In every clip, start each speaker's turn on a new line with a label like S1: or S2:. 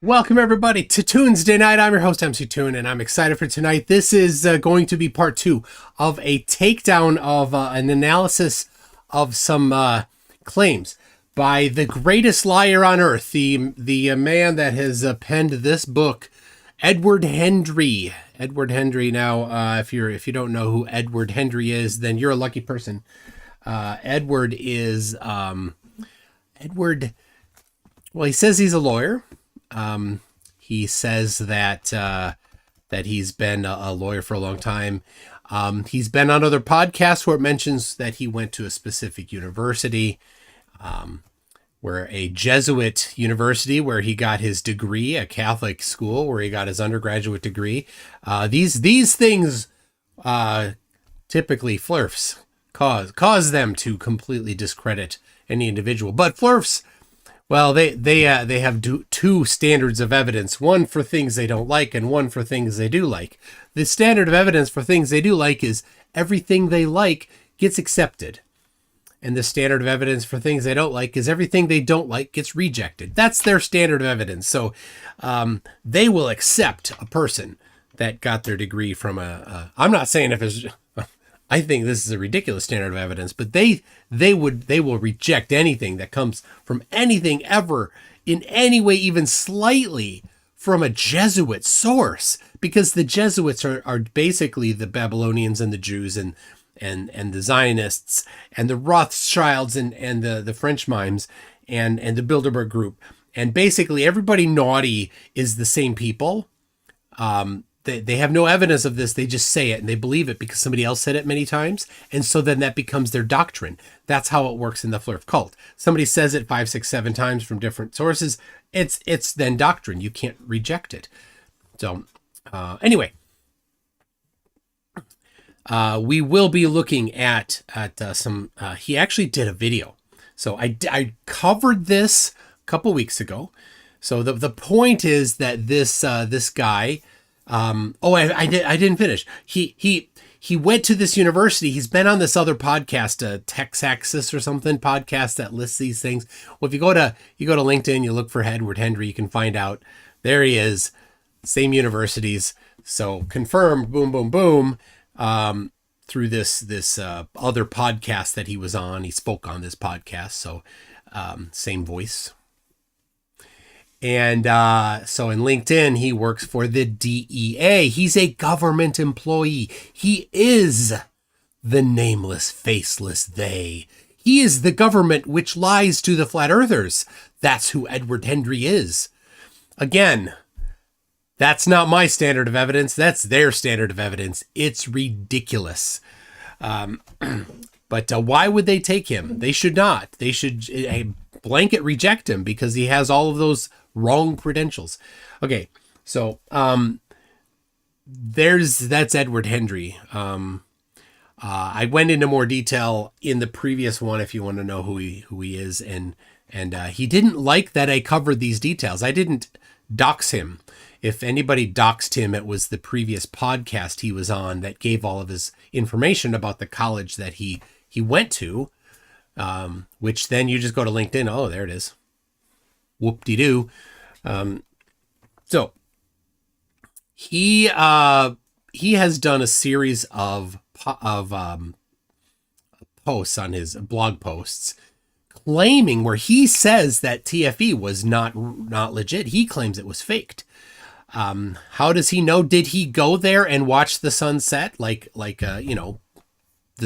S1: Welcome everybody to Tuesday Night. I'm your host MC Toon, and I'm excited for tonight. This is going to be part 2 of a takedown of an analysis of some claims by the greatest liar on earth, the man that has penned this book, Edward Hendrie. Edward Hendrie. Now, if you don't know who Edward Hendrie is, then you're a lucky person. Edward is Edward. Well, he says he's a lawyer. He says that he's been a lawyer for a long time. He's been on other podcasts where it mentions that he went to a specific university, where a Jesuit university where he got his degree, a Catholic school where he got his undergraduate degree. These things typically flirfs cause them to completely discredit any individual. But flirfs, well, they have two standards of evidence, one for things they don't like and one for things they do like. The standard of evidence for things they do like is everything they like gets accepted. And the standard of evidence for things they don't like is everything they don't like gets rejected. That's their standard of evidence. So they will accept a person that got their degree from I'm not saying if it's... I think this is a ridiculous standard of evidence, but they will reject anything that comes from anything ever in any way, even slightly, from a Jesuit source, because the Jesuits are basically the Babylonians and the Jews and the Zionists and the Rothschilds and the French mimes and the Bilderberg group. And basically everybody naughty is the same people. They have no evidence of this. They just say it and they believe it because somebody else said it many times. And so then that becomes their doctrine. That's how it works in the Flurf cult. Somebody says it 5, 6, 7 times from different sources. It's then doctrine. You can't reject it. So anyway, we will be looking at some, he actually did a video. So I covered this a couple weeks ago. So the point is that this guy, I didn't finish. He went to this university. He's been on this other podcast, Texaxis or something podcast that lists these things. Well, if you go to LinkedIn, you look for Edward Hendrie, you can find out there he is, same universities. So confirmed, boom, boom, boom, through this other podcast that he was on. He spoke on this podcast. So, same voice. And so in LinkedIn, he works for the DEA. He's a government employee. He is the nameless, faceless they. He is the government which lies to the flat earthers. That's who Edward Hendrie is. Again, that's not my standard of evidence. That's their standard of evidence. It's ridiculous. But why would they take him? They should not. They should blanket reject him because he has all of those wrong credentials. Okay, so that's Edward Hendrie. I went into more detail in the previous one if you want to know who he is, and he didn't like that I covered these details. I didn't dox him. If anybody doxed him, it was the previous podcast he was on that gave all of his information about the college that he went to, which then you just go to LinkedIn. Oh, there it is. Whoop-de-doo. So he has done a series of posts on his blog posts claiming where he says that TFE was not legit. He claims it was faked. How does he know? Did he go there and watch the sunset like the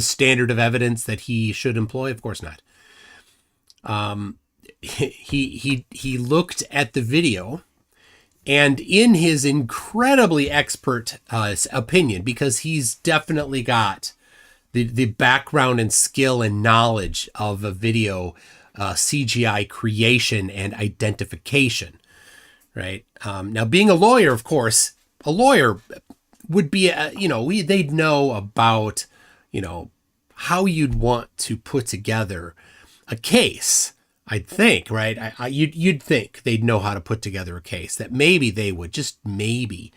S1: standard of evidence that he should employ? Of course not. He looked at the video, and in his incredibly expert opinion, because he's definitely got the background and skill and knowledge of a video CGI creation and identification, right? Now, being a lawyer, of course, a lawyer would be, they'd know about, how you'd want to put together a case. I'd think, right? You'd think they'd know how to put together a case, that maybe they would, just maybe,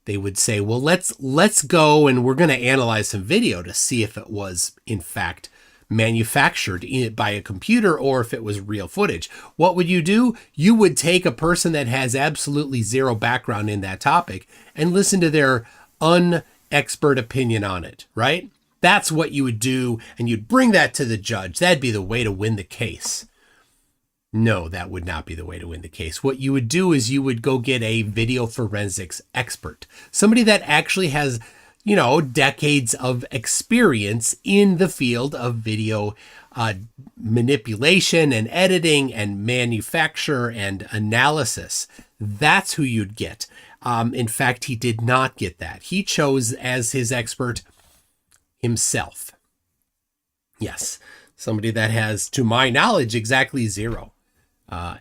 S1: they would say, well, let's go and we're going to analyze some video to see if it was in fact manufactured by a computer or if it was real footage. What would you do? You would take a person that has absolutely zero background in that topic and listen to their unexpert opinion on it, right? That's what you would do, and you'd bring that to the judge. That'd be the way to win the case. No, that would not be the way to win the case. What you would do is you would go get a video forensics expert, somebody that actually has, you know, decades of experience in the field of video manipulation and editing and manufacture and analysis. That's who you'd get. In fact, he did not get that. He chose as his expert himself. Yes, somebody that has, to my knowledge, exactly zero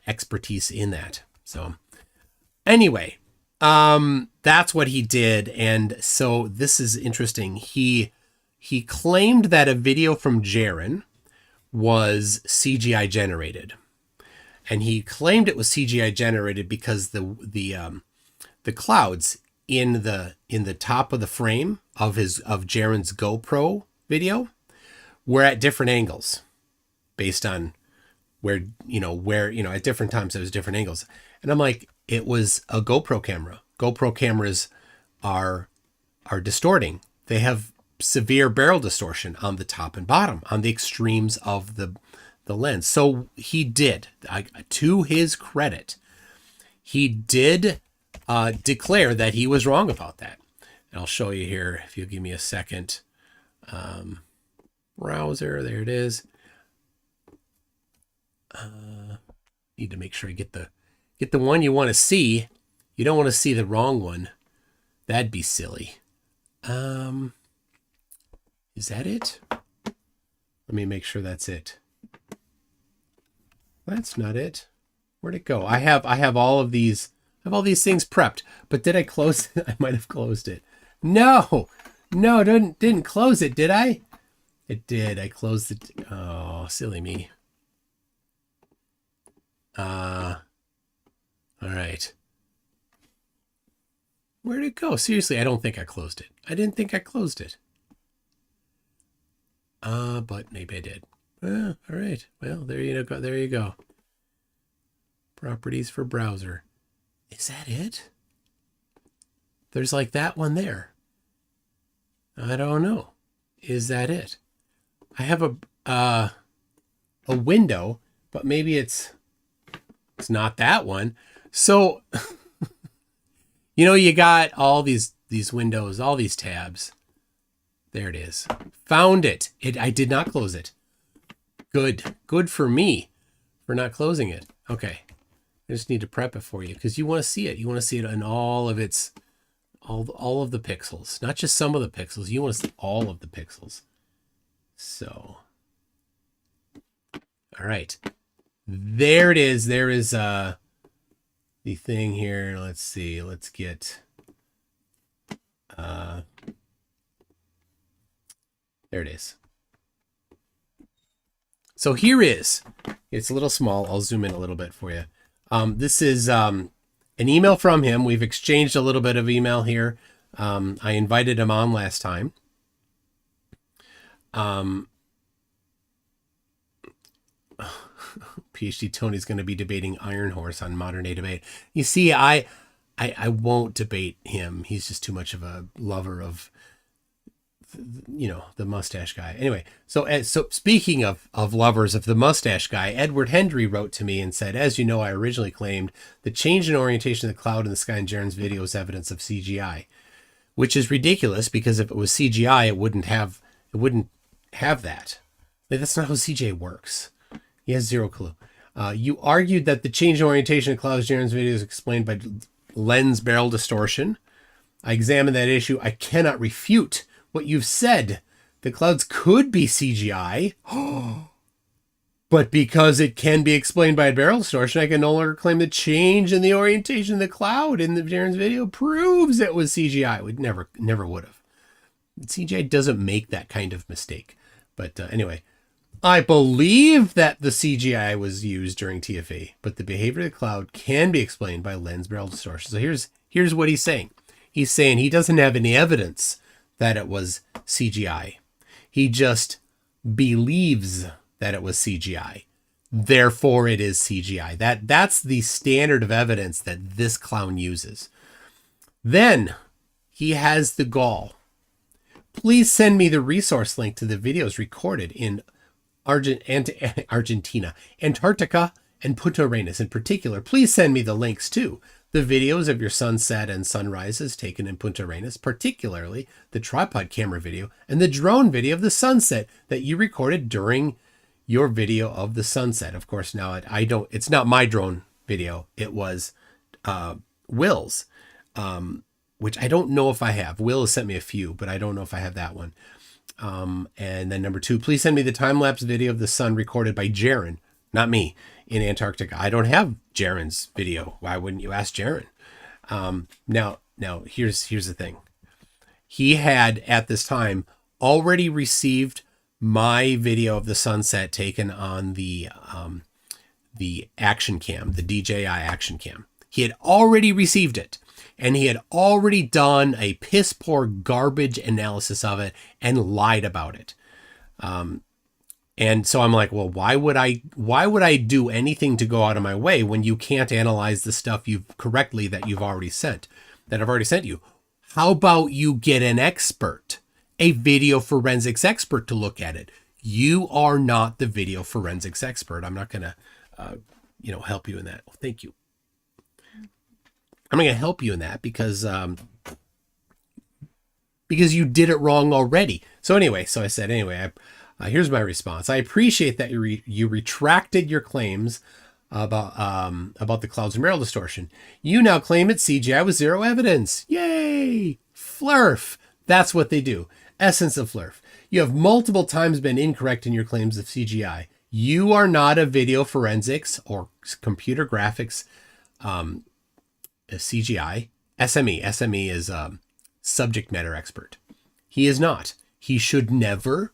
S1: expertise in that. So anyway, that's what he did. And so this is interesting. He claimed that a video from Jaron was CGI generated. And he claimed it was CGI generated because the clouds in the top of the frame of Jaron's GoPro video were at different angles based on where at different times it was different angles. And I'm like, it was a GoPro camera. GoPro cameras are distorting. They have severe barrel distortion on the top and bottom, on the extremes of the lens. So he did, to his credit, he did declare that he was wrong about that. And I'll show you here, if you give me a second. Browser, there it is. Need to make sure I get the one you want to see. You don't want to see the wrong one. That'd be silly. Is that it? Let me make sure that's it. That's not it. Where'd it go? I have all of these. I have all these things prepped, but did I close it? I might have closed it. No, didn't close it, did I? It did. I closed it. Oh, silly me. All right. Where'd it go? Seriously, I don't think I closed it. I didn't think I closed it. But maybe I did. All right. Well, there you go. There you go. Properties for browser. Is that it? There's like that one there. I don't know. Is that it? I have a window, but maybe it's not that one. So, you got all these windows, all these tabs. There it is. Found it. I did not close it. Good for me for not closing it. Okay. I just need to prep it for you because you want to see it. You want to see it in all of its, all of the pixels, not just some of the pixels. You want to see all of the pixels. So, all right, there it is. There is the thing here. Let's see. Let's get. There it is. So here is. It's a little small. I'll zoom in a little bit for you. This is an email from him. We've exchanged a little bit of email here. I invited him on last time. PhD Tony's going to be debating Iron Horse on Modern Day Debate. You see, I won't debate him. He's just too much of a lover of, the mustache guy. Anyway, so speaking of lovers of the mustache guy, Edward Hendrie wrote to me and said, as you know, I originally claimed the change in orientation of the cloud in the sky in Jaron's video is evidence of CGI, which is ridiculous because if it was CGI, it wouldn't have that. That's not how CGI works. He has zero clue. You argued that the change in orientation of clouds in Jaron's video is explained by lens barrel distortion. I examined that issue. I cannot refute what you've said. The clouds could be CGI, but because it can be explained by barrel distortion, I can no longer claim the change in the orientation of the cloud in the Jaron's video proves it was CGI. It never would have. CGI doesn't make that kind of mistake. But anyway, I believe that the CGI was used during TFA, but the behavior of the cloud can be explained by lens barrel distortion. So here's what he's saying. He's saying he doesn't have any evidence that it was CGI. He just believes that it was CGI. Therefore, it is CGI. That's the standard of evidence that this clown uses. Then he has the gall. Please send me the resource link to the videos recorded in Argentina, Antarctica, and Punta Arenas in particular. Please send me the links to the videos of your sunset and sunrises taken in Punta Arenas, particularly the tripod camera video and the drone video of the sunset that you recorded during your video of the sunset. Of course, now it's not my drone video. It was Will's, which I don't know if I have. Will has sent me a few, but I don't know if I have that one. And then number 2, please send me the time-lapse video of the sun recorded by Jaron, not me, in Antarctica. I don't have Jaron's video. Why wouldn't you ask Jaron? Now here's the thing. He had at this time already received my video of the sunset taken on the action cam, the DJI action cam. He had already received it, and he had already done a piss poor garbage analysis of it and lied about it. And so I'm like, well, why would I do anything to go out of my way when you can't analyze the stuff that I've already sent you? How about you get an expert, a video forensics expert, to look at it? You are not the video forensics expert. I'm not going to, help you in that. Well, thank you. I'm going to help you in that because you did it wrong already. So I said, here's my response. I appreciate that you retracted your claims about the clouds and rail distortion. You now claim it's CGI with zero evidence. Yay! Flurf. That's what they do. Essence of Flurf. You have multiple times been incorrect in your claims of CGI. You are not a video forensics or computer graphics CGI. SME. SME is subject matter expert. He is not. He should never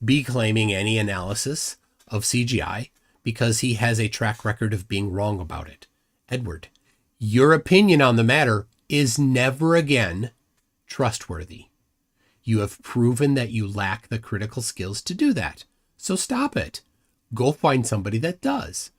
S1: be claiming any analysis of CGI because he has a track record of being wrong about it. Edward, your opinion on the matter is never again trustworthy. You have proven that you lack the critical skills to do that. So stop it. Go find somebody that does.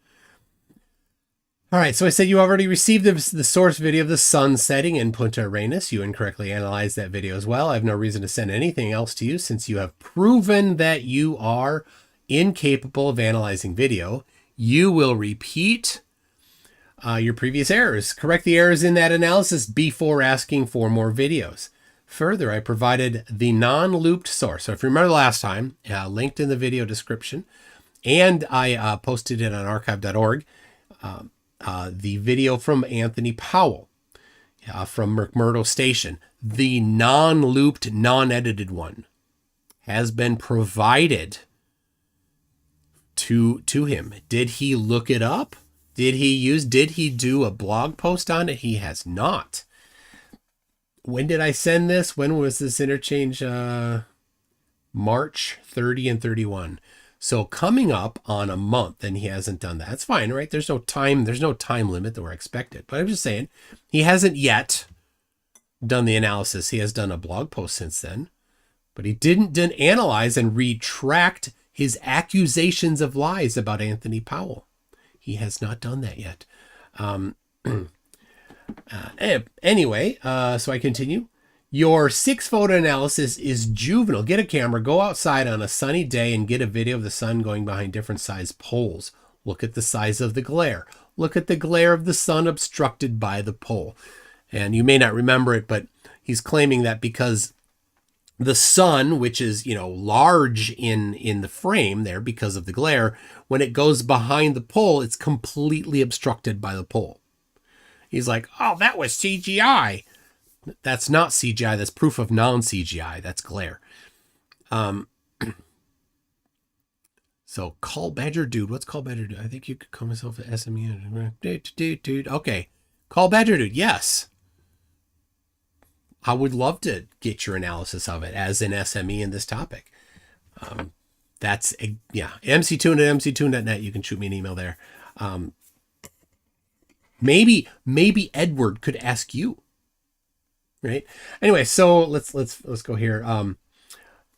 S1: All right, so I said you already received the source video of the sun setting in Punta Arenas. You incorrectly analyzed that video as well. I have no reason to send anything else to you since you have proven that you are incapable of analyzing video. You will repeat your previous errors. Correct the errors in that analysis before asking for more videos. Further, I provided the non-looped source. So if you remember last time, linked in the video description, and I posted it on archive.org, the video from Anthony Powell from McMurdo Station, the non-looped, non-edited one, has been provided to him. Did he look it up? Did he do a blog post on it? He has not. When did I send this? When was this interchange? March 30 and 31. So coming up on a month, and he hasn't done that. That's fine, right? There's no time limit that we're expected. But I'm just saying, he hasn't yet done the analysis. He has done a blog post since then, but he didn't analyze and retract his accusations of lies about Anthony Powell. He has not done that yet. Anyway, so I continue. Your 6-photo analysis is juvenile. Get a camera, go outside on a sunny day and get a video of the sun going behind different size poles. Look at the size of the glare. Look at the glare of the sun obstructed by the pole. And you may not remember it, but he's claiming that because the sun, which is, large in the frame there because of the glare, when it goes behind the pole, it's completely obstructed by the pole. He's like, oh, that was CGI. That's not CGI. That's proof of non-CGI. That's glare. So call Badger Dude. What's call Badger Dude? I think you could call myself an SME. Dude. Okay. Call Badger Dude. Yes. I would love to get your analysis of it as an SME in this topic. That's mctoon at mctoon.net. You can shoot me an email there. Maybe Edward could ask you. Right. Anyway, so let's go here.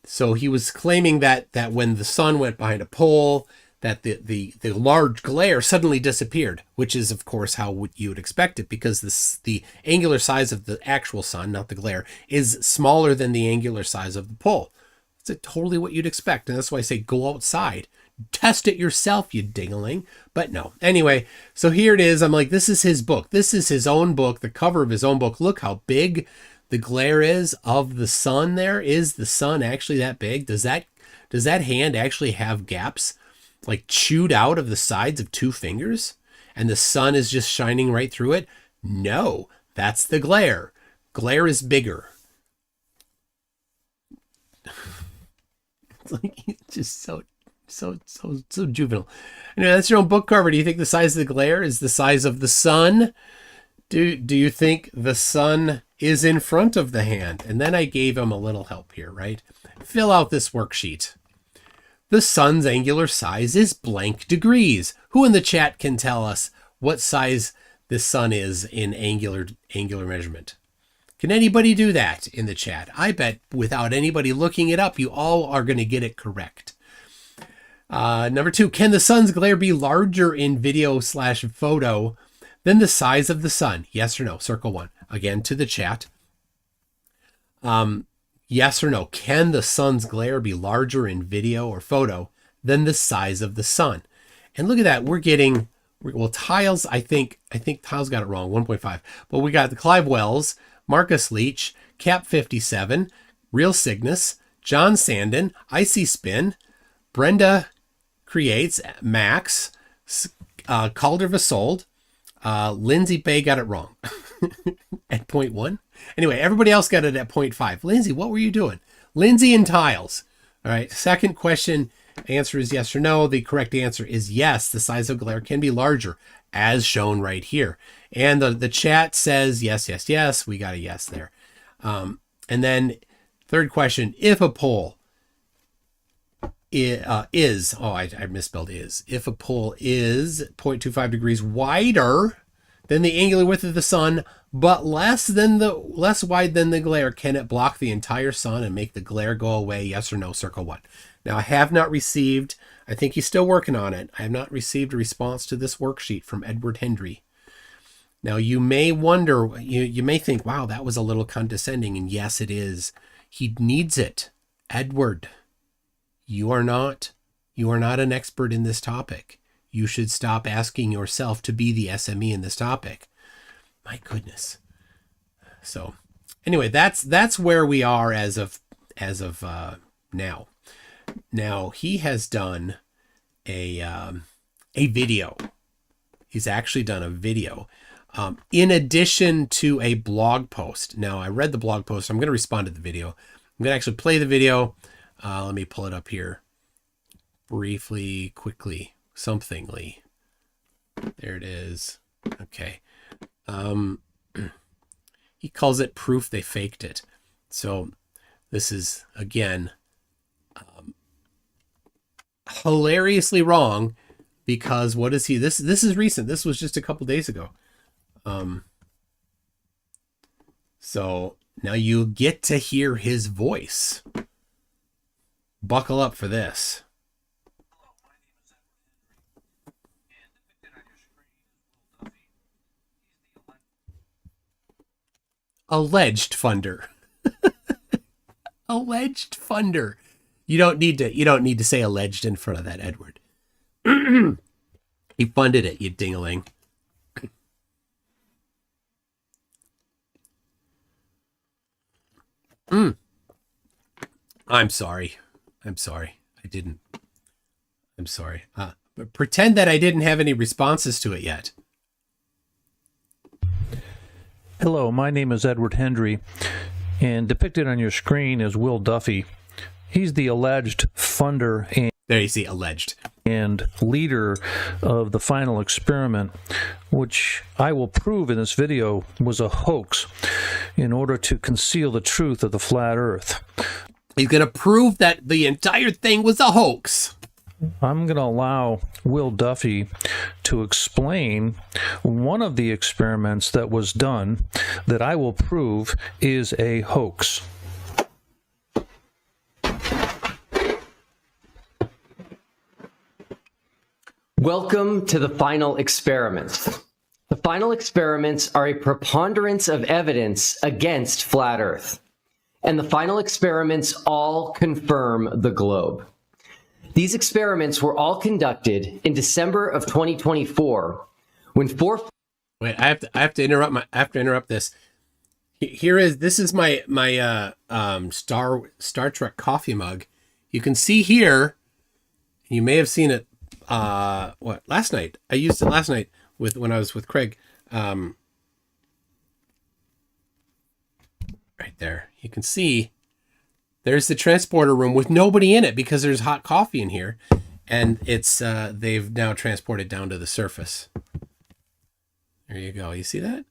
S1: So he was claiming that when the sun went behind a pole, that the large glare suddenly disappeared, which is, of course, how you would expect it, because the angular size of the actual sun, not the glare, is smaller than the angular size of the pole. It's totally what you'd expect, and that's why I say go outside. Test it yourself, you dingaling. But no. Anyway, so here it is. I'm like, this is his book. This is his own book, the cover of his own book. Look how big the glare is of the sun there. Is the sun actually that big? Does that hand actually have gaps like chewed out of the sides of 2 fingers? And the sun is just shining right through it? No, that's the glare. Glare is bigger. It's like, it's just so juvenile. Anyway, that's your own book cover. Do you think the size of the glare is the size of the sun? Do you think the sun is in front of the hand? And then I gave him a little help here, right? Fill out this worksheet. The sun's angular size is blank degrees. Who in the chat can tell us what size the sun is in angular measurement? Can anybody do that in the chat? I bet without anybody looking it up, you all are going to get it correct. Number 2, can the sun's glare be larger in video/photo than the size of the sun? Yes or no? Circle 1. Again, to the chat. Yes or no? Can the sun's glare be larger in video or photo than the size of the sun? And look at that. We're getting, well, Tiles, I think Tiles got it wrong, 1.5. But we got the Clive Wells, Marcus Leach, Cap 57, Real Cygnus, John Sandin, Icy Spin, Brenda Creates, Max, Calder Vasold, Lindsay Bay got it wrong at 0.1. Anyway, everybody else got it at 0.5. Lindsay, what were you doing? Lindsay and Tiles. All right, second question, answer is yes or no. The correct answer is yes. The size of glare can be larger, as shown right here. And the chat says yes, yes, yes. We got a yes there. And then third question, if a pole is, I misspelled is. If a pole is 0.25 degrees wider than the angular width of the sun, but less wide than the glare, can it block the entire sun and make the glare go away? Yes or no? Circle 1. Now, I have not received, I think he's still working on it. I have not received a response to this worksheet from Edward Hendrie. Now, you may wonder, you may think, wow, that was a little condescending. And yes, it is. He needs it. Edward, you are not an expert in this topic. You should stop asking yourself to be the SME in this topic. My goodness. So anyway, that's where we are as of now. Now he has done a video. He's actually done a video in addition to a blog post. Now I read the blog post. I'm going to respond to the video. I'm going to actually play the video. Let me pull it up here briefly, quickly, somethingly. There it is. Okay. He calls it proof they faked it. So this is, again, hilariously wrong, because what is he? This is recent. This was just a couple days ago. So now you get to hear his voice. Buckle up for this. Alleged funder. Alleged funder. You don't need to say alleged in front of that, Edward. He funded it, you dingaling. I'm sorry. I didn't. I'm sorry. But pretend that I didn't have any responses to it yet.
S2: Hello, my name is Edward Hendrie, and depicted on your screen is Will Duffy. He's the alleged funder and
S1: there you see alleged
S2: and leader of the final experiment, which I will prove in this video was a hoax in order to conceal the truth of the flat Earth.
S1: He's going to prove that the entire thing was a hoax.
S2: I'm going to allow Will Duffy to explain one of the experiments that was done that I will prove is a hoax.
S3: Welcome to the final experiments. The final experiments are a preponderance of evidence against flat Earth. And the final experiments all confirm the globe. These experiments were all conducted in December of 2024 when
S1: Wait, I have to interrupt this. This is my Star Trek coffee mug. You can see here, you may have seen it last night. I used it last night when I was with Craig. Right there. You can see there's the transporter room with nobody in it because there's hot coffee in here, and it's they've now transported down to the surface. There you go. You see that?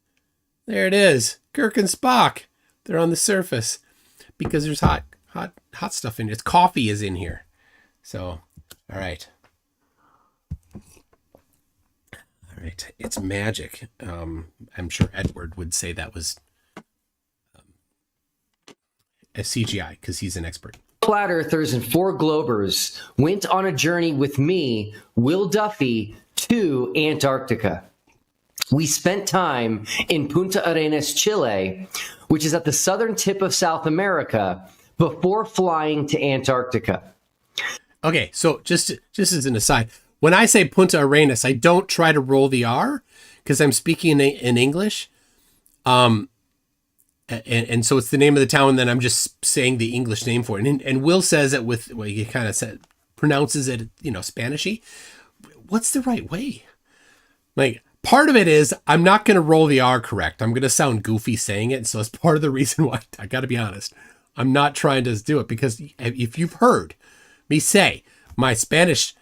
S1: There it is. Kirk and Spock. They're on the surface because there's hot stuff in it. It's coffee is in here. So, all right. All right. It's magic. I'm sure Edward would say that was a CGI because he's an expert.
S3: Flat Earthers and 4 Globers went on a journey with me, Will Duffy, to Antarctica. We spent time in Punta Arenas, Chile, which is at the southern tip of South America, before flying to Antarctica.
S1: Okay, so just as an aside, when I say Punta Arenas, I don't try to roll the R because I'm speaking in English. And so it's the name of the town, and then I'm just saying the English name for it. And Will says it with, well, he kind of pronounces it, Spanishy. What's the right way? Like, part of it is I'm not going to roll the R correct. I'm going to sound goofy saying it. So it's part of the reason why I got to be honest. I'm not trying to do it because if you've heard me say my Spanish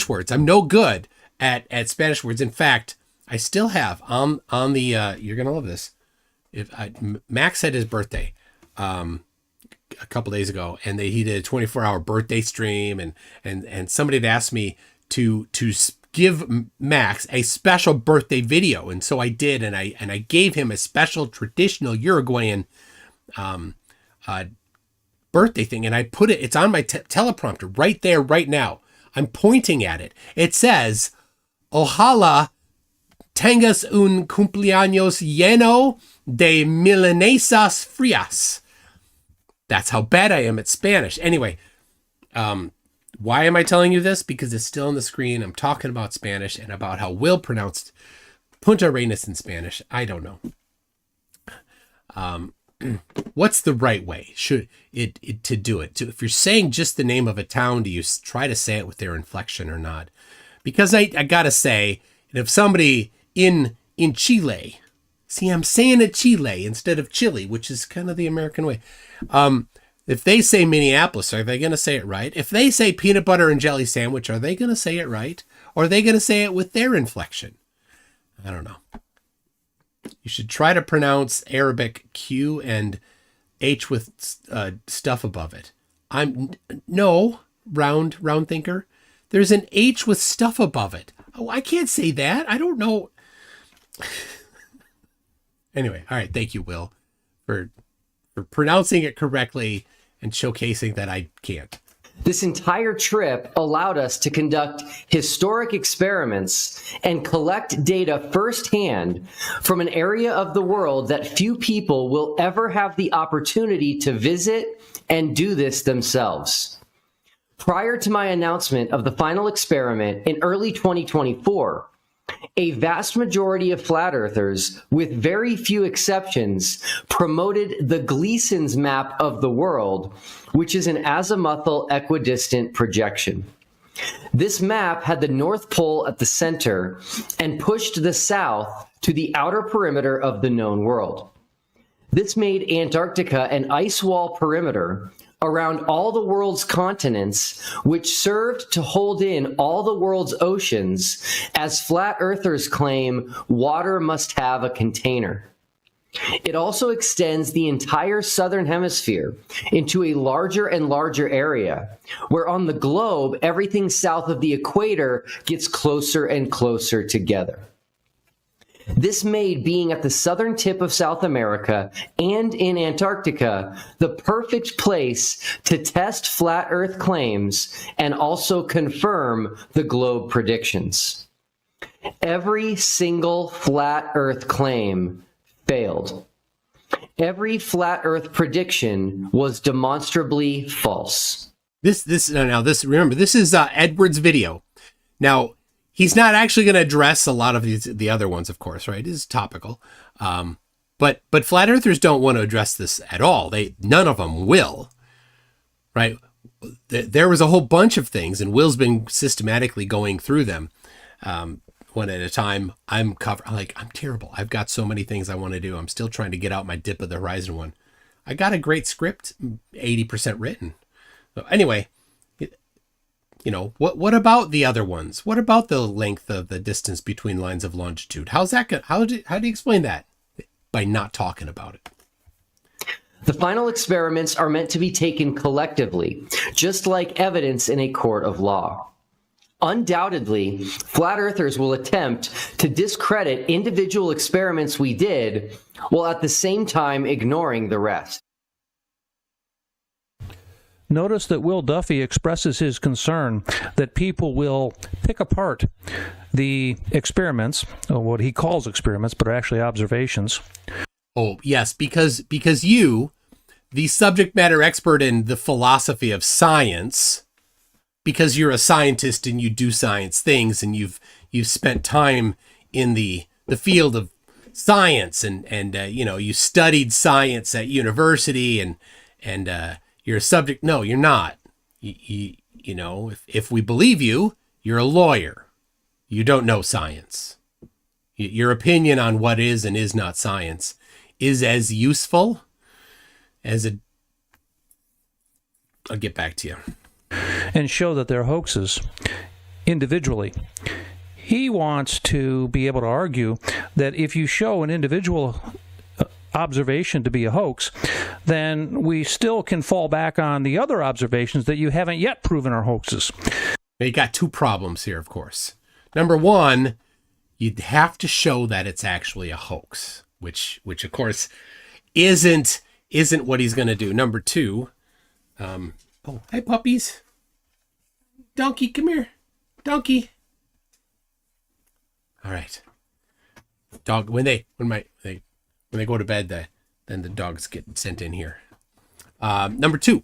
S1: words, I'm no good at Spanish words. In fact, I still have on the, you're going to love this. Max had his birthday a couple days ago, and he did a 24-hour birthday stream, and somebody had asked me to give Max a special birthday video, and so I did, and I gave him a special traditional Uruguayan birthday thing, and I put it. It's on my teleprompter right there, right now. I'm pointing at it. It says, "Ojalá tengas un cumpleaños lleno de milanesas frías." That's how bad I am at Spanish. Anyway, why am I telling you this? Because it's still on the screen. I'm talking about Spanish and about how Will pronounced Punta Arenas in Spanish. I don't know. What's the right way? Should it to do it? If you're saying just the name of a town, do you try to say it with their inflection or not? Because I gotta say, if somebody in Chile, see, I'm saying it Chile instead of Chile, which is kind of the American way. If they say Minneapolis, are they going to say it right? If they say peanut butter and jelly sandwich, are they going to say it right? Or are they going to say it with their inflection? I don't know. You should try to pronounce Arabic Q and H with stuff above it. No, round thinker. There's an H with stuff above it. Oh, I can't say that. I don't know. Anyway, all right. Thank you, Will, for pronouncing it correctly and showcasing that I can't.
S3: This entire trip allowed us to conduct historic experiments and collect data firsthand from an area of the world that few people will ever have the opportunity to visit and do this themselves. Prior to my announcement of the final experiment in early 2024, a vast majority of flat earthers, with very few exceptions, promoted the Gleason's map of the world, which is an azimuthal equidistant projection. This map had the North Pole at the center and pushed the south to the outer perimeter of the known world. This made Antarctica an ice wall perimeter around all the world's continents, which served to hold in all the world's oceans, as flat earthers claim water must have a container. It also extends the entire southern hemisphere into a larger and larger area, where on the globe, everything south of the equator gets closer and closer together. This made being at the southern tip of South America and in Antarctica the perfect place to test flat Earth claims and also confirm the globe predictions. Every single flat Earth claim failed. Every flat Earth prediction was demonstrably false.
S1: Remember, this is Edward's video. Now, he's not actually going to address a lot of the other ones, of course, right? It is topical. But flat earthers don't want to address this at all. None of them will, right? There was a whole bunch of things, and Will's been systematically going through them one at a time. I'm terrible. I've got so many things I want to do. I'm still trying to get out my Dip of the Horizon one. I got a great script, 80% written. So anyway, what about the other ones? What about the length of the distance between lines of longitude? How's that going? How do you explain that? By not talking about it.
S3: The final experiments are meant to be taken collectively, just like evidence in a court of law. Undoubtedly, flat earthers will attempt to discredit individual experiments we did, while at the same time ignoring the rest.
S2: Notice that Will Duffy expresses his concern that people will pick apart the experiments, or what he calls experiments, but are actually observations.
S1: Oh, yes, because you, the subject matter expert in the philosophy of science, because you're a scientist and you do science things and you've spent time in the field of science and you studied science at university and you're a subject. No, you're not. If we believe you, you're a lawyer. You don't know science. Your opinion on what is and is not science is as useful as I'll get back to you.
S2: And show that they're hoaxes individually. He wants to be able to argue that if you show an individual observation to be a hoax, then we still can fall back on the other observations that you haven't yet proven are hoaxes.
S1: Now, you got two problems here, of course. Number one, you'd have to show that it's actually a hoax, which of course isn't what he's going to do. Number two, oh, hey puppies. Donkey, come here. Donkey. All right. Dog, when they go to bed, then the dogs get sent in here. Number two,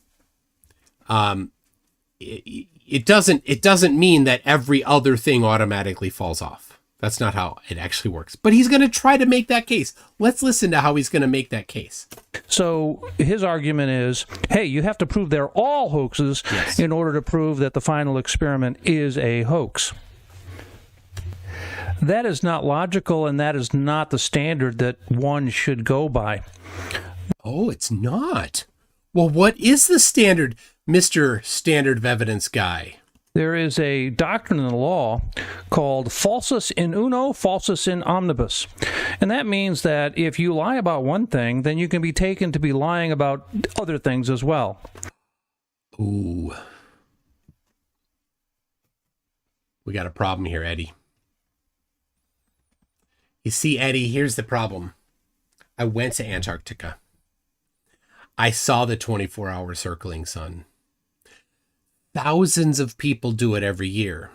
S1: it doesn't mean that every other thing automatically falls off. That's not how it actually works. But he's going to try to make that case. Let's listen to how he's going to make that case.
S2: So his argument is, hey, you have to prove they're all hoaxes in order to prove that the final experiment is a hoax. That is not logical, and that is not the standard that one should go by.
S1: Oh, it's not. Well, what is the standard, Mr. Standard of Evidence guy?
S2: There is a doctrine in the law called falsus in uno, falsus in omnibus. And that means that if you lie about one thing, then you can be taken to be lying about other things as well.
S1: Ooh. We got a problem here, Eddie. You see, Eddie, here's the problem. I went to Antarctica. I saw the 24-hour circling sun. Thousands of people do it every year.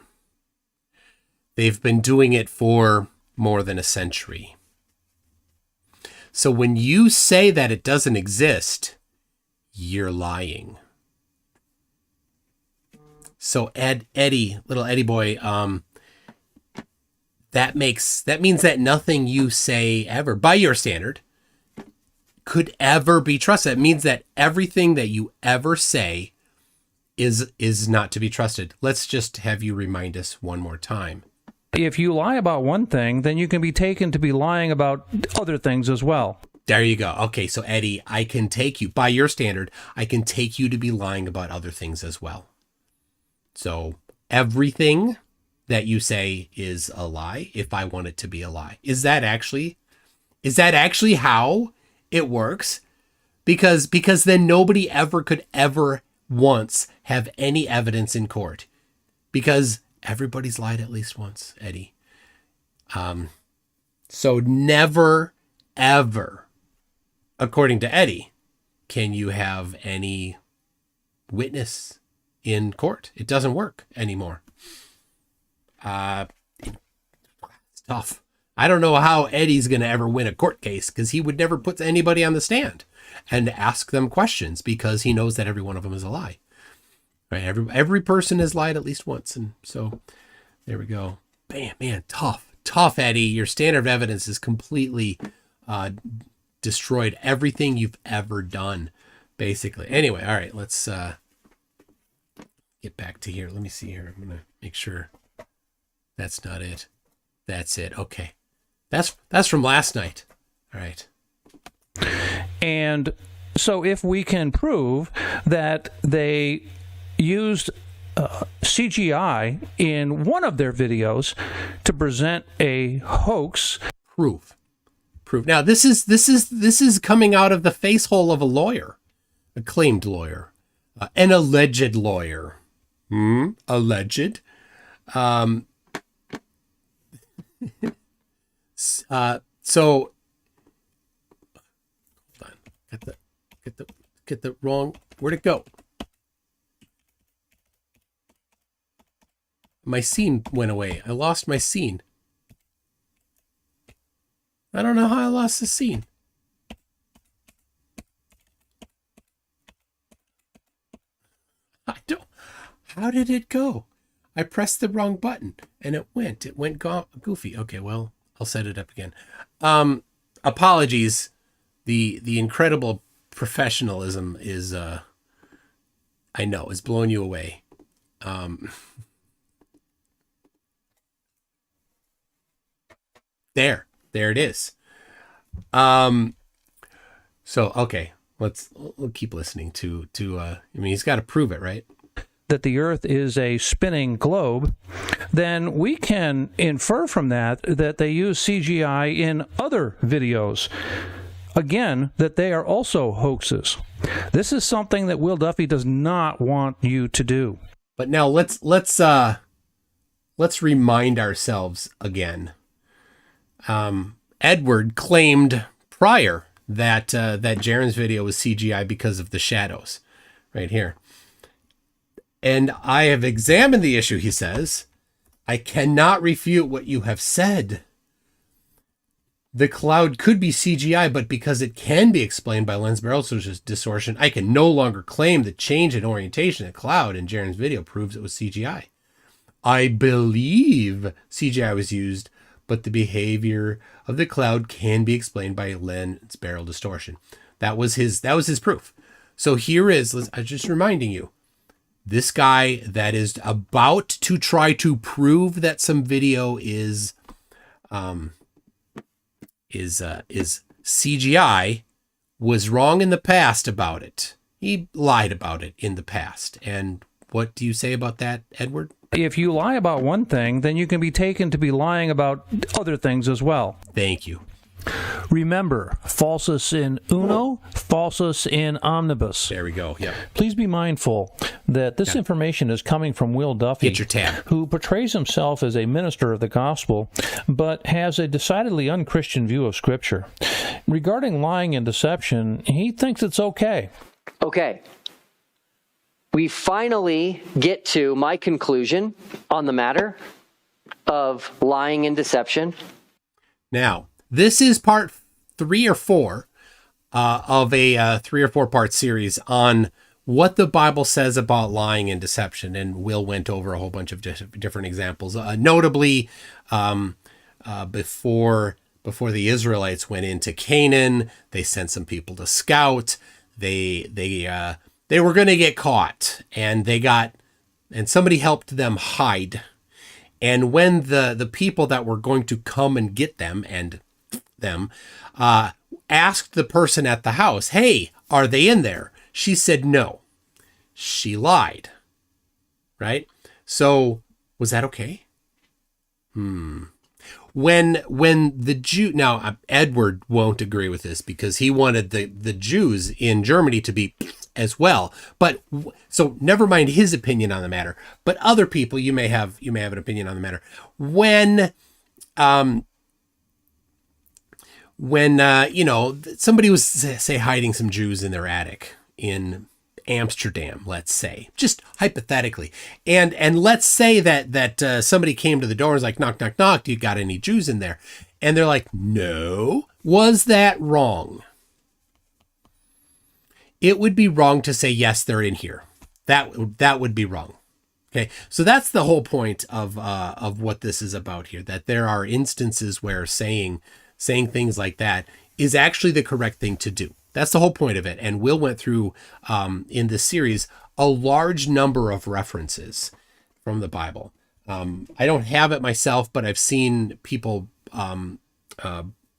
S1: They've been doing it for more than a century. So when you say that it doesn't exist, you're lying. So Eddie, little Eddie boy, that means that nothing you say ever, by your standard, could ever be trusted. It means that everything that you ever say is not to be trusted. Let's just have you remind us one more time.
S2: If you lie about one thing, then you can be taken to be lying about other things as well.
S1: There you go. Okay, so Eddie, I can take you, by your standard, I can take you to be lying about other things as well. So everything that you say is a lie if I want it to be a lie. Is that actually how it works? Because then nobody ever could ever once have any evidence in court, because everybody's lied at least once, Eddie. So never, ever, according to Eddie, can you have any witness in court. It doesn't work anymore. It's tough. I don't know how Eddie's going to ever win a court case, because he would never put anybody on the stand and ask them questions, because he knows that every one of them is a lie. Right? Every person has lied at least once. And so there we go. Bam, man, tough, Eddie. Your standard of evidence is completely destroyed everything you've ever done, basically. Anyway, all right, let's get back to here. Let me see here. I'm going to make sure that's not it. That's it. Okay. That's from last night. All right.
S2: And so if we can prove that they used CGI in one of their videos to present a hoax.
S1: Proof. Now this is coming out of the face hole of a lawyer, a claimed lawyer, an alleged lawyer. Alleged. So hold on. Get the wrong. Where'd it go? My scene went away. I lost my scene. I don't know how I lost the scene. How did it go? I pressed the wrong button and it went goofy. Okay, well, I'll set it up again. Apologies. The incredible professionalism is, I know, is blowing you away. There it is. So, okay, we'll keep listening to, I mean, he's got to prove it, right?
S2: That the Earth is a spinning globe, then we can infer from that they use CGI in other videos. Again, that they are also hoaxes. This is something that Will Duffy does not want you to do.
S1: But now let's remind ourselves again. Edward claimed prior that Jaren's video was CGI because of the shadows, right here. And I have examined the issue, he says. I cannot refute what you have said. The cloud could be CGI, but because it can be explained by lens barrel distortion, I can no longer claim the change in orientation of the cloud in Jaren's video proves it was CGI. I believe CGI was used, but the behavior of the cloud can be explained by lens barrel distortion. That was his proof. So here is, I'm just reminding you, this guy that is about to try to prove that some video is CGI was wrong in the past about it. He lied about it in the past. And what do you say about that, Edward?
S2: If you lie about one thing, then you can be taken to be lying about other things as well.
S1: Thank you.
S2: Remember, falsus in uno, falsus in omnibus.
S1: There we go. Yep.
S2: Please be mindful that this information is coming from Will Duffy,
S1: Get your tab.
S2: who portrays himself as a minister of the gospel, but has a decidedly unchristian view of Scripture. Regarding lying and deception, he thinks it's okay.
S3: Okay. We finally get to my conclusion on the matter of lying and deception.
S1: Now, this is part 3 or 4 of a 3 or 4 part series on what the Bible says about lying and deception. And Will went over a whole bunch of different examples. Notably, before the Israelites went into Canaan, they sent some people to scout. They were going to get caught, and somebody helped them hide. And when the people that were going to come and get them asked the person at the house, "Hey, are they in there?" She said no. She lied. Right? So was that okay? When the Jew, now Edward won't agree with this because he wanted the Jews in Germany to be as well. But so never mind his opinion on the matter. But other people, you may have an opinion on the matter. When when somebody was, say, hiding some Jews in their attic in Amsterdam, let's say, just hypothetically, and let's say that somebody came to the door and was like, knock, knock, knock, do you got any Jews in there? And they're like, no. Was that wrong? It would be wrong to say, yes, they're in here. That would be wrong. Okay, so that's the whole point of what this is about here, that there are instances where saying things like that is actually the correct thing to do. That's the whole point of it. And Will went through in this series a large number of references from the Bible. I don't have it myself, but I've seen people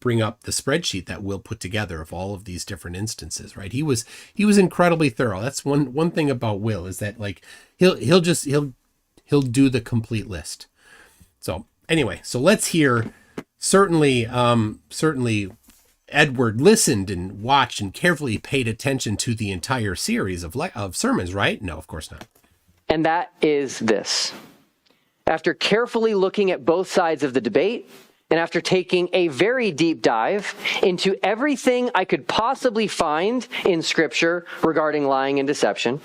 S1: bring up the spreadsheet that Will put together of all of these different instances. Right? He was incredibly thorough. That's one thing about Will, is that like he'll do the complete list. So anyway, so let's hear. Certainly Edward listened and watched and carefully paid attention to the entire series of sermons, right? No, of course not.
S3: And that is this. After carefully looking at both sides of the debate, and after taking a very deep dive into everything I could possibly find in Scripture regarding lying and deception,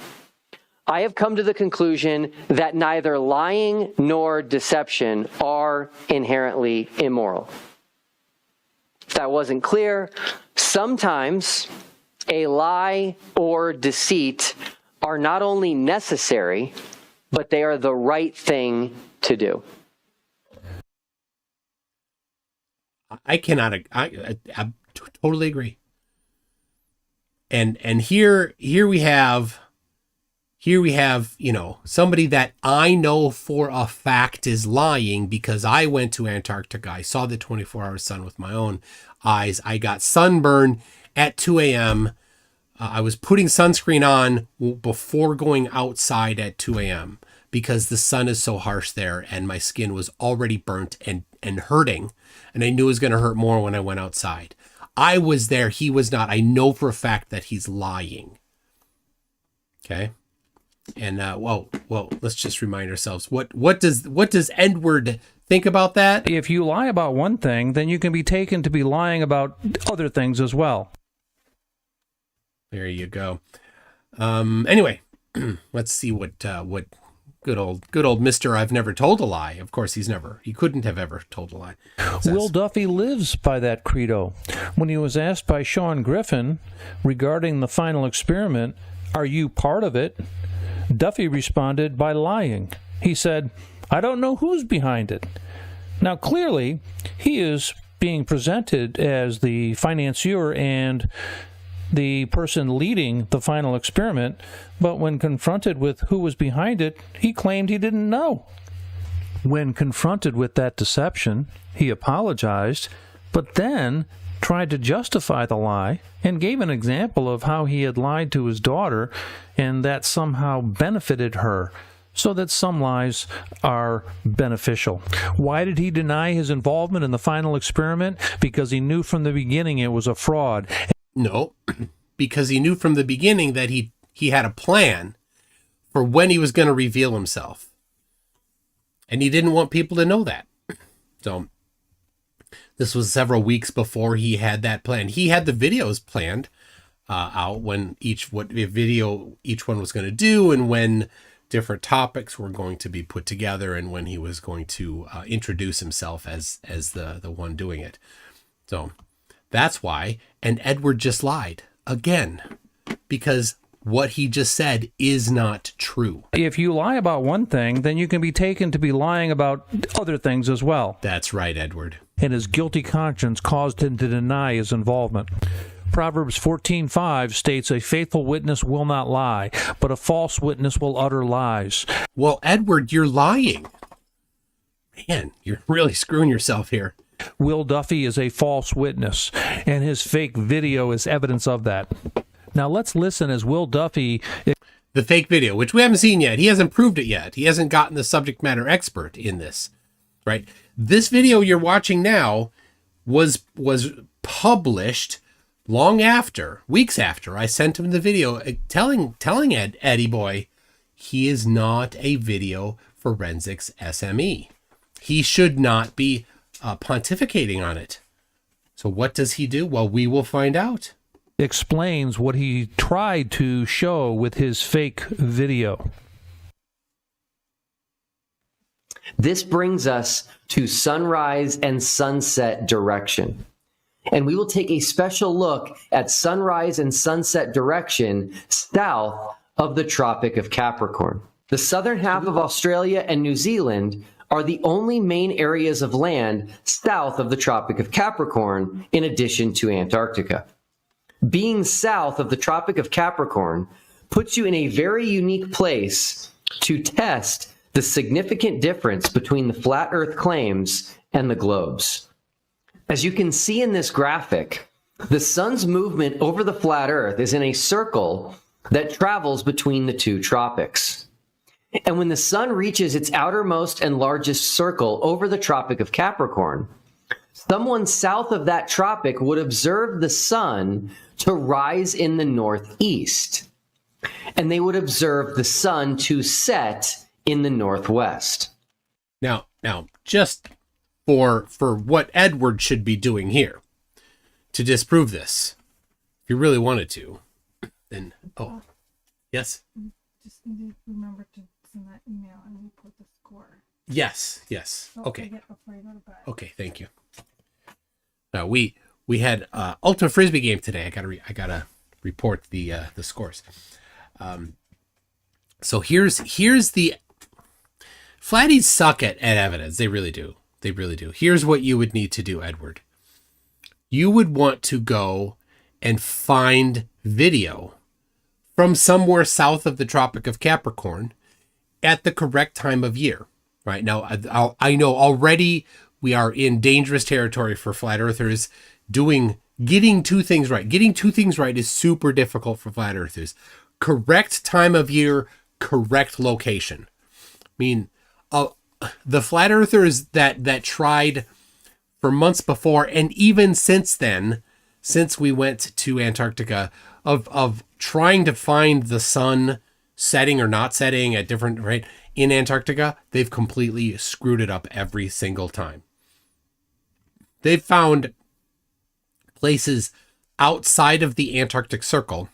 S3: I have come to the conclusion that neither lying nor deception are inherently immoral. If that wasn't clear, sometimes a lie or deceit are not only necessary, but they are the right thing to do.
S1: I totally agree. And here we have, somebody that I know for a fact is lying because I went to Antarctica. I saw the 24-hour sun with my own eyes. I got sunburned at 2 a.m. I was putting sunscreen on before going outside at 2 a.m. because the sun is so harsh there and my skin was already burnt and hurting. And I knew it was going to hurt more when I went outside. I was there. He was not. I know for a fact that he's lying. Okay. And let's just remind ourselves, what does Edward think about that?
S2: If you lie about one thing, then you can be taken to be lying about other things as well.
S1: There you go. Anyway, let's see what good old Mr. I've never told a lie. Of course, he couldn't have ever told a lie.
S2: Will Duffy lives by that credo. When he was asked by Sean Griffin regarding the final experiment, "Are you part of it?" Duffy responded by lying. He said, "I don't know who's behind it." Now, clearly, he is being presented as the financier and the person leading the final experiment, but when confronted with who was behind it, he claimed he didn't know. When confronted with that deception, he apologized, but then tried to justify the lie and gave an example of how he had lied to his daughter and that somehow benefited her, so that some lies are beneficial. Why did he deny his involvement in the final experiment? Because he knew from the beginning it was a fraud.
S1: No, because he knew from the beginning that he had a plan for when he was going to reveal himself. And he didn't want people to know that. So this was several weeks before he had that plan. He had the videos planned out when what video each one was going to do and when different topics were going to be put together and when he was going to introduce himself as the one doing it. So that's why. And Edward just lied again because what he just said is not true.
S2: If you lie about one thing, then you can be taken to be lying about other things as well.
S1: That's right, Edward.
S2: And his guilty conscience caused him to deny his involvement. Proverbs 14:5 states, "A faithful witness will not lie, but a false witness will utter lies."
S1: Well, Edward, you're lying. Man, you're really screwing yourself here.
S2: Will Duffy is a false witness, and his fake video is evidence of that. Now let's listen as Will Duffy...
S1: The fake video, which we haven't seen yet. He hasn't proved it yet. He hasn't gotten the subject matter expert in this, right? This video you're watching now was published long after, weeks after, I sent him the video telling Eddie Boy he is not a video forensics SME. He should not be pontificating on it. So what does he do? Well, we will find out.
S2: Explains what he tried to show with his fake video.
S3: This brings us to sunrise and sunset direction. And we will take a special look at sunrise and sunset direction south of the Tropic of Capricorn. The southern half of Australia and New Zealand are the only main areas of land south of the Tropic of Capricorn, in addition to Antarctica. Being south of the Tropic of Capricorn puts you in a very unique place to test the significant difference between the flat Earth claims and the globes. As you can see in this graphic, the sun's movement over the flat Earth is in a circle that travels between the two tropics. And when the sun reaches its outermost and largest circle over the Tropic of Capricorn, someone south of that tropic would observe the sun to rise in the northeast, and they would observe the sun to set in the northwest.
S1: Now, just for what Edward should be doing here to disprove this, if you really wanted to, then yes.
S4: Just need to remember to send that email and report the score.
S1: Yes.
S4: Don't
S1: Okay.
S4: forget before you go to bed.
S1: Okay, thank you. Now we had Ultimate Frisbee game today. I gotta report the scores. So here's the Flatties suck at evidence. They really do. Here's what you would need to do, Edward. You would want to go and find video from somewhere south of the Tropic of Capricorn at the correct time of year. Right now, I know already we are in dangerous territory for flat earthers getting two things right. Getting two things right is super difficult for flat earthers. Correct time of year, correct location. I mean, the flat earthers that tried for months before, and even since then, since we went to Antarctica, of trying to find the sun setting or not setting at different right in Antarctica, they've completely screwed it up every single time. They've found places outside of the Antarctic Circle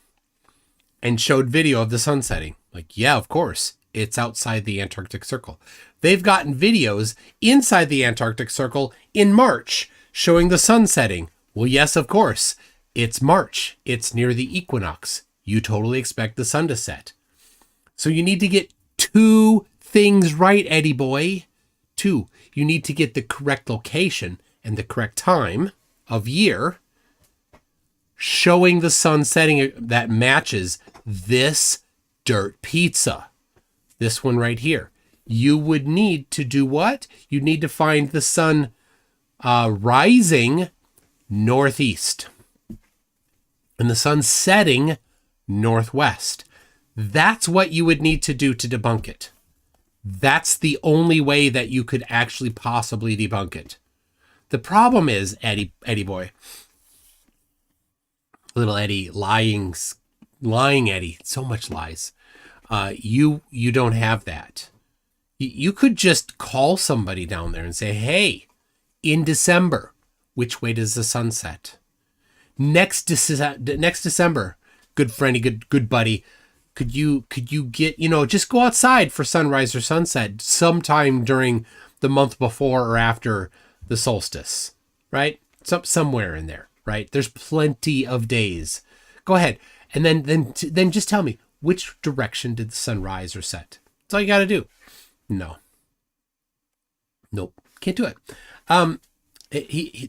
S1: and showed video of the sun setting. Like, yeah, of course, it's outside the Antarctic Circle. They've gotten videos inside the Antarctic Circle in March showing the sun setting. Well, yes, of course, it's March. It's near the equinox. You totally expect the sun to set. So you need to get two things right, Eddie boy. Two, you need to get the correct location and the correct time of year showing the sun setting that matches this dirt pizza. This one right here. You would need to do what? You need to find the sun rising northeast and the sun setting northwest. That's what you would need to do to debunk it. That's the only way that you could actually possibly debunk it. The problem is, Eddie boy, little Eddie, lying Eddie, so much lies. You don't have that. You could just call somebody down there and say, hey, in December, which way does the sun set? Next December, good friend, good buddy, could you get, just go outside for sunrise or sunset sometime during the month before or after the solstice, right? Somewhere in there, right? There's plenty of days. Go ahead. And then just tell me, which direction did the sun rise or set? That's all you got to do. No. Nope. Can't do it.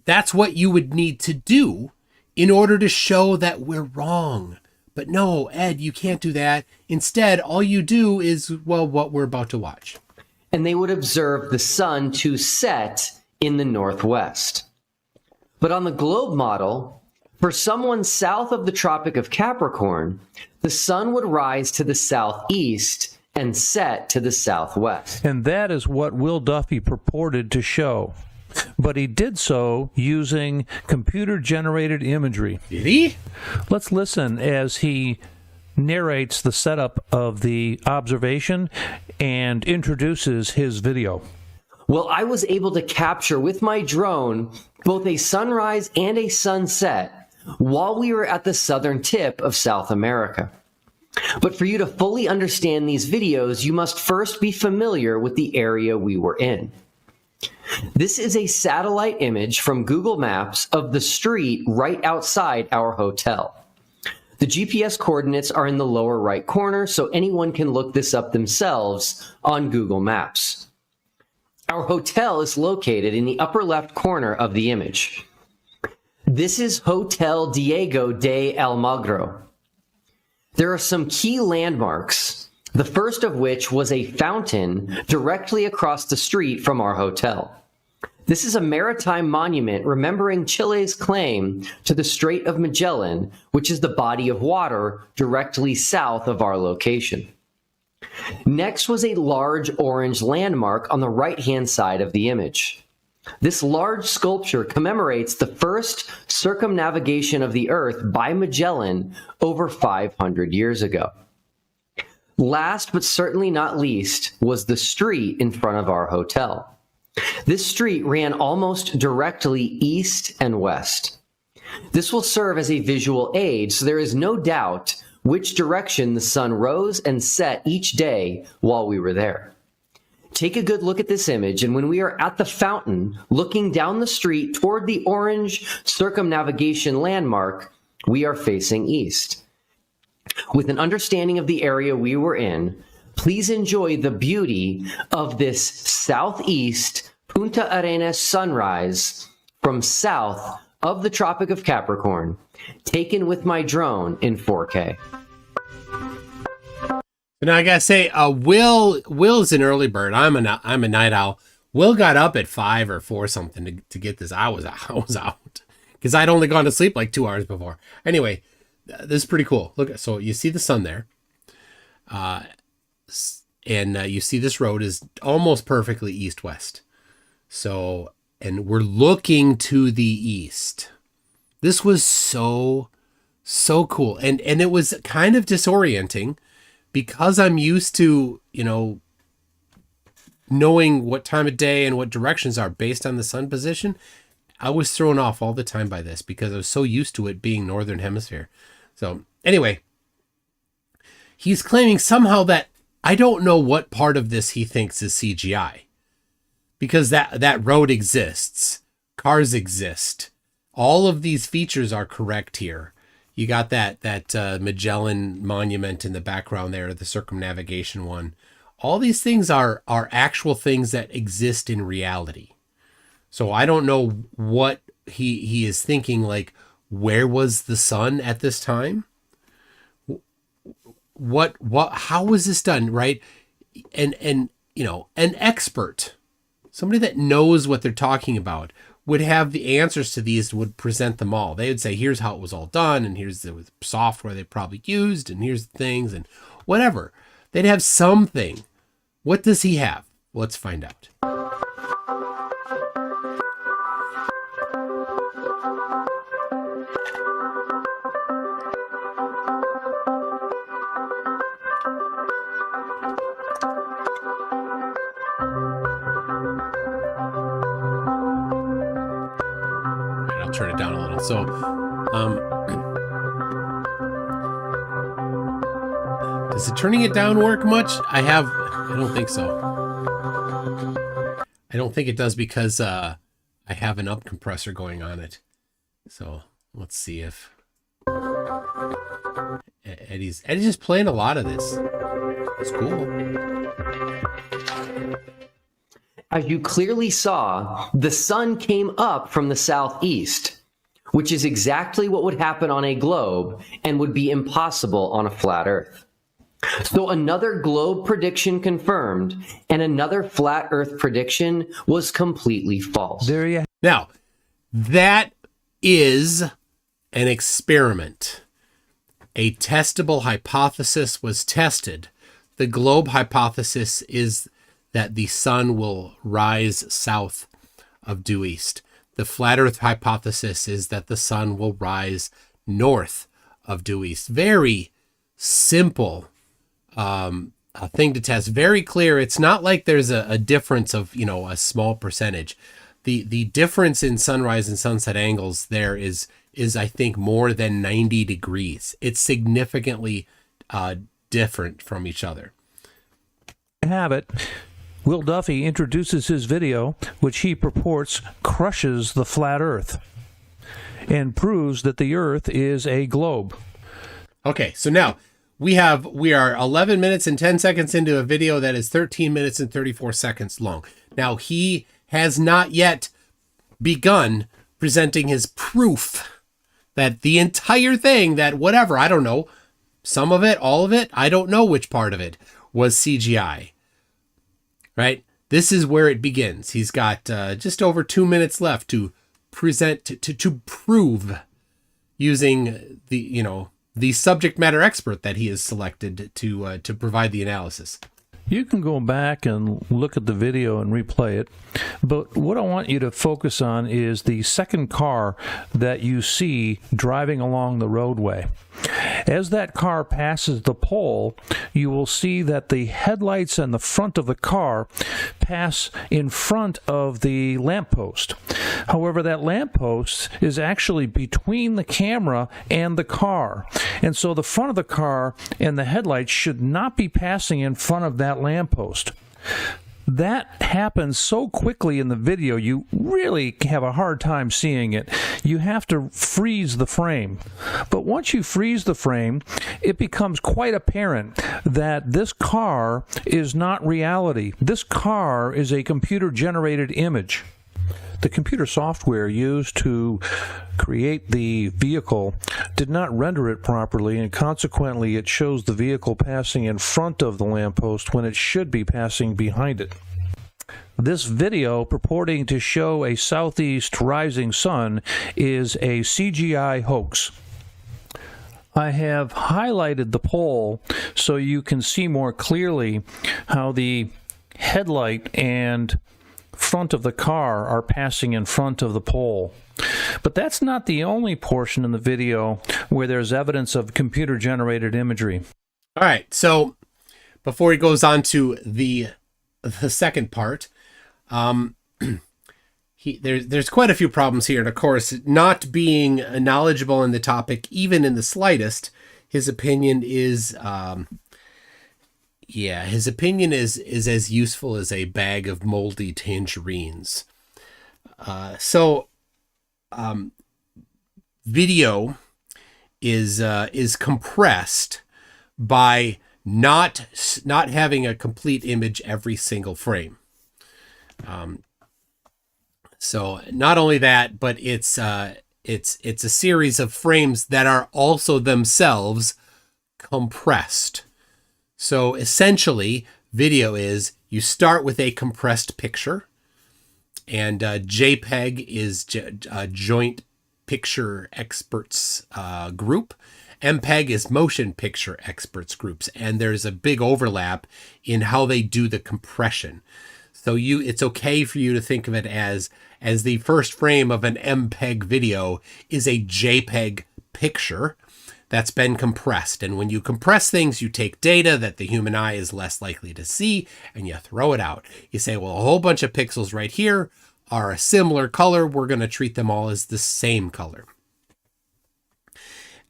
S1: That's what you would need to do in order to show that we're wrong. But no, Ed, you can't do that. Instead, all you do is, well, what we're about to watch.
S3: And they would observe the sun to set in the northwest. But on the globe model, for someone south of the Tropic of Capricorn, the sun would rise to the southeast and set to the southwest.
S2: And that is what Will Duffy purported to show. But he did so using computer-generated imagery.
S1: Did he?
S2: Let's listen as he narrates the setup of the observation and introduces his video.
S3: Well, I was able to capture with my drone both a sunrise and a sunset while we were at the southern tip of South America. But for you to fully understand these videos, you must first be familiar with the area we were in. This is a satellite image from Google Maps of the street right outside our hotel. The GPS coordinates are in the lower right corner, so anyone can look this up themselves on Google Maps. Our hotel is located in the upper left corner of the image. This is Hotel Diego de Almagro. There are some key landmarks, the first of which was a fountain directly across the street from our hotel. This is a maritime monument remembering Chile's claim to the Strait of Magellan, which is the body of water directly south of our location. Next was a large orange landmark on the right-hand side of the image. This large sculpture commemorates the first circumnavigation of the Earth by Magellan over 500 years ago. Last but certainly not least was the street in front of our hotel. This street ran almost directly east and west. This will serve as a visual aid, so there is no doubt which direction the sun rose and set each day while we were there. Take a good look at this image, and when we are at the fountain, looking down the street toward the orange circumnavigation landmark, we are facing east. With an understanding of the area we were in, please enjoy the beauty of this southeast Punta Arenas sunrise from south of the Tropic of Capricorn, taken with my drone in 4K.
S1: Now I gotta say, Will's an early bird. I'm a night owl. Will got up at 5 or 4 something to get this. I was out because I'd only gone to sleep like 2 hours before. Anyway, this is pretty cool. Look, so you see the sun there, and you see this road is almost perfectly east-west. So, and we're looking to the east. This was so cool, and it was kind of disorienting. Because I'm used to, knowing what time of day and what directions are based on the sun position, I was thrown off all the time by this because I was so used to it being northern hemisphere. So anyway, he's claiming somehow that I don't know what part of this he thinks is CGI, because that road exists, cars exist, all of these features are correct here. You got that Magellan monument in the background there, the circumnavigation one. All these things are actual things that exist in reality. So I don't know what he is thinking, like, where was the sun at this time? How was this done, right? And an expert, somebody that knows what they're talking about, would have the answers to these, would present them all. They would say, here's how it was all done, and here's the software they probably used, and here's the things, and whatever. They'd have something. What does he have? Let's find out. Turn it down a little. So, does it turning it down work much? I don't think so. I don't think it does because I have an up compressor going on it. So let's see if Eddie's just playing a lot of this. It's cool.
S3: As you clearly saw, the sun came up from the southeast, which is exactly what would happen on a globe and would be impossible on a flat Earth. So another globe prediction confirmed, and another flat Earth prediction was completely false.
S2: There you
S1: Now, that is an experiment. A testable hypothesis was tested. The globe hypothesis is that the sun will rise south of due east. The flat Earth hypothesis is that the sun will rise north of due east. Very simple thing to test. Very clear. It's not like there's a difference of, a small percentage. the difference in sunrise and sunset angles there is I think more than 90 degrees. It's significantly different from each other.
S2: Have it. Will Duffy introduces his video, which he purports crushes the flat Earth and proves that the Earth is a globe.
S1: Okay, so now we are 11 minutes and 10 seconds into a video that is 13 minutes and 34 seconds long. Now, he has not yet begun presenting his proof that the entire thing, that whatever, I don't know, some of it, all of it, I don't know which part of it was CGI. Right? This is where it begins. He's got just over 2 minutes left to present, to prove, using the subject matter expert that he has selected to provide the analysis.
S2: You can go back and look at the video and replay it, but what I want you to focus on is the second car that you see driving along the roadway. As that car passes the pole, you will see that the headlights and the front of the car pass in front of the lamppost. However, that lamppost is actually between the camera and the car. And so the front of the car and the headlights should not be passing in front of that lamppost. That happens so quickly in the video, you really have a hard time seeing it. You have to freeze the frame. But once you freeze the frame, it becomes quite apparent that this car is not reality. This car is a computer-generated image. The computer software used to create the vehicle did not render it properly, and consequently it shows the vehicle passing in front of the lamppost when it should be passing behind it. This video purporting to show a southeast rising sun is a CGI hoax. I have highlighted the pole so you can see more clearly how the headlight and front of the car are passing in front of the pole. But that's not the only portion in the video where there's evidence of computer-generated imagery.
S1: All right, so before he goes on to the second part, there's quite a few problems here. And of course, not being knowledgeable in the topic, even in the slightest, his opinion is as useful as a bag of moldy tangerines. Video is compressed by not having a complete image every single frame. So not only that, but it's a series of frames that are also themselves compressed. So essentially, video is you start with a compressed picture, and JPEG is Joint Picture Experts Group. MPEG is Motion Picture Experts Groups, and there's a big overlap in how they do the compression. So it's okay for you to think of it as the first frame of an MPEG video is a JPEG picture that's been compressed. And when you compress things, you take data that the human eye is less likely to see, and you throw it out. You say, well, a whole bunch of pixels right here are a similar color. We're going to treat them all as the same color.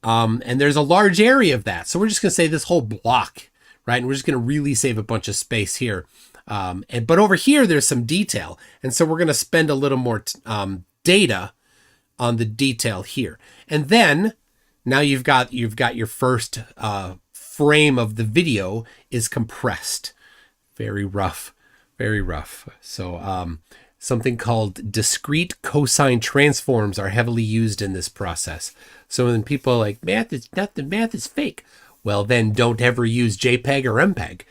S1: And there's a large area of that. So we're just going to say this whole block, right? And we're just going to really save a bunch of space here. But over here, there's some detail. And so we're going to spend a little more data on the detail here. And then now you've got your first frame of the video is compressed. Very rough, very rough. So something called discrete cosine transforms are heavily used in this process. So when people are like, math is fake. Well, then don't ever use JPEG or MPEG.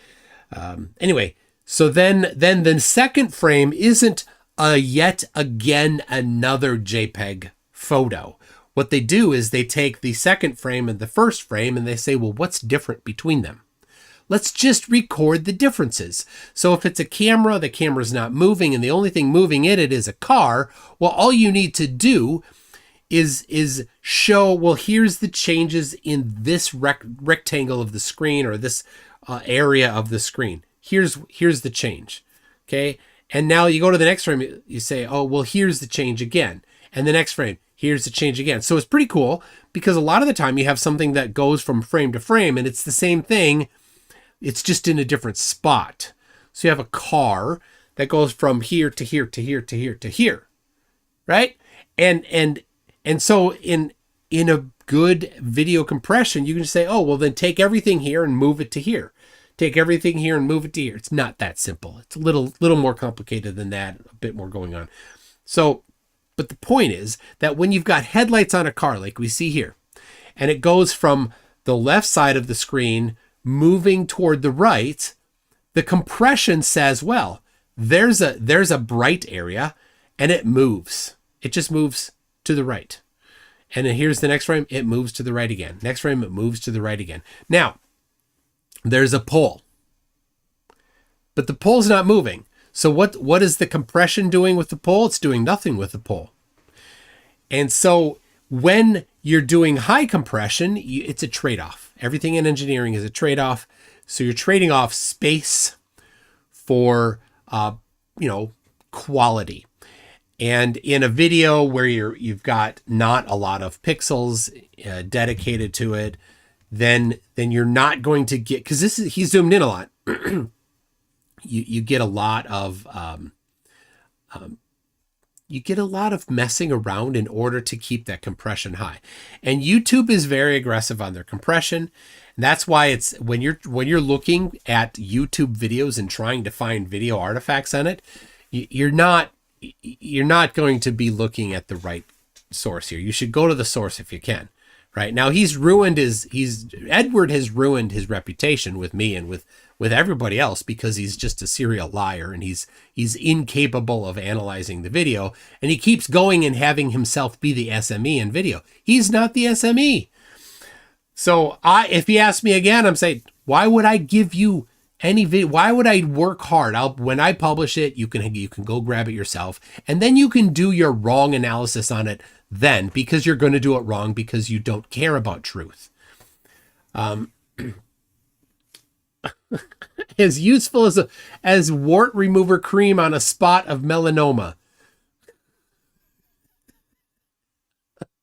S1: Anyway, so then the second frame isn't yet again another JPEG photo. What they do is they take the second frame and the first frame and they say, well, what's different between them? Let's just record the differences. So if it's a camera, the camera's not moving and the only thing moving in it is a car. Well, all you need to do is show, well, here's the changes in this rectangle of the screen or this area of the screen. Here's the change. Okay. And now you go to the next frame, you say, oh, well, here's the change again. And the next frame, here's the change again. So it's pretty cool because a lot of the time you have something that goes from frame to frame and it's the same thing. It's just in a different spot. So you have a car that goes from here to here to here to here to here, right? And so in a good video compression, you can just say, oh, well, then take everything here and move it to here. Take everything here and move it to here. It's not that simple. It's a little more complicated than that, a bit more going on. So, but the point is that when you've got headlights on a car, like we see here, and it goes from the left side of the screen moving toward the right, the compression says, well, there's a bright area and it moves. It just moves to the right. And then here's the next frame. It moves to the right again. Next frame, it moves to the right again. Now, there's a pole, but the pole's not moving. So what is the compression doing with the pole? It's doing nothing with the pole. And so when you're doing high compression, it's a trade-off. Everything in engineering is a trade-off. So you're trading off space for, quality. And in a video where you've got not a lot of pixels dedicated to it, then you're not going to get, because he's zoomed in a lot. you get a lot of messing around in order to keep that compression high. And YouTube is very aggressive on their compression. And that's why it's when you're looking at YouTube videos and trying to find video artifacts on it, you're not going to be looking at the right source here. You should go to the source if you can. Right now, Edward has ruined his reputation with me and with everybody else because he's just a serial liar and he's incapable of analyzing the video, and he keeps going and having himself be the SME in video. He's not the SME. So if he asks me again, I'm saying, why would I give you any video? Why would I work hard? When I publish it, you can go grab it yourself, and then you can do your wrong analysis on it then, because you're going to do it wrong because you don't care about truth. As useful as wart remover cream on a spot of melanoma.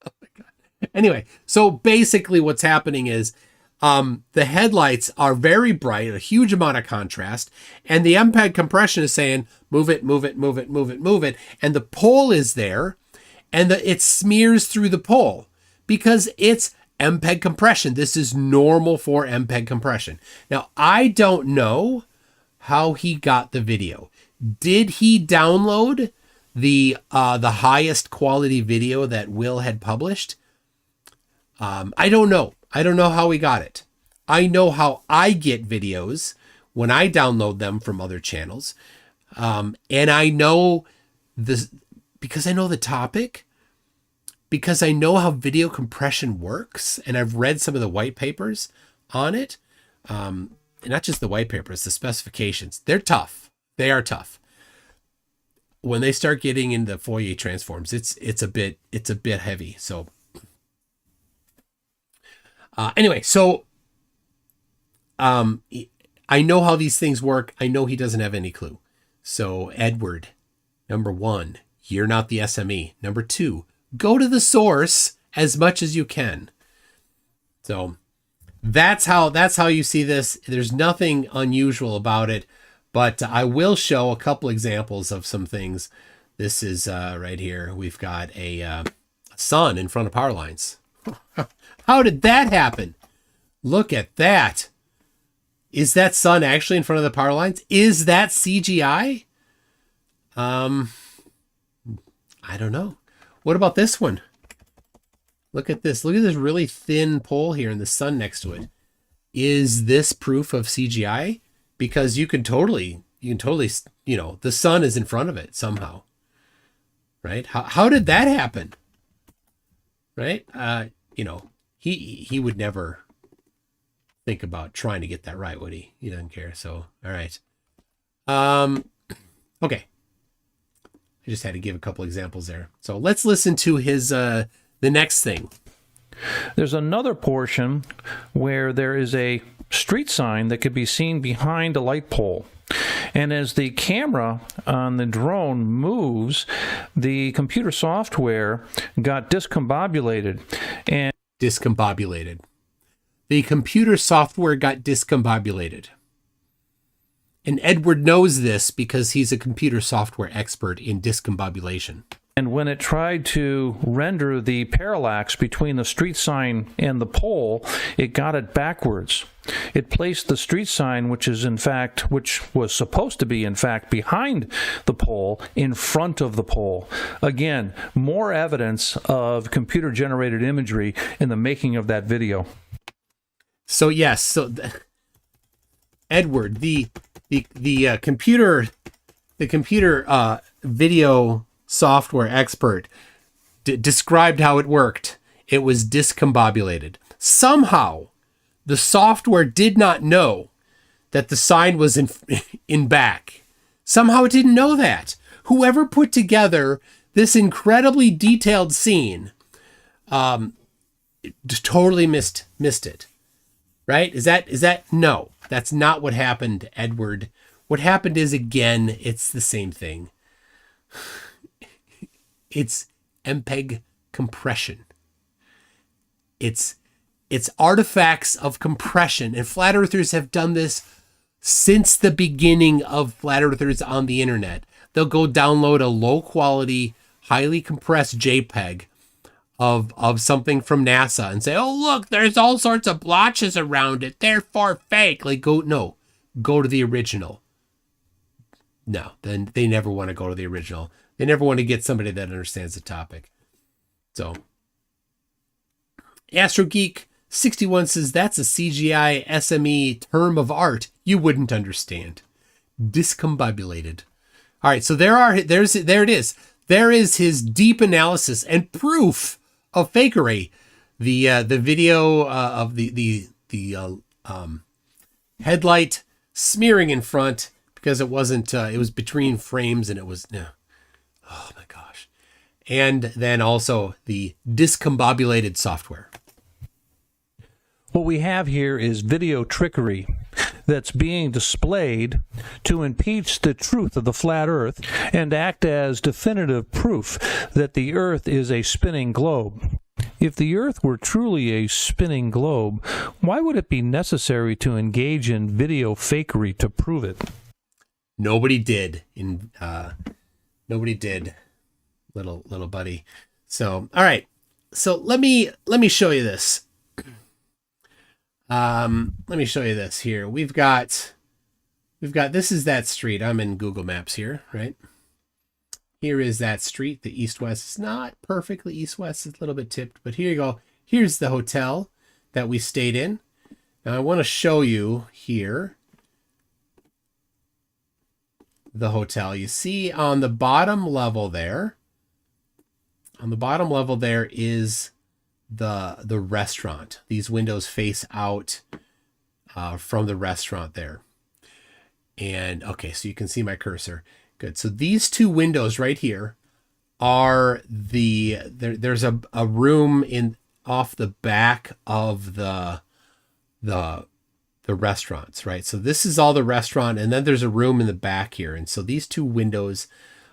S1: Oh my God. Anyway, so basically what's happening is the headlights are very bright, a huge amount of contrast, and the MPEG compression is saying, move it, move it, move it, move it, move it. And the pole is there, and it smears through the pole because it's MPEG compression. This is normal for MPEG compression. Now, I don't know how he got the video. Did he download the highest quality video that Will had published? I don't know. I don't know how he got it. I know how I get videos when I download them from other channels. And I know this because I know the topic, because I know how video compression works, and I've read some of the white papers on it. And not just the white papers, the specifications. They're tough. They are tough. When they start getting into Fourier transforms, it's a bit heavy. So anyway, so I know how these things work. I know he doesn't have any clue. So Edward, number one, you're not the SME. Number two, go to the source as much as you can. So that's how you see this. There's nothing unusual about it, but I will show a couple examples of some things. This is right here. We've got a sun in front of power lines. How did that happen? Look at that. Is that sun actually in front of the power lines? Is that CGI? I don't know. What about this one? Look at this. Look at this really thin pole here and the sun next to it. Is this proof of CGI? Because you can totally, the sun is in front of it somehow. Right? How did that happen? Right? He would never think about trying to get that right, would he? He doesn't care. So, all right. Okay. I just had to give a couple examples there. So let's listen to his the next thing.
S2: There's another portion where there is a street sign that could be seen behind a light pole. And as the camera on the drone moves, the computer software got discombobulated. And
S1: Discombobulated. The computer software got discombobulated. And Edward knows this because he's a computer software expert in discombobulation.
S2: And when it tried to render the parallax between the street sign and the pole, it got it backwards. It placed the street sign, which was supposed to be in fact behind the pole, in front of the pole. Again, more evidence of computer-generated imagery in the making of that video.
S1: So yes, Edward, the computer video software expert described how it worked. It was discombobulated. Somehow, the software did not know that the sign was in back. Somehow it didn't know that. Whoever put together this incredibly detailed scene totally missed it. Right? Is that no? That's not what happened, Edward. What happened is, again, it's the same thing. It's MPEG compression. It's artifacts of compression, and flat earthers have done this since the beginning of flat earthers on the internet. They'll go download a low quality, highly compressed JPEG of something from NASA and say, "Oh, look, there's all sorts of blotches around it, therefore fake." Like, go to the original. No, then they never want to go to the original. They never want to get somebody that understands the topic. So, AstroGeek61 says that's a CGI SME term of art you wouldn't understand. Discombobulated. All right, so there it is. There is his deep analysis and proof of fakery. The video of the headlight smearing in front because it wasn't. It was between frames and it was no. Oh my gosh. And then also the discombobulated software.
S2: What we have here is video trickery that's being displayed to impeach the truth of the flat Earth and act as definitive proof that the Earth is a spinning globe. If the Earth were truly a spinning globe, why would it be necessary to engage in video fakery to prove it?
S1: Nobody did. Nobody did, little buddy. So, all right. So let me show you this. Let me show you this here. We've got, this is that street. I'm in Google Maps here, right? Here is that street. The east-west is not perfectly east-west. It's a little bit tipped, but here you go. Here's the hotel that we stayed in. Now I want to show you here the hotel. You see on the bottom level there, is the restaurant. These windows face out from the restaurant there. And okay, so you can see my cursor. Good. So these two windows right here are there's a room off the back of the restaurants, right? So this is all the restaurant, and then there's a room in the back here. And so these two windows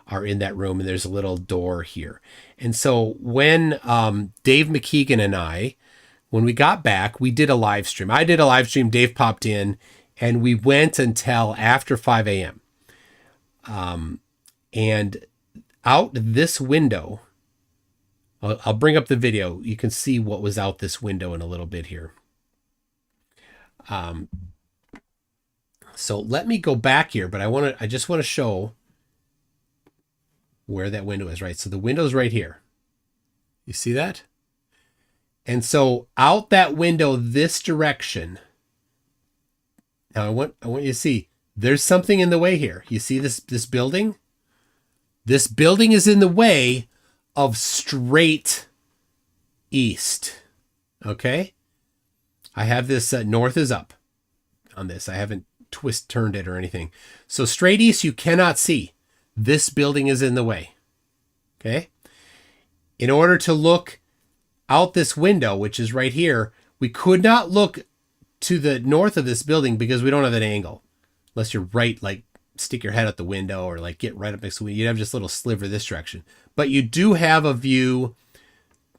S1: are in that room, and there's a little door here. And so when Dave McKeegan and I, when we got back, we did a live stream. I did a live stream. Dave popped in, and we went until after 5 a.m. And out this window, I'll bring up the video. You can see what was out this window in a little bit here. So let me go back here, but I just want to show where that window is, right? So the window's right here. You see that? And so out that window this direction. Now I want you to see there's something in the way here. You see this building? This building is in the way of straight east. Okay? I have this north is up on this. I haven't turned it or anything. So straight east you cannot see. This building is in the way. Okay? In order to look out this window, which is right here, we could not look to the north of this building because we don't have an angle. Unless you're right, like stick your head out the window or like get right up next to the window. You'd have just a little sliver this direction. But you do have a view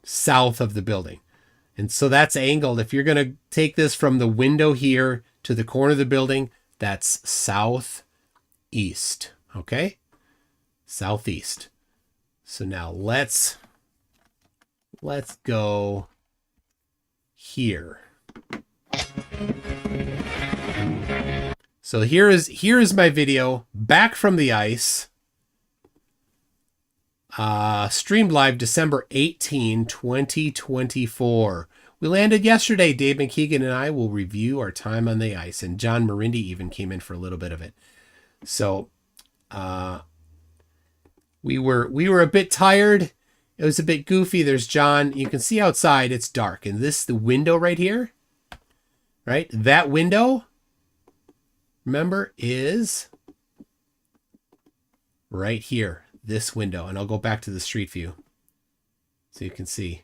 S1: south of the building. And so that's angled. If you're going to take this from the window here to the corner of the building, that's southeast. Okay? Southeast. So now let's go here. So here is my video back from the ice. Streamed live December 18, 2024. We landed yesterday. Dave McKeegan and I will review our time on the ice. And John Marindi even came in for a little bit of it. So we were a bit tired. It was a bit goofy. There's John. You can see outside it's dark. And the window right here, right? That window, remember, is right here. This window. And I'll go back to the street view so you can see.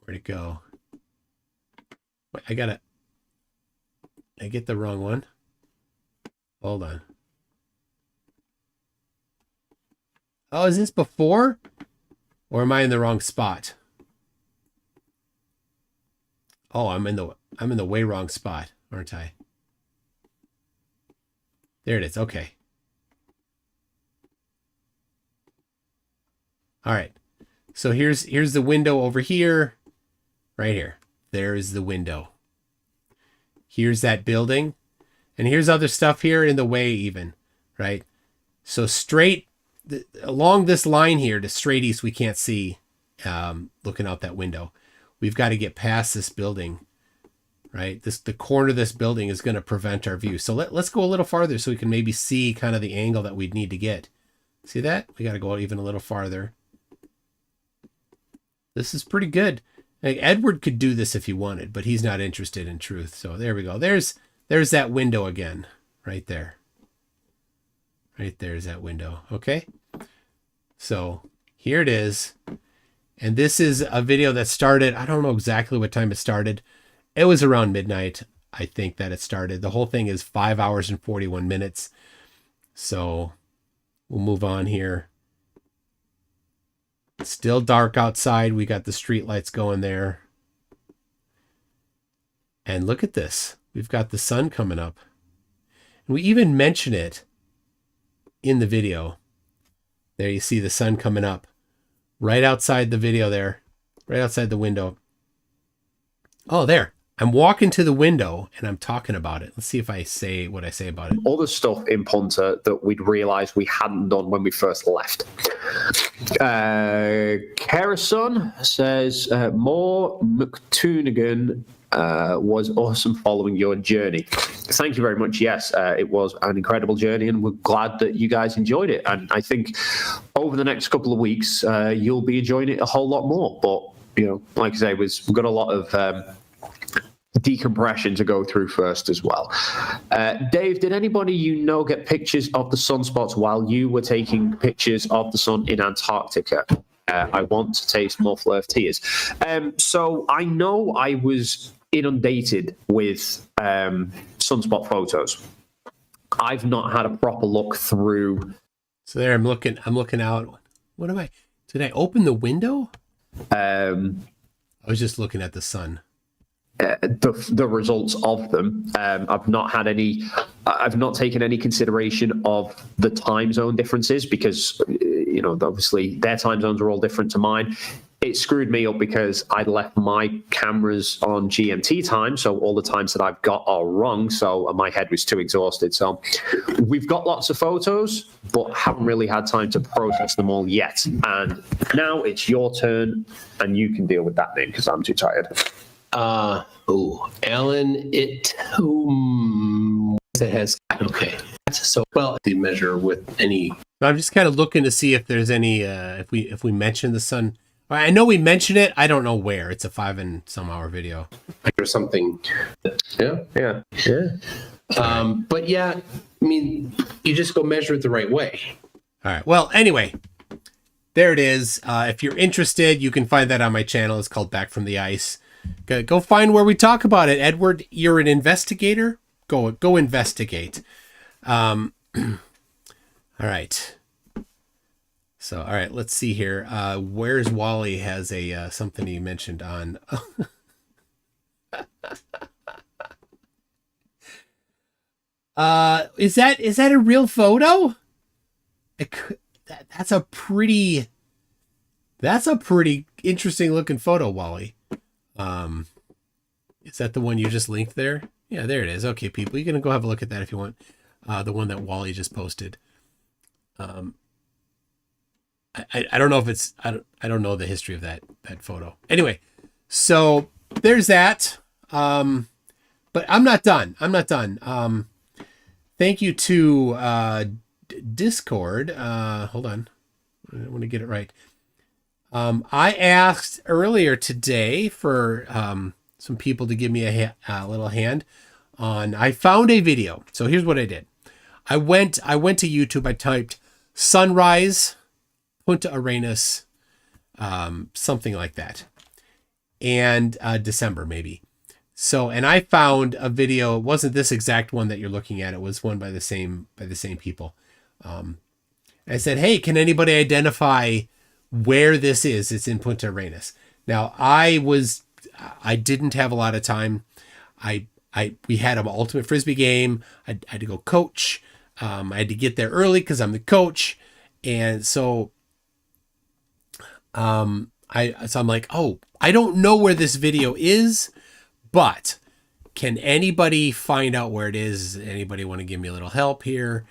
S1: Where'd it go? Wait, I get the wrong one. Hold on. Oh, is this before? Or am I in the wrong spot? Oh, I'm in the way wrong spot, aren't I? There it is. Okay. All right. So here's the window over here. Right here. There's the window. Here's that building. And here's other stuff here in the way even, right? So straight along this line here to straight east, we can't see looking out that window. We've got to get past this building, right? The corner of this building is going to prevent our view. So let's go a little farther so we can maybe see kind of the angle that we'd need to get. See that? We got to go even a little farther. This is pretty good. Like Edward could do this if he wanted, but he's not interested in truth. So there we go. There's that window again, right there. Right there's that window. Okay. So here it is. And this is a video that started, I don't know exactly what time it started. It was around midnight, I think, that it started. The whole thing is 5 hours and 41 minutes. So we'll move on here. It's still dark outside. We got the street lights going there. And look at this. We've got the sun coming up. And we even mention it in the video. There you see the sun coming up. Right outside the video there. Right outside the window. Oh, there. I'm walking to the window and I'm talking about it. Let's see if I say what I say about it.
S5: Other stuff in Punta that we'd realised we hadn't done when we first left. Kerrison says, More McToonigan was awesome following your journey. Thank you very much. Yes, it was an incredible journey and we're glad that you guys enjoyed it. And I think over the next couple of weeks, you'll be enjoying it a whole lot more. But, you know, like I say, we've got a lot of decompression to go through first as well. Dave, did anybody get pictures of the sunspots while you were taking pictures of the sun in Antarctica? I want to taste more fleur of tears. So I know I was inundated with sunspot photos. I've not had a proper look through.
S1: So there, I'm looking out. What am I? Did I open the window? I was just looking at the sun.
S5: The results of them. I've not taken any consideration of the time zone differences because, obviously their time zones are all different to mine. It screwed me up because I'd left my cameras on GMT time, so all the times that I've got are wrong, so my head was too exhausted. So we've got lots of photos, but haven't really had time to process them all yet. And now it's your turn, and you can deal with that name because I'm too tired.
S6: Alan, it has, okay. So, well, the measure with any.
S1: I'm just kind of looking to see if there's any, if we mention the sun. I know we mention it. I don't know where. It's a 5 and some hour video.
S6: Or something. Yeah. But yeah, I mean, you just go measure it the right way.
S1: All right. Well, anyway, there it is. If you're interested, you can find that on my channel. It's called Back from the Ice. Go find where we talk about it. Edward, you're an investigator go investigate. All right. So, all right, let's see here. Where's Wally has a something he mentioned on. Is that a real photo? That's a pretty interesting looking photo, Wally. Is that the one you just linked there? Yeah, there it is. Okay, people, you can go have a look at that if you want. The one that Wally just posted. I don't know if it's I don't know the history of that photo. Anyway, so there's that. But I'm not done. Thank you to Discord. Hold on. I want to get it right. I asked earlier today for some people to give me a little hand on. I found a video. So here's what I did. I went to YouTube. I typed sunrise Punta Arenas, something like that, and December maybe. So, and I found a video. It wasn't this exact one that you're looking at. It was one by the same people. I said, hey, can anybody identify where this is? It's in Punta Arenas. Now, I didn't have a lot of time. We had an ultimate Frisbee game. I had to go coach. I had to get there early because I'm the coach. And so, I'm like, oh, I don't know where this video is, but can anybody find out where it is? Anybody want to give me a little help here?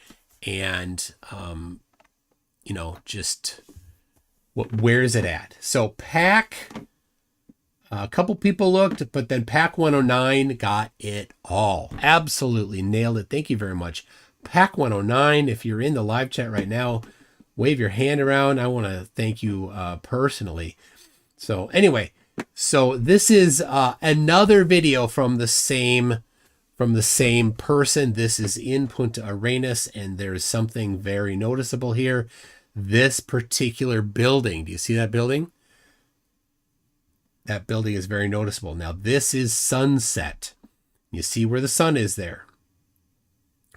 S1: And, just where is it at? So Pack, a couple people looked, but then Pack 109 got it all. Absolutely nailed it. Thank you very much. Pack 109, if you're in the live chat right now, wave your hand around. I want to thank you personally. So anyway, so this is another video from the same person. This is in Punta Arenas, and there's something very noticeable here. This particular building, do you see that building? That building is very noticeable. Now this is sunset. You see where the sun is there,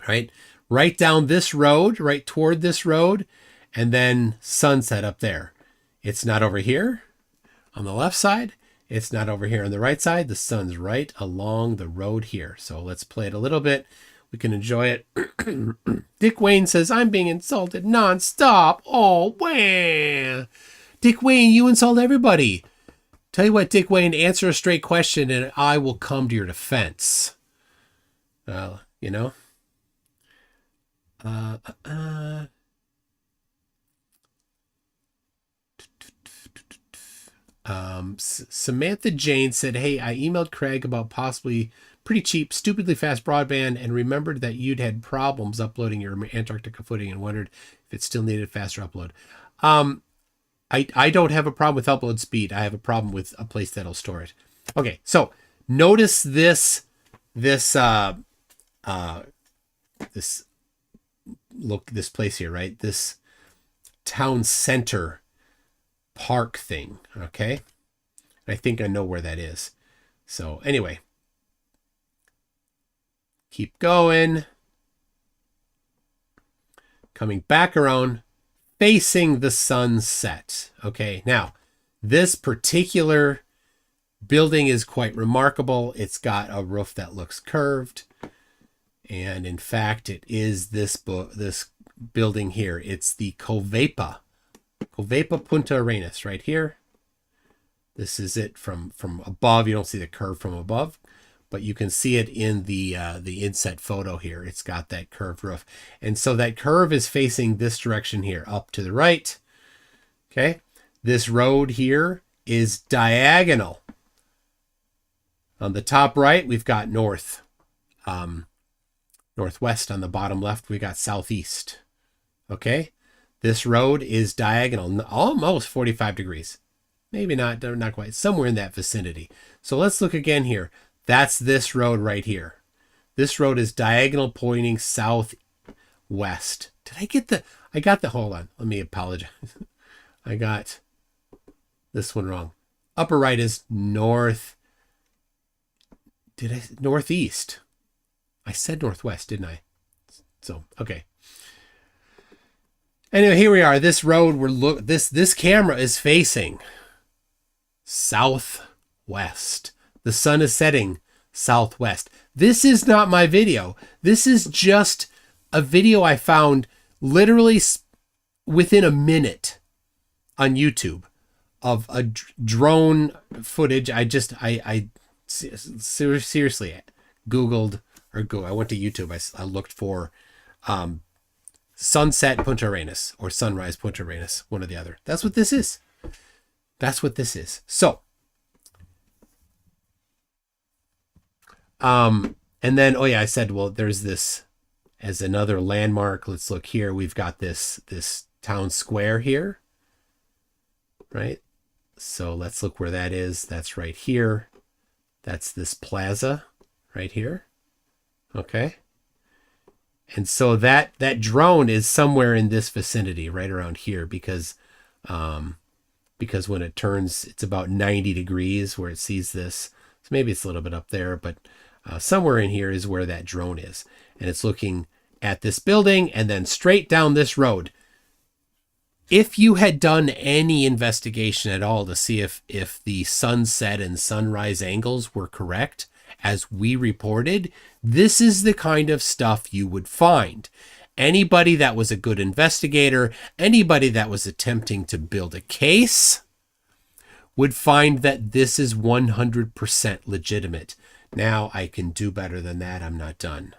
S1: right? Right down this road, right toward this road, and then sunset up there. It's not over here on the left side. It's not over here on the right side. The sun's right along the road here. So let's play it a little bit. We can enjoy it. Dick Wayne says, I'm being insulted nonstop. Oh, wah. Dick Wayne, you insult everybody. Tell you what, Dick Wayne, answer a straight question and I will come to your defense. Samantha Jane said, hey, I emailed Craig about possibly pretty cheap, stupidly fast broadband and remembered that you'd had problems uploading your Antarctica footing and wondered if it still needed faster upload. I don't have a problem with upload speed. I have a problem with a place that'll store it. Okay, so notice this place here, right? This town center park thing, okay? I think I know where that is. So anyway, keep going. Coming back around, facing the sunset. Okay, now this particular building is quite remarkable. It's got a roof that looks curved. And in fact, it is this building here. It's the Covepa Punta Arenas right here. This is it from above. You don't see the curve from above, but you can see it in the inset photo here. It's got that curved roof. And so that curve is facing this direction here, up to the right. Okay. This road here is diagonal. On the top right, we've got north. Northwest. On the bottom left, we got southeast. Okay. This road is diagonal, almost 45 degrees. Maybe not quite, somewhere in that vicinity. So let's look again here. That's this road right here. This road is diagonal pointing southwest. Hold on, let me apologize. I got this one wrong. Upper right is northeast. I said northwest, didn't I? So, okay. Anyway, here we are. This road this camera is facing southwest. The sun is setting southwest. This is not my video. This is just a video I found literally within a minute on YouTube of a drone footage. I seriously Googled I went to YouTube. I looked for sunset Punta Arenas or sunrise Punta Arenas, one or the other. That's what this is. That's what this is. So, and then, I said, well, there's this as another landmark. Let's look here. We've got this town square here, right? So let's look where that is. That's right here. That's this plaza right here. Okay. And so that drone is somewhere in this vicinity, right around here, because when it turns, it's about 90 degrees where it sees this. So maybe it's a little bit up there, but somewhere in here is where that drone is. And it's looking at this building and then straight down this road. If you had done any investigation at all to see if the sunset and sunrise angles were correct, as we reported, this is the kind of stuff you would find. Anybody that was a good investigator, anybody that was attempting to build a case, would find that this is 100% legitimate. Now I can do better than that. I'm not done.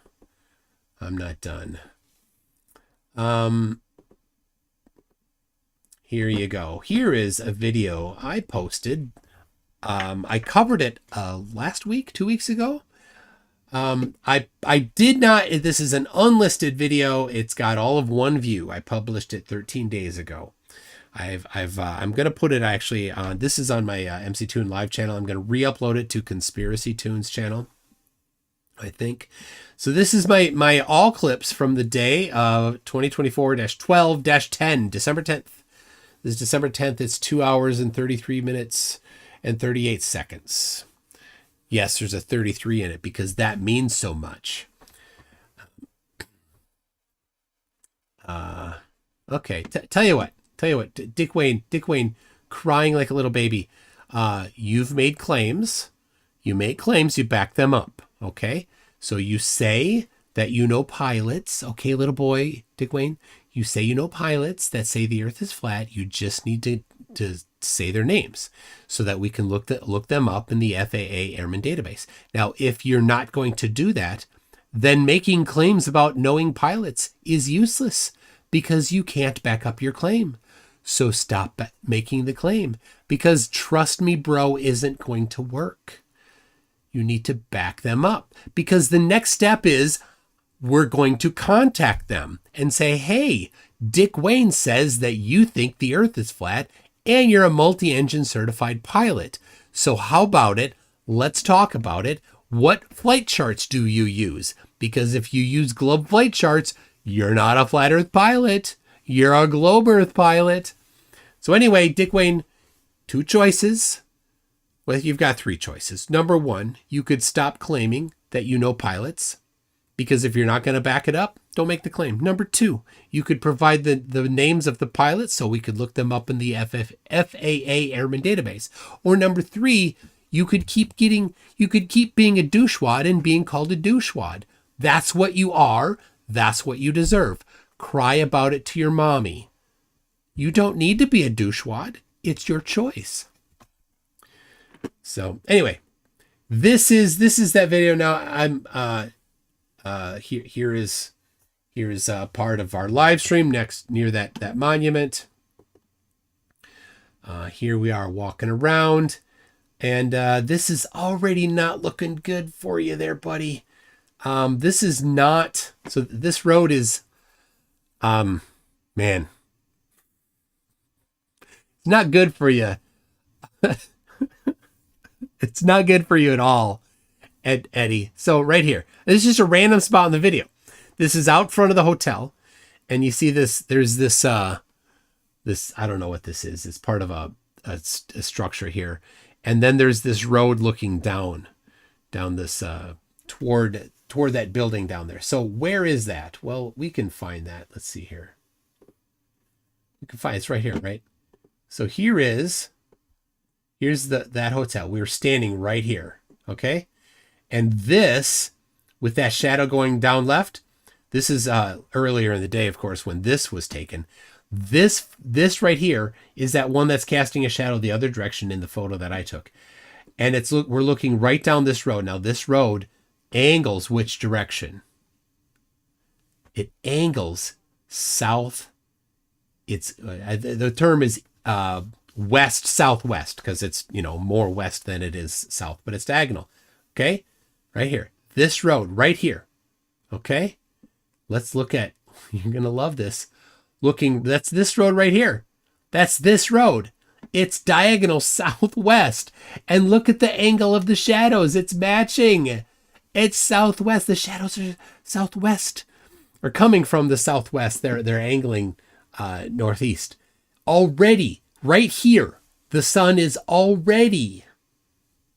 S1: Here you go. Here is a video I posted. I covered it last week, 2 weeks ago. I did not. This is an unlisted video. It's got all of one view. I published it 13 days ago. I'm gonna put it actually on. This is on my MC Toon Live channel. I'm gonna re-upload it to Conspiracy Toons channel, I think. So this is my all clips from the day of 2024-12-10, December 10th. This is December 10th. It's 2 hours and 33 minutes and 38 seconds. Yes, there's a 33 in it because that means so much. Okay, tell you what, Dick Wayne crying like a little baby. You've made claims. You make claims, you back them up. Okay, so you say that you know pilots. Okay, little boy, Dick Wayne, you say you know pilots that say the earth is flat. You just need to say their names so that we can look them up in the FAA Airman database. Now, if you're not going to do that, then making claims about knowing pilots is useless because you can't back up your claim. So stop making the claim, because trust me, bro, isn't going to work. You need to back them up, because the next step is we're going to contact them and say, hey, Dick Wayne says that you think the earth is flat and you're a multi-engine certified pilot. So how about it? Let's talk about it. What flight charts do you use? Because if you use globe flight charts, you're not a flat earth pilot. You're a globe earth pilot. So anyway, Dick Wayne, two choices. Well, you've got three choices. Number one, you could stop claiming that you know pilots, because if you're not going to back it up, don't make the claim. Number two, you could provide the names of the pilots so we could look them up in the FAA Airman database. Or number three, you could keep being a douchewad and being called a douchewad. That's what you are. That's what you deserve. Cry about it to your mommy. You don't need to be a douchewad. It's your choice. So anyway, this is that video. Now I'm here is part of our live stream next near that monument. Here we are walking around, and this is already not looking good for you there, buddy. This is not, so this road is, man, it's not good for you. It's not good for you at all, Eddie. So right here, this is just a random spot in the video. This is out front of the hotel, and you see this, there's this, I don't know what this is. It's part of a structure here. And then there's this road looking down this, toward toward that building down there. So where is that? Well, we can find that. Let's see here. We can find it's right here, right? So here's that hotel. We were standing right here, okay? And this, with that shadow going down left, this is earlier in the day, of course, when this was taken. This right here is that one that's casting a shadow the other direction in the photo that I took. And we're looking right down this road. Now this road angles which direction? It angles south. It's the term is west southwest because it's more west than it is south, but it's diagonal. Okay, right here, this road right here. Okay, let's look at. You're gonna love this. That's this road right here. That's this road. It's diagonal southwest, and look at the angle of the shadows. It's matching. It's southwest. The shadows are southwest, or coming from the southwest. They're angling northeast. Already, right here, the sun is already.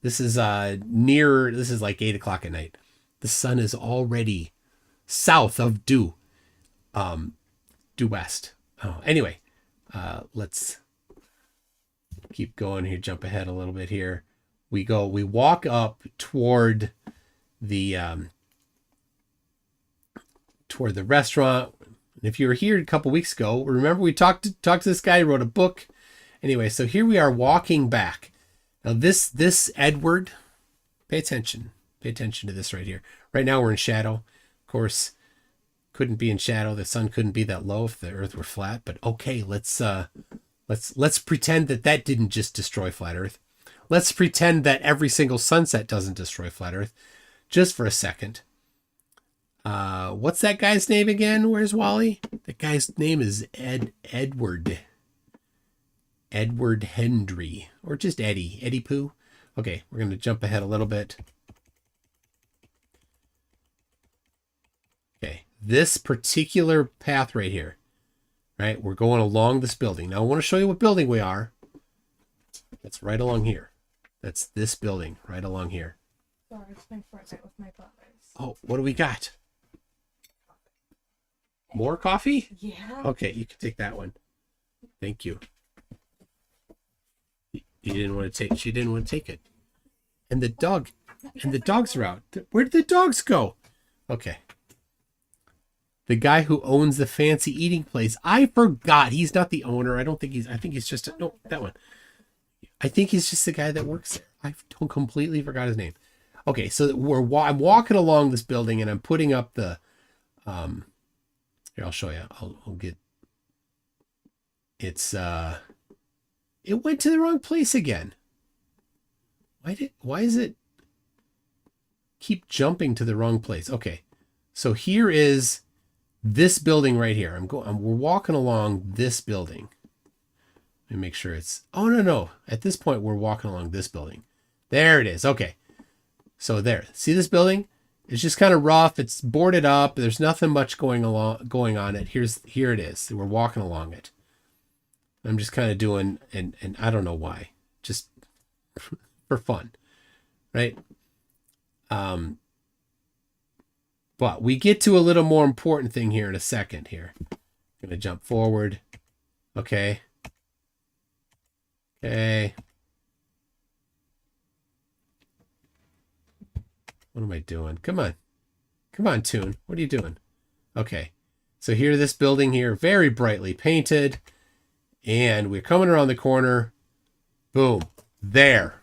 S1: This is This is like 8 o'clock at night. The sun is already south of due west. Oh, anyway, let's keep going here. Jump ahead a little bit here. We walk up toward the restaurant. And if you were here a couple weeks ago, remember we talked to this guy who wrote a book. Anyway, so here we are walking back. Now this Edward, pay attention to this right here. Right now we're in shadow. Of course, couldn't be in shadow. The sun couldn't be that low if the earth were flat, but okay, let's pretend that didn't just destroy flat earth. Let's pretend that every single sunset doesn't destroy flat earth just for a second. What's that guy's name again? Where's Wally? That guy's name is Edward Hendrie, or just Eddie Pooh. Okay, we're going to jump ahead a little bit. Okay, this particular path right here, right? We're going along this building. Now I want to show you what building we are. It's right along here. That's this building right along here.
S4: Sorry, it's been Fortnite with my brothers.
S1: Oh, what do we got? More coffee?
S4: Yeah.
S1: Okay, you can take that one. Thank you. You didn't want to take. She didn't want to take it. And the dogs are out. Where did the dogs go? Okay. The guy who owns the fancy eating place. I forgot. He's not the owner. I think he's just no, that one. I think he's just the guy that works there. I completely forgot his name. Okay, so I'm walking along this building and I'm putting up the here, I'll show you. I'll get it's it went to the wrong place again. Why is it keep jumping to the wrong place? Okay. So here is this building right here. We're walking along this building. Let me make sure it's, oh no. At this point, we're walking along this building. There it is. Okay. So there, see this building? It's just kind of rough. It's boarded up. There's nothing much going on it. Here it is. We're walking along it. I'm just kind of doing, and I don't know why, just for fun, right? But we get to a little more important thing here in a second here. I'm going to jump forward. Okay. Okay. What am I doing? Come on, Toon. What are you doing? Okay. So here, this building here, very brightly painted. And we're coming around the corner. Boom. There.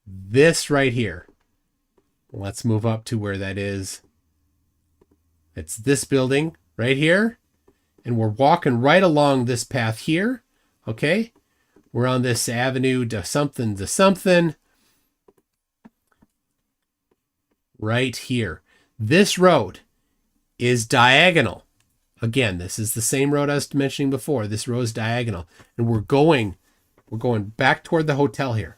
S1: This right here. Let's move up to where that is. It's this building right here. And we're walking right along this path here. Okay. We're on this avenue to something. Right here. This road is diagonal. Again, this is the same road I was mentioning before. This road is diagonal. And we're going back toward the hotel here.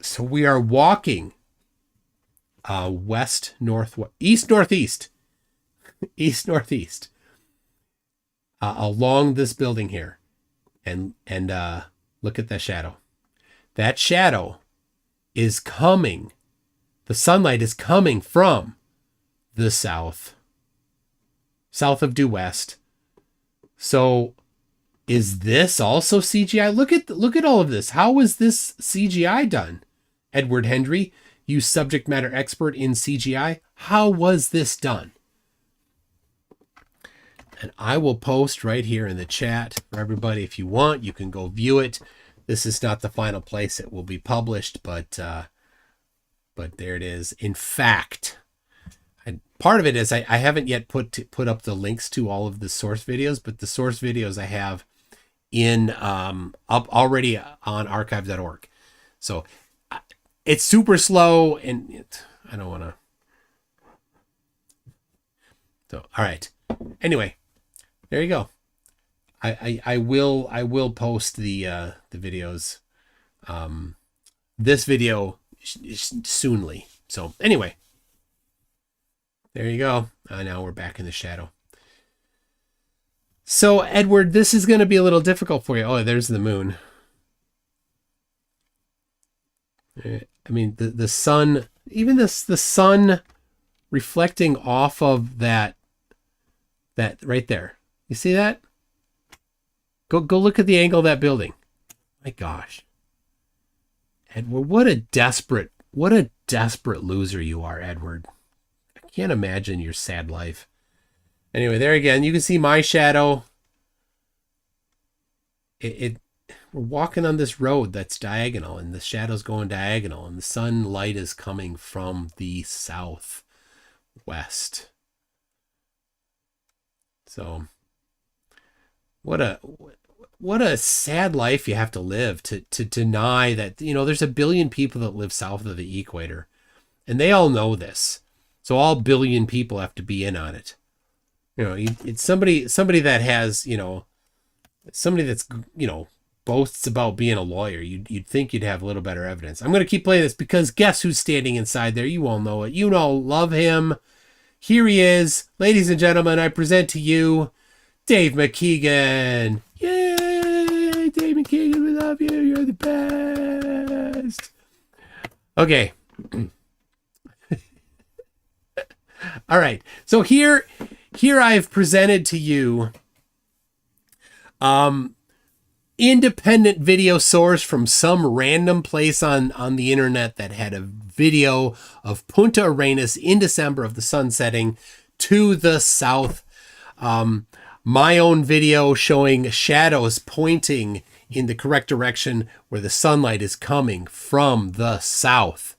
S1: So we are walking east northeast along this building here. And look at that shadow. That shadow is coming The sunlight is coming from the south of due west. So is this also CGI? Look at all of this. How was this CGI done? Edward Hendrie, you subject matter expert in CGI. How was this done? And I will post right here in the chat for everybody. If you want, you can go view it. This is not the final place it will be published, but there it is. In fact, part of it is I haven't yet put up the links to all of the source videos, but the source videos I have in up already on archive.org. So it's super slow, and I don't want to. So all right. Anyway, there you go. I will post the videos. This video soonly. So anyway, there you go. Now we're back in the shadow. So Edward, this is going to be a little difficult for you. Oh, there's the moon. I mean, the sun, even the sun reflecting off of that right there. You see that? Go look at the angle of that building. My gosh. Edward, what a desperate loser you are, Edward. I can't imagine your sad life. Anyway, there again, you can see my shadow. We're walking on this road that's diagonal, and the shadow's going diagonal, and the sunlight is coming from the southwest. So what a sad life you have to live to deny that, there's a billion people that live south of the equator, and they all know this. So all billion people have to be in on it. It's somebody that has, somebody that's, boasts about being a lawyer. You'd think you'd have a little better evidence. I'm going to keep playing this because guess who's standing inside there? You all know it. You all love him. Here he is. Ladies and gentlemen, I present to you Dave McKeegan. Yay! Dave McKeegan, we love you. You're the best. Okay. All right. So here I've presented to you independent video source from some random place on the internet that had a video of Punta Arenas in December of the sun setting to the south. My own video showing shadows pointing in the correct direction where the sunlight is coming from the south.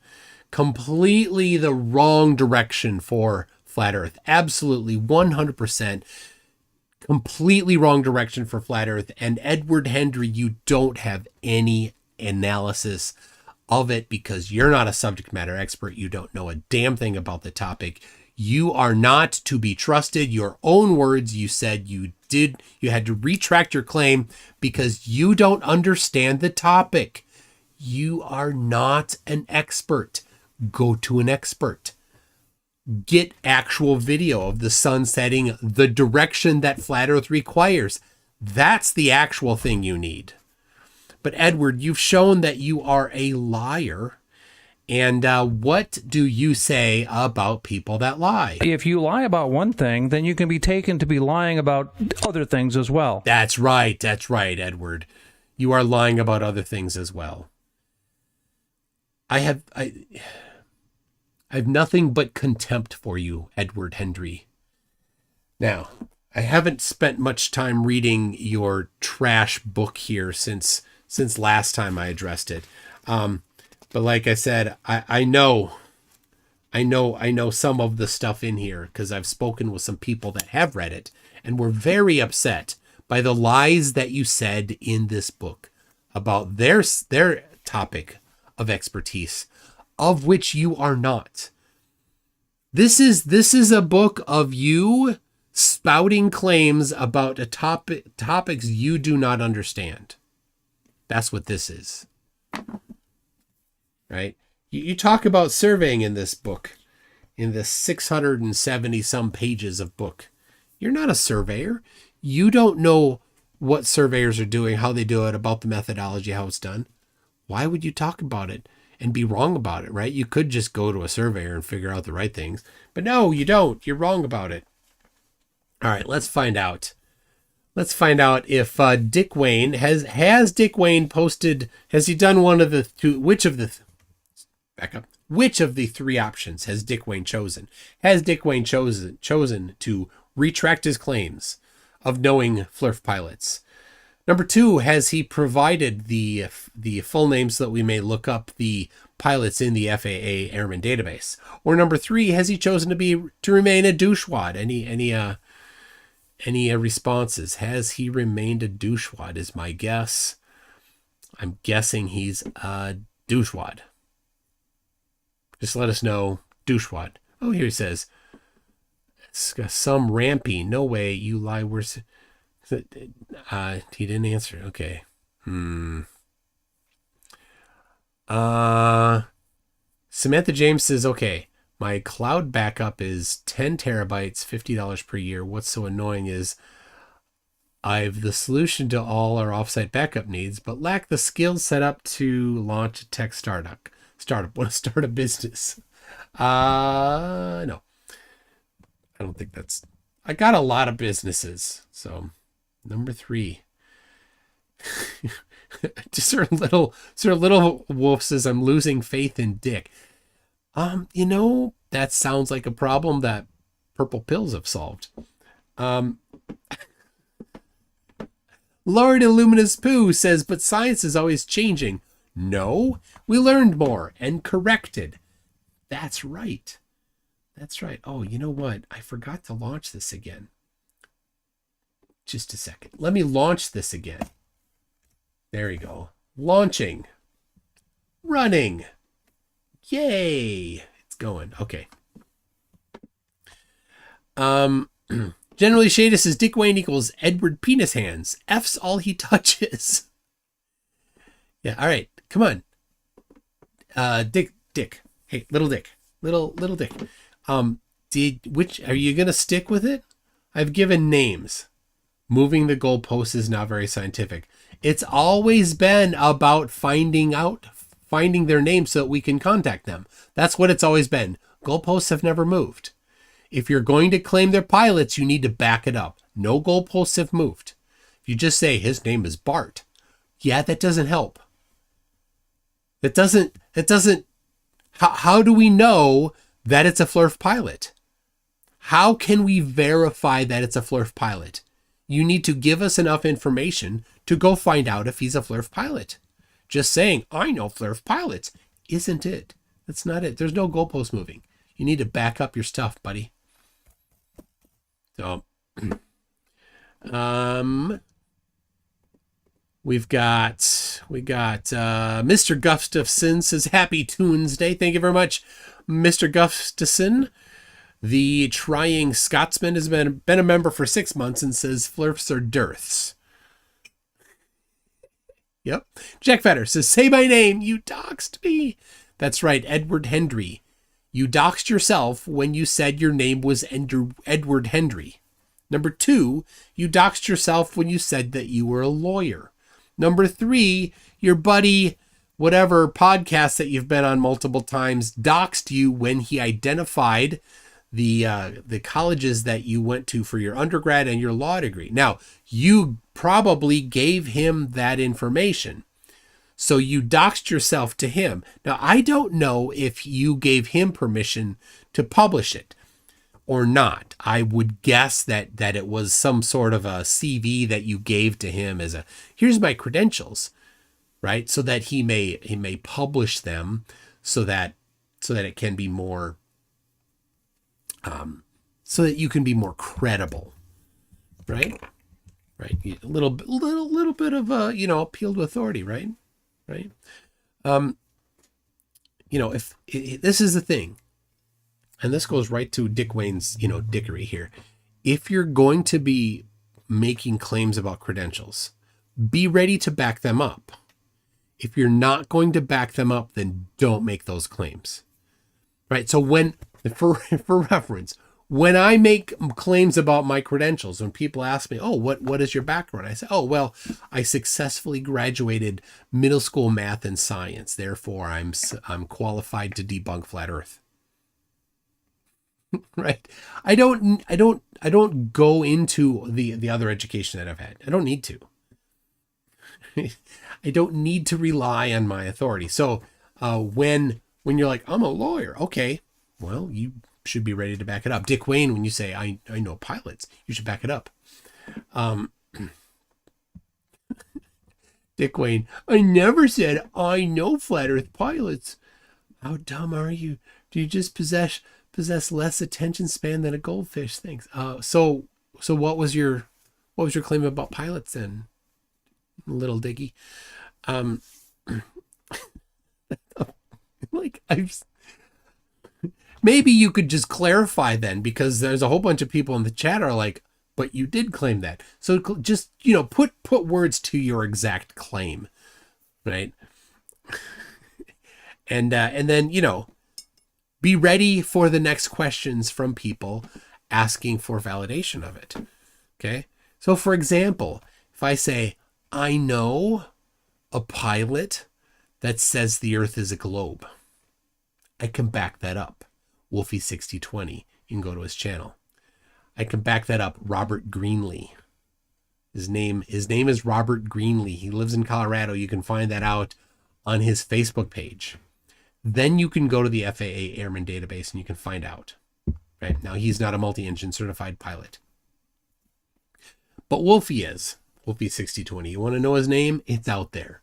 S1: Completely the wrong direction for flat Earth. Absolutely 100% completely wrong direction for flat Earth. And Edward Hendrie, you don't have any analysis of it because you're not a subject matter expert. You don't know a damn thing about the topic. You are not to be trusted. Your own words, you said you had to retract your claim because you don't understand the topic. You are not an expert. Go to an expert. Get actual video of the sun setting the direction that flat Earth requires. That's the actual thing you need. But Edward, you've shown that you are a liar. And what do you say about people that lie?
S2: If you lie about one thing, then you can be taken to be lying about other things as well.
S1: That's right, Edward. You are lying about other things as well. I have nothing but contempt for you, Edward Hendrie. Now, I haven't spent much time reading your trash book here since last time I addressed it. But like I said, I know some of the stuff in here because I've spoken with some people that have read it and were very upset by the lies that you said in this book about their topic of expertise, of which you are not. This is a book of you spouting claims about topics you do not understand. That's what this is. Right? You talk about surveying in this book, in the 670 some pages of book. You're not a surveyor. You don't know what surveyors are doing, how they do it, about the methodology, how it's done. Why would you talk about it? and be wrong about it, right? You could just go to a surveyor and figure out the right things, but no, you don't. You're wrong about it. All right, let's find out. Let's find out if Dick Wayne has Dick Wayne posted. Has he done one of the two? Which of the three options has Dick Wayne chosen? Has Dick Wayne chosen to retract his claims of knowing Flurf pilots? Number 2, has he provided the full names so that we may look up the pilots in the FAA Airman database? Or number 3, has he chosen to remain a douchewad? Any responses? Has he remained a douchewad is my guess. I'm guessing he's a douchewad. Just let us know, douchewad. Oh, here he says, some rampy. No way, you lie. Where's he didn't answer. Okay. Samantha James says, okay, my cloud backup is 10 terabytes, $50 per year. What's so annoying is I've the solution to all our offsite backup needs, but lack the skills set up to launch a tech startup. Want to start a business? No. I don't think that's... I got a lot of businesses. So, number 3. Just sort of little wolf says, I'm losing faith in Dick. That sounds like a problem that purple pills have solved. Lord Illuminous Pooh says, but science is always changing. No, we learned more and corrected. That's right. That's right. Oh, you know what? I forgot to launch this again. Just a second. Let me launch this again. There you go. Launching. Running. Yay. It's going. Okay. Generally Shadis says Dick Wayne equals Edward Penis Hands. F's all he touches. Yeah, all right. Come on. Dick. Hey, little Dick. Little Dick. Which are you gonna stick with it? I've given names. Moving the goalposts is not very scientific. It's always been about finding their names so that we can contact them. That's what it's always been. Goalposts have never moved. If you're going to claim they're pilots, you need to back it up. No goalposts have moved. If you just say his name is Bart, yeah, that doesn't help. That doesn't, how do we know that it's a Flurf pilot? How can we verify that it's a Flurf pilot? You need to give us enough information to go find out if he's a Flurf pilot. Just saying, I know Flurf pilots, isn't it. That's not it. There's no goalpost moving. You need to back up your stuff, buddy. So, we got Mr. Gustafson says, Happy Tuesday. Thank you very much, Mr. Gustafson. The Trying Scotsman has been a member for 6 months and says Flurfs are dearths. Yep. Jack Fetter says, say my name, you doxed me. That's right, Edward Hendrie. You doxed yourself when you said your name was Edward Hendrie. Number 2, you doxed yourself when you said that you were a lawyer. Number 3, your buddy, whatever podcast that you've been on multiple times, doxed you when he identified the colleges that you went to for your undergrad and your law degree. Now, you probably gave him that information. So you doxed yourself to him. Now, I don't know if you gave him permission to publish it or not. I would guess that it was some sort of a CV that you gave to him as here's my credentials, right? So that he may publish them so that it can be more, so that you can be more credible, right? Right. A little bit of appeal to authority, right? Right. If this is the thing, and this goes right to Dick Wayne's, dickery here. If you're going to be making claims about credentials, be ready to back them up. If you're not going to back them up, then don't make those claims. Right. So for reference, when I make claims about my credentials, when people ask me, oh, what is your background? I say, oh, well, I successfully graduated middle school math and science. Therefore, I'm qualified to debunk flat Earth. Right? I don't go into the other education that I've had. I don't need to. I don't need to rely on my authority. So when you're like, I'm a lawyer, okay, well, you should be ready to back it up. Dick Wayne, when you say I know pilots, you should back it up. Dick Wayne, I never said I know flat Earth pilots. How dumb are you? Do you just possess less attention span than a goldfish? Thanks. So what was your claim about pilots then, little Diggy? Like maybe you could just clarify then, because there's a whole bunch of people in the chat are like, but you did claim that. So just, put words to your exact claim, right? And then, be ready for the next questions from people asking for validation of it. Okay. So for example, if I say, I know a pilot that says the Earth is a globe, I can back that up. Wolfie6020, you can go to his channel. I can back that up. Robert Greenlee. His name is Robert Greenlee. He lives in Colorado. You can find that out on his Facebook page. Then you can go to the FAA Airman database and you can find out. Right? Now, he's not a multi-engine certified pilot. But Wolfie is. Wolfie6020. You want to know his name? It's out there.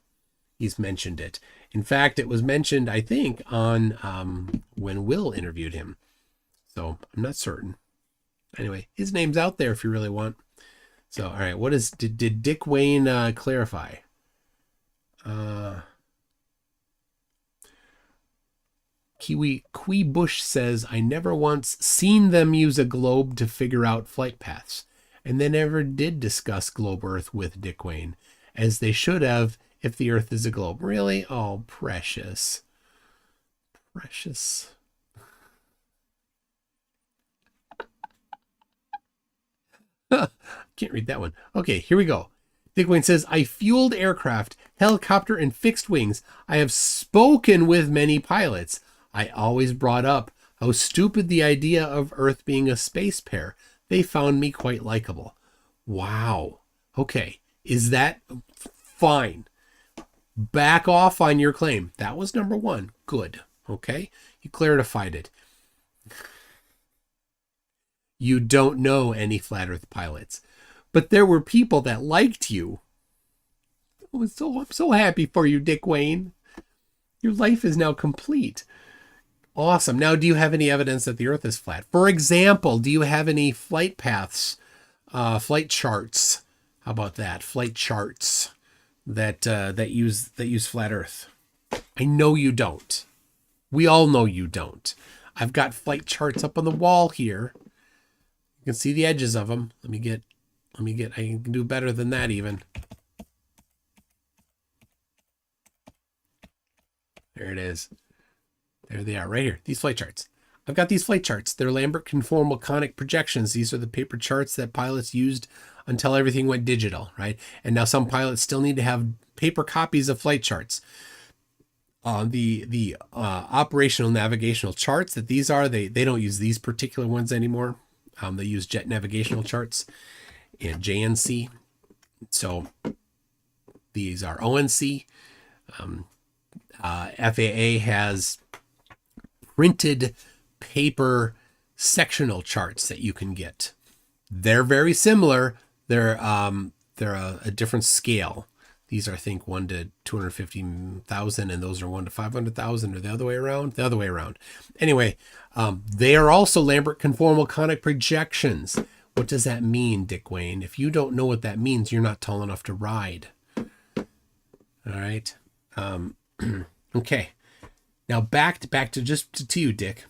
S1: He's mentioned it. In fact, it was mentioned, I think, on when Will interviewed him. So I'm not certain. Anyway, his name's out there if you really want. So, all right, did Dick Wayne clarify? Qui Bush says, I never once seen them use a globe to figure out flight paths, and they never did discuss globe Earth with Dick Wayne, as they should have if the Earth is a globe. Really? Oh, precious. Precious. Can't read that one. Okay, here we go. Dick Wayne says, I fueled aircraft, helicopter, and fixed wings. I have spoken with many pilots. I always brought up how stupid the idea of Earth being a space pair. They found me quite likable. Wow. Okay. Is that fine? Back off on your claim. That was number one. Good. Okay. You clarified it. You don't know any flat Earth pilots, but there were people that liked you. I'm so happy for you, Dick Wayne. Your life is now complete. Awesome. Now, do you have any evidence that the Earth is flat? For example, do you have any flight paths, flight charts? How about that? Flight charts that use flat Earth. I know you don't. We all know you don't. I've got flight charts up on the wall here. You can see the edges of them. Let me get, I can do better than that even. There it is. There they are right here. These flight charts. I've got these flight charts. They're Lambert conformal conic projections. These are the paper charts that pilots used until everything went digital, right? And now some pilots still need to have paper copies of flight charts. The operational navigational charts that these are, they don't use these particular ones anymore. They use jet navigational charts and JNC. So these are ONC. FAA has printed paper sectional charts that you can get. They're very similar. They're a different scale. These are, I think, 1 to 250,000, and those are 1 to 500,000, or the other way around. The other way around. Anyway, they are also Lambert conformal conic projections. What does that mean, Dick Wayne? If you don't know what that means, you're not tall enough to ride. All right. Okay. Now back to just to you, Dick.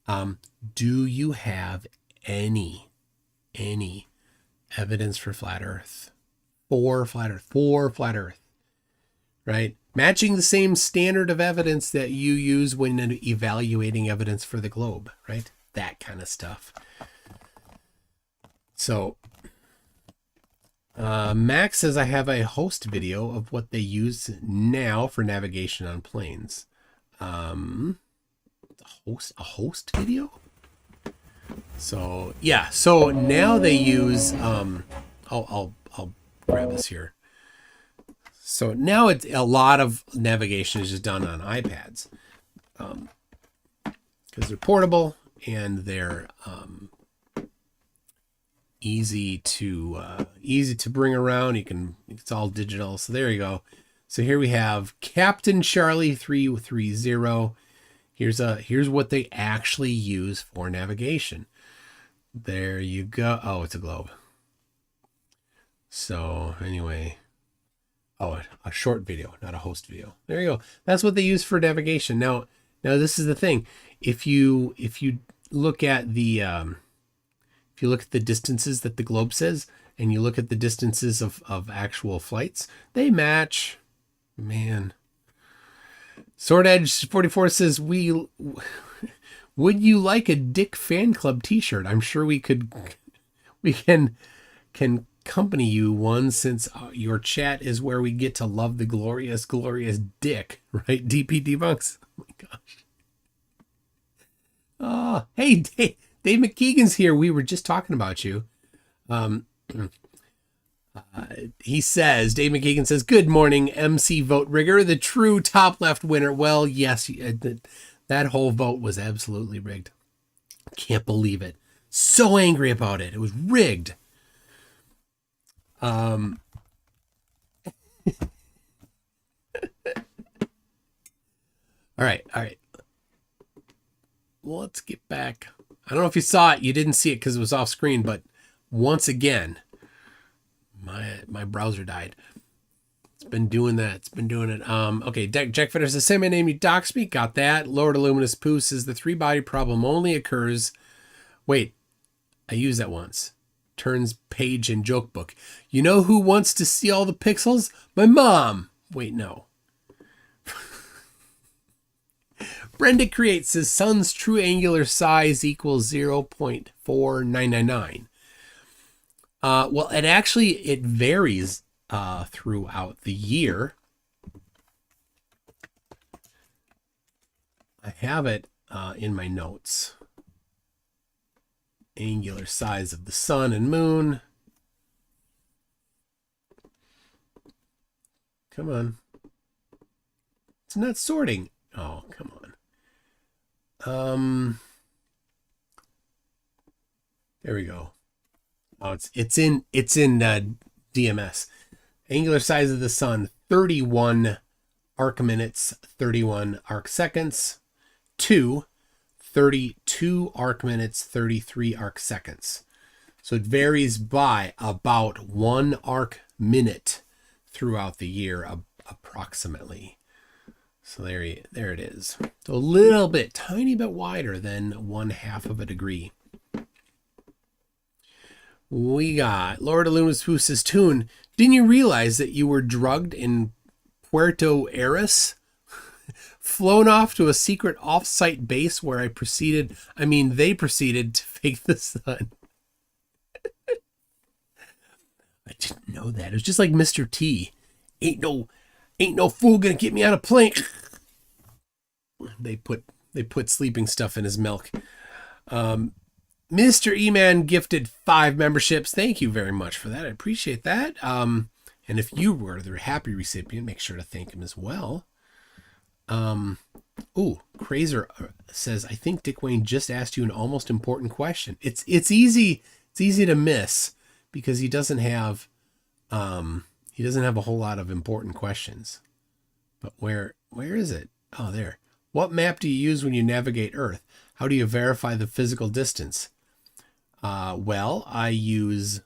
S1: Do you have any evidence for flat Earth? For flat Earth, right? Matching the same standard of evidence that you use when evaluating evidence for the globe, right? that kind of stuff. So Max says I have a host video of what they use now for navigation on planes. A host video? So yeah, so now they use I'll grab this here. So now it's a lot of navigation is just done on iPads. Because they're portable and they're easy to bring around. It's all digital. So there you go. So here we have Captain Charlie 330. Here's what they actually use for navigation. There you go. Oh, it's a globe. So anyway, a short video, not a host video. There you go. That's what they use for navigation. Now this is the thing. If you look at the distances that the globe says, and you look at the distances of actual flights, they match. Man. Sword Edge 44 says, would you like a Dick fan club t-shirt? I'm sure we can company you one, since your chat is where we get to love the glorious Dick, right? DP debunks. Oh my gosh. Oh, hey, Dave McKeegan's here. We were just talking about you. He says, Dave McKeegan says, good morning, MC Vote Rigger, the true top left winner. Well, yes, that whole vote was absolutely rigged. Can't believe it. So angry about it. It was rigged. All right. Well, let's get back. I don't know if you saw it. You didn't see it because it was off screen, but once again, my browser died. It's been doing that. Okay, Jack Fitter says, say my name, you dox me. Got that. Lord Illuminous Poo says, the 3-body problem only occurs. Wait, I used that once. Turns page in joke book. You know who wants to see all the pixels? My mom. Wait, no. Brenda creates says sun's true angular size equals 0.4999. Well, it varies throughout the year. I have it in my notes. Angular size of the sun and moon. Come on. It's not sorting. Oh, come on. There we go. Oh, it's in DMS. Angular size of the sun, 31 arc minutes, 31 arc seconds, to 32 arc minutes, 33 arc seconds. So it varies by about 1 arc minute throughout the year, approximately. So there it is. So a little bit, tiny bit wider than 1/2 of a degree. We got Lord Illuminous Who says, Toon, didn't you realize that you were drugged in Puerto Aires? Flown off to a secret off-site base where they proceeded to fake the sun. I didn't know that. It was just like Mr. T. Ain't no fool gonna get me on a plane. They put sleeping stuff in his milk. Mr. E-Man gifted 5 memberships. Thank you very much for that. I appreciate that. And if you were the happy recipient, make sure to thank him as well. Crazer says, I think Dick Wayne just asked you an almost important question. It's easy to miss because he doesn't have a whole lot of important questions. But where is it? Oh, there. What map do you use when you navigate Earth? How do you verify the physical distance? Well, I use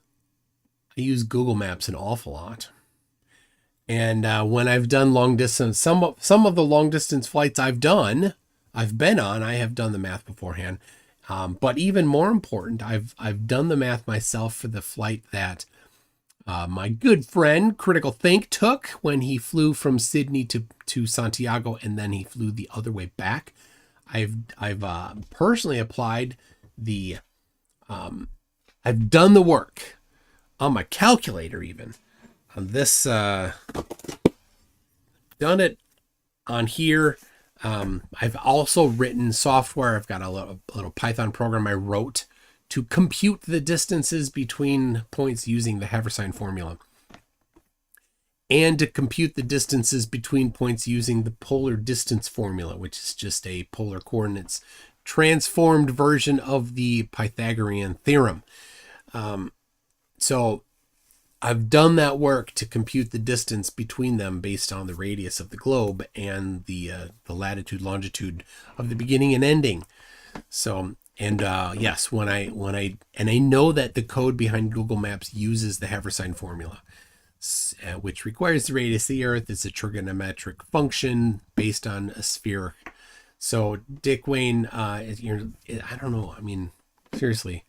S1: Google Maps an awful lot. And when I've done long distance, some of the long distance flights I've been on, I have done the math beforehand. But even more important, I've done the math myself for the flight that my good friend Critical Think took when he flew from Sydney to Santiago, and then he flew the other way back. I've personally applied the I've done the work on my calculator, even on this, done it on here. I've also written software. I've got a little Python program I wrote to compute the distances between points using the Haversine formula, and to compute the distances between points using the polar distance formula, which is just a polar coordinates transformed version of the Pythagorean theorem. So I've done that work to compute the distance between them based on the radius of the globe and the latitude, longitude of the beginning and ending. So, and yes, when I know that the code behind Google Maps uses the Haversine formula, which requires the radius of the Earth. It's a trigonometric function based on a sphere. So Dick Wayne, I don't know. I mean, seriously,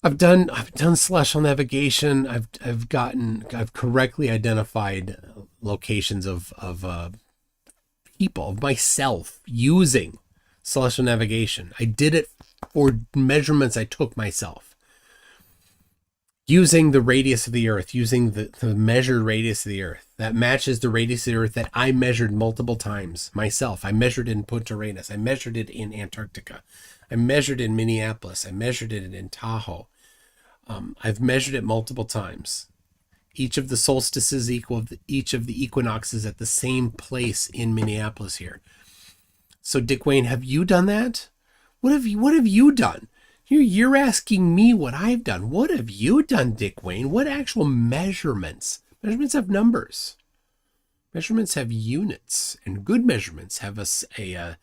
S1: I've done celestial navigation. I've correctly identified locations of people, of myself, using celestial navigation. I did it for measurements I took myself, using the radius of the Earth, using the measured radius of the Earth that matches the radius of the Earth that I measured multiple times myself. I measured it in Punta Arenas. I measured it in Antarctica. I measured it in Minneapolis. I measured it in Tahoe. I've measured it multiple times. Each of the solstices equal each of the equinoxes at the same place in Minneapolis here. So Dick Wayne, have you done that? What have you done? You're asking me what I've done. What have you done, Dick Wayne? What actual measurements? Measurements have numbers. Measurements have units, and good measurements have a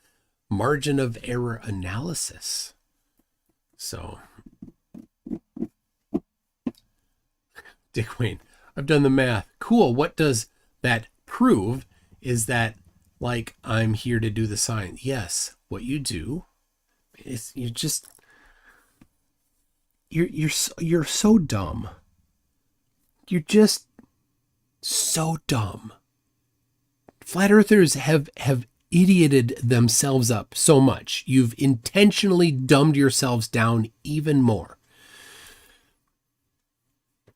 S1: margin of error analysis. So, Dick Wayne, I've done the math. Cool. What does that prove? Is that like I'm here to do the science? Yes. What you do is you're so dumb. You're just so dumb. Flat earthers have idioted themselves up so much. You've intentionally dumbed yourselves down even more.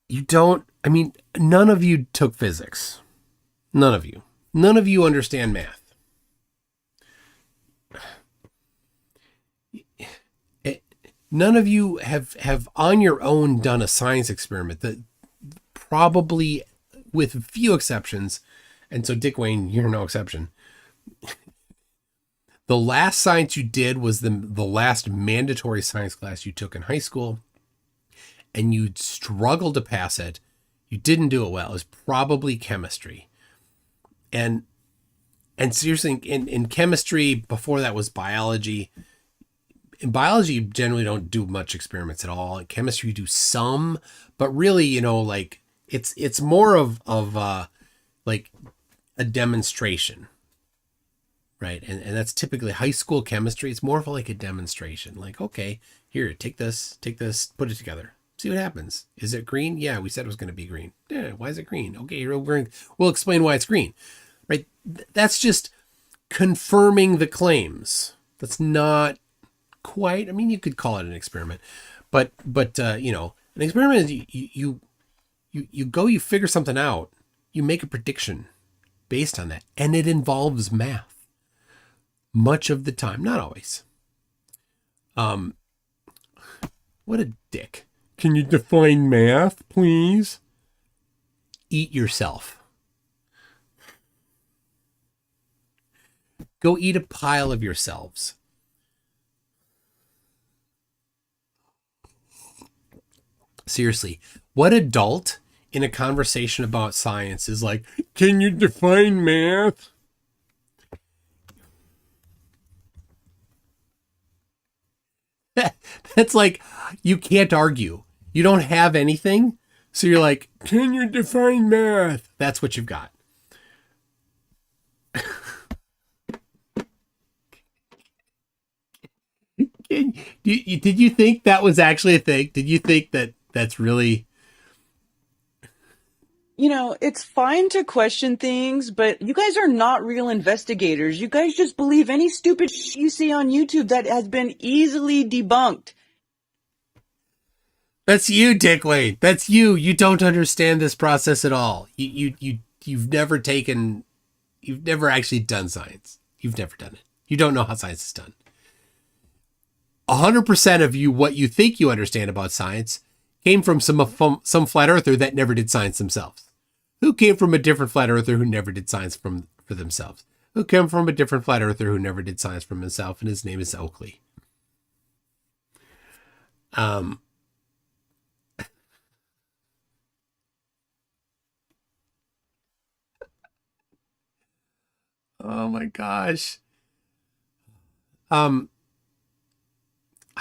S1: None of you took physics. None of you. None of you understand math. None of you have on your own done a science experiment that probably, with few exceptions, and so Dick Wayne, you're no exception. The last science you did was the last mandatory science class you took in high school, and you struggled to pass it. You didn't do it well. It was probably chemistry. And seriously, in chemistry, before that was biology. In biology, you generally don't do much experiments at all. In chemistry, you do some, but really, like it's more of like a demonstration, right? And that's typically high school chemistry. It's more of like a demonstration. Like, okay, here, take this, put it together. See what happens. Is it green? Yeah, we said it was going to be green. Yeah, why is it green? Okay, we'll explain why it's green, right? That's just confirming the claims. That's not quite, you could call it an experiment, but an experiment is you figure something out, you make a prediction based on that, and it involves math much of the time, not always. What a dick. Can you define math, please? Eat yourself. Go eat a pile of yourselves. Seriously, what adult in a conversation about science is like, can you define math? That's like, you can't argue. You don't have anything. So you're like, can you define math? That's what you've got. Did you think that was actually a thing? Did you think that that's really...
S7: it's fine to question things, but you guys are not real investigators. You guys just believe any stupid you see on YouTube that has been easily debunked.
S1: That's you, Dick Wade. That's you. You don't understand this process at all. You've never actually done science. You've never done it. You don't know how science is done. 100% of you, what you think you understand about science, came from some flat earther that never did science themselves. Who came from a different flat earther who never did science for themselves? Who came from a different flat earther who never did science for himself, and his name is Oakley. Oh my gosh. I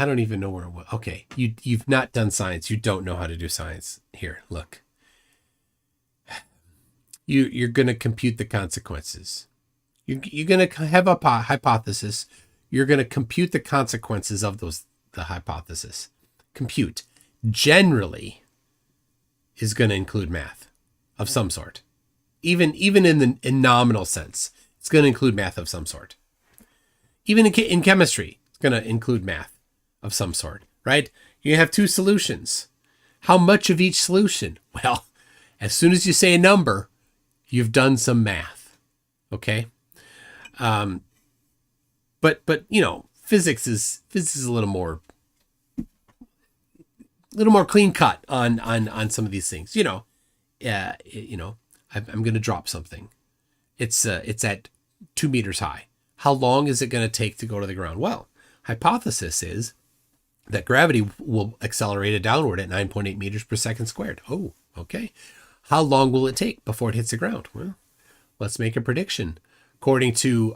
S1: don't even know where it was. Okay, you've not done science. You don't know how to do science. Here, look. You're going to compute the consequences. You're going to have a hypothesis. You're going to compute the consequences of the hypothesis. Compute generally is going to include math of some sort. Even in nominal sense, it's going to include math of some sort. Even in chemistry, it's going to include math of some sort, right? You have two solutions. How much of each solution? Well, as soon as you say a number, you've done some math, okay? But physics is a little more clean cut on some of these things. I'm going to drop something. It's at 2 meters high. How long is it going to take to go to the ground? Well, hypothesis is that gravity will accelerate it downward at 9.8 meters per second squared. Oh, okay. How long will it take before it hits the ground? Well, let's make a prediction. According to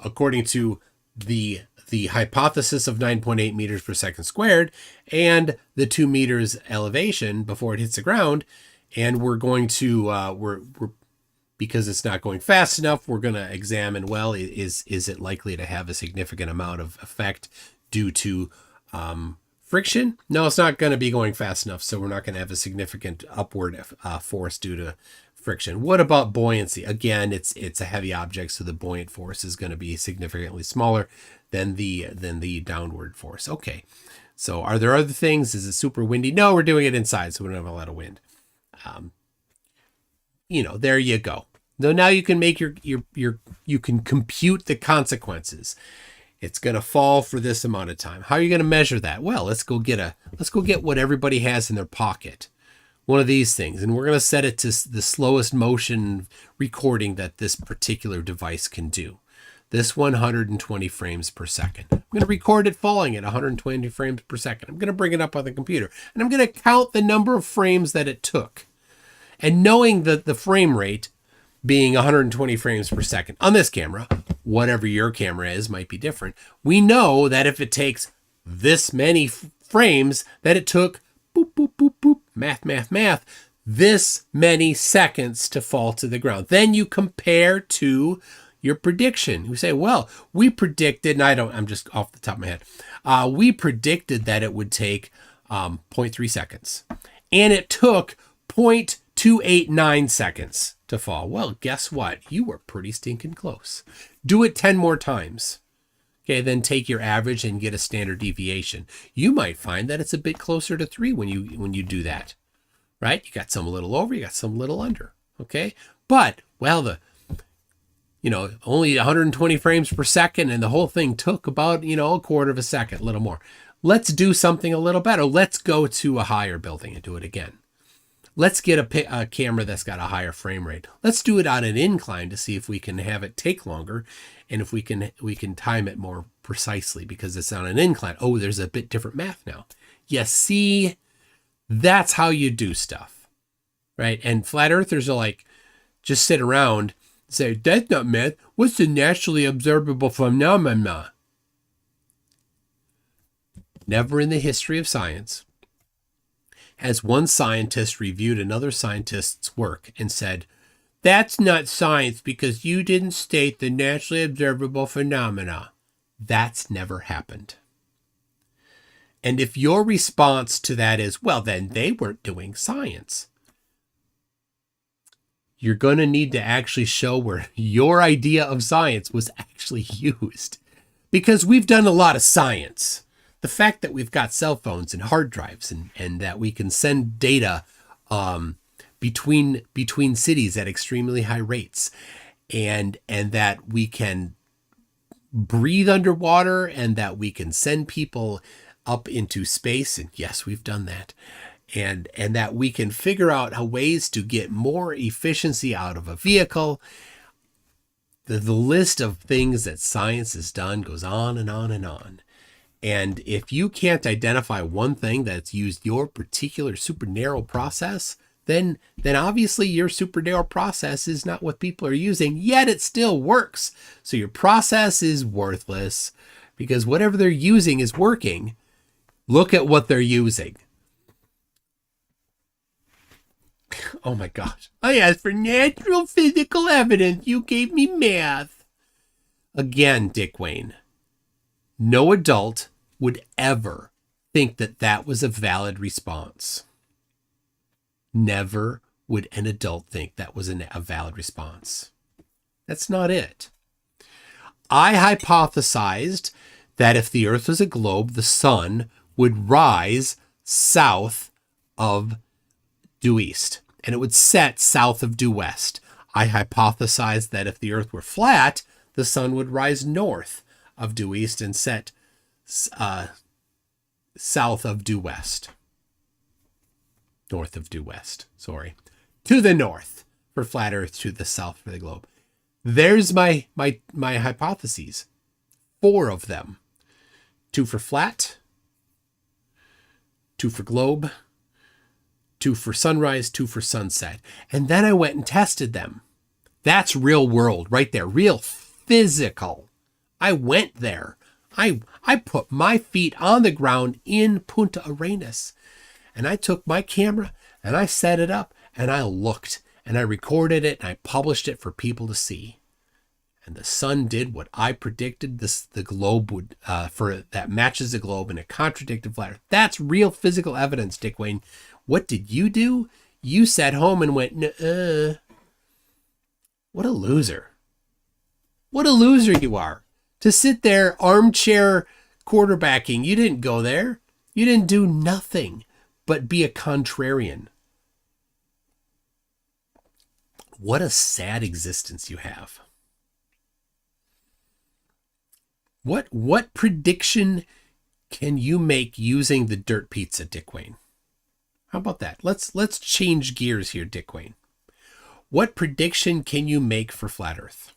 S1: the hypothesis of 9.8 meters per second squared and the 2 meters elevation before it hits the ground, and we're going to we're because it's not going fast enough, we're going to examine, well, is it likely to have a significant amount of effect due to friction? No, it's not going to be going fast enough, so we're not going to have a significant upward force due to friction. What about buoyancy? Again, it's a heavy object, so the buoyant force is going to be significantly smaller than the downward force. Okay, so are there other things? Is it super windy? No, we're doing it inside, so we don't have a lot of wind. There you go. So now you can make you can compute the consequences. It's going to fall for this amount of time. How are you going to measure that? Well, let's go get what everybody has in their pocket. One of these things, and we're going to set it to the slowest motion recording that this particular device can do. This 120 frames per second. I'm going to record it falling at 120 frames per second. I'm going to bring it up on the computer, and I'm going to count the number of frames that it took. And knowing that the frame rate being 120 frames per second on this camera, whatever your camera is might be different. We know that if it takes this many frames, that it took boop, boop, boop, boop, math, this many seconds to fall to the ground. Then you compare to your prediction. You say, well, we predicted, and I'm just off the top of my head. We predicted that it would take 0.3 seconds, and it took 0.289 seconds to fall. Well, guess what? You were pretty stinking close. Do it 10 more times. Okay, then take your average and get a standard deviation. You might find that it's a bit closer to 3 when you do that. Right? You got some a little over, you got some a little under. Okay? But, well, only 120 frames per second, and the whole thing took about, a quarter of a second, a little more. Let's do something a little better. Let's go to a higher building and do it again. Let's get a camera that's got a higher frame rate. Let's do it on an incline to see if we can have it take longer, and if we can time it more precisely because it's on an incline. Oh, there's a bit different math now. You see, that's how you do stuff, right? And flat earthers are like, just sit around and say, that's not math. What's the naturally observable phenomena? Never in the history of science has one scientist reviewed another scientist's work and said, that's not science because you didn't state the naturally observable phenomena. That's never happened. And if your response to that is, well, then they weren't doing science, you're going to need to actually show where your idea of science was actually used. Because we've done a lot of science. The fact that we've got cell phones and hard drives and that we can send data between cities at extremely high rates, and that we can breathe underwater, and that we can send people up into space, and yes, we've done that, and that we can figure out how ways to get more efficiency out of a vehicle. The list of things that science has done goes on and on and on. And if you can't identify one thing that's used your particular super narrow process, then obviously your super narrow process is not what people are using, yet it still works. So your process is worthless because whatever they're using is working. Look at what they're using. Oh my gosh. I asked for natural physical evidence. You gave me math. Again, Dick Wayne, no adult would ever think that that was a valid response. Never would an adult think that was a valid response. That's not it. I hypothesized that if the Earth was a globe, the sun would rise south of due east, and it would set south of due west. I hypothesized that if the Earth were flat, the sun would rise north of due east and set south of due west. North of due west, sorry. To the north for flat Earth, to the south for the globe. There's my hypotheses. 4 of them. 2 for flat, 2 for globe, 2 for sunrise, 2 for sunset. And then I went and tested them. That's real world right there. Real physical. I went there. I put my feet on the ground in Punta Arenas. And I took my camera and I set it up and I looked and I recorded it and I published it for people to see. And the sun did what I predicted the globe would, that matches the globe, and it contradicted flat Earth. That's real physical evidence, Dick Wayne. What did you do? You sat home and went, nuh-uh. What a loser. What a loser you are. To sit there armchair quarterbacking. You didn't go there. You didn't do nothing but be a contrarian. What a sad existence you have. What prediction can you make using the dirt pizza, Dick Wayne? How about that? Let's change gears here, Dick Wayne. What prediction can you make for flat Earth?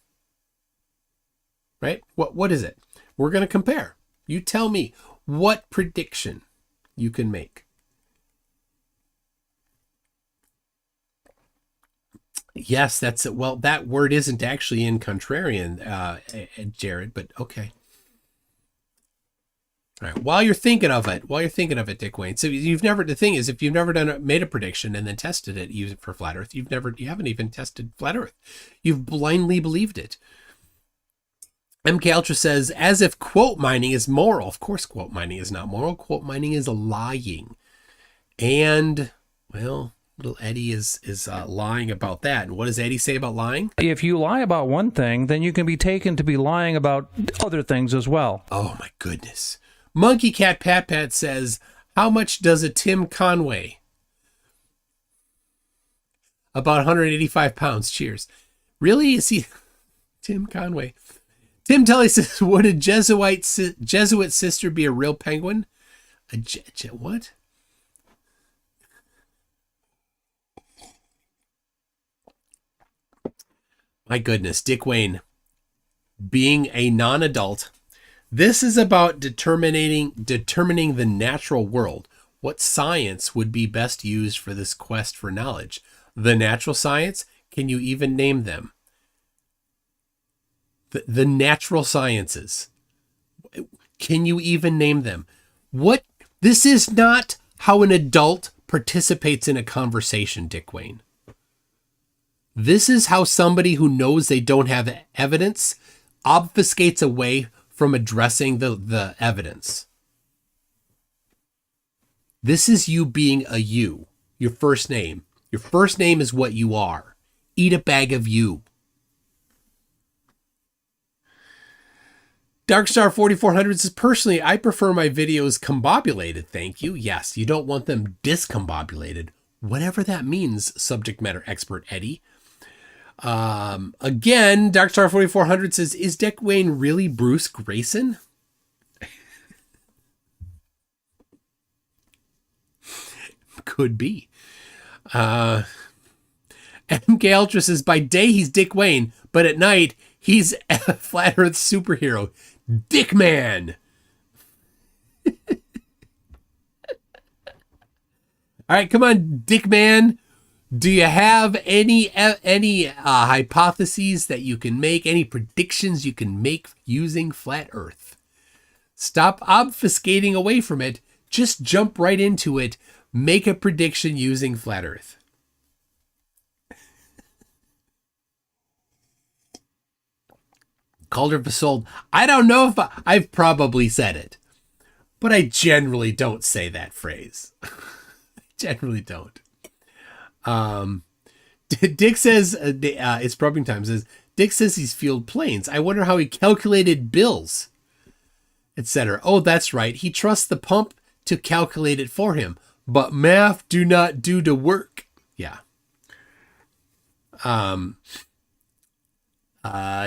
S1: Right? What is it? We're going to compare. You tell me what prediction you can make. Yes, that's it. Well, that word isn't actually in contrarian, Jared, but okay. All right. While you're thinking of it, Dick Wayne. So the thing is, if you've never made a prediction and then tested it, use it for flat Earth, you haven't even tested flat Earth. You've blindly believed it. MK Ultra says, as if quote mining is moral. Of course, quote mining is not moral. Quote mining is lying. And, well, little Eddie is lying about that. And what does Eddie say about lying?
S2: If you lie about one thing, then you can be taken to be lying about other things as well.
S1: Oh, my goodness. Monkey Cat Pat Pat says, how much does a Tim Conway? About 185 pounds. Cheers. Really? Is he Tim Conway? Tim Tully says, would a Jesuit sister be a real penguin? What? My goodness, Dick Wayne, being a non-adult, this is about determining the natural world. What science would be best used for this quest for knowledge? The natural science? Can you even name them? The natural sciences. Can you even name them? This is not how an adult participates in a conversation, Dick Wayne. This is how somebody who knows they don't have evidence obfuscates away from addressing the evidence. This is you being a you. Your first name. Your first name is what you are. eat a bag of you. Darkstar 4400 says, personally, I prefer my videos combobulated. Thank you. Yes, you don't want them discombobulated. Whatever that means, subject matter expert Eddie. Again, Darkstar 4400 says, is Dick Wayne really Bruce Grayson? Could be. MK Ultra says, by day he's Dick Wayne, but at night he's a Flat Earth superhero. Dick Man. All right, come on, Dick Man. Do you have any hypotheses that you can make, any predictions you can make using Flat Earth? Stop obfuscating away from it. Just jump right into it. Make a prediction using Flat Earth. Calder Vasold, I don't know if I've probably said it, but I generally don't say that phrase. I generally don't. Dick says, it's probing time, says, Dick says he's fueled planes. I wonder how he calculated bills, etc. Oh, that's right. He trusts the pump to calculate it for him, but math do not do the work. Yeah.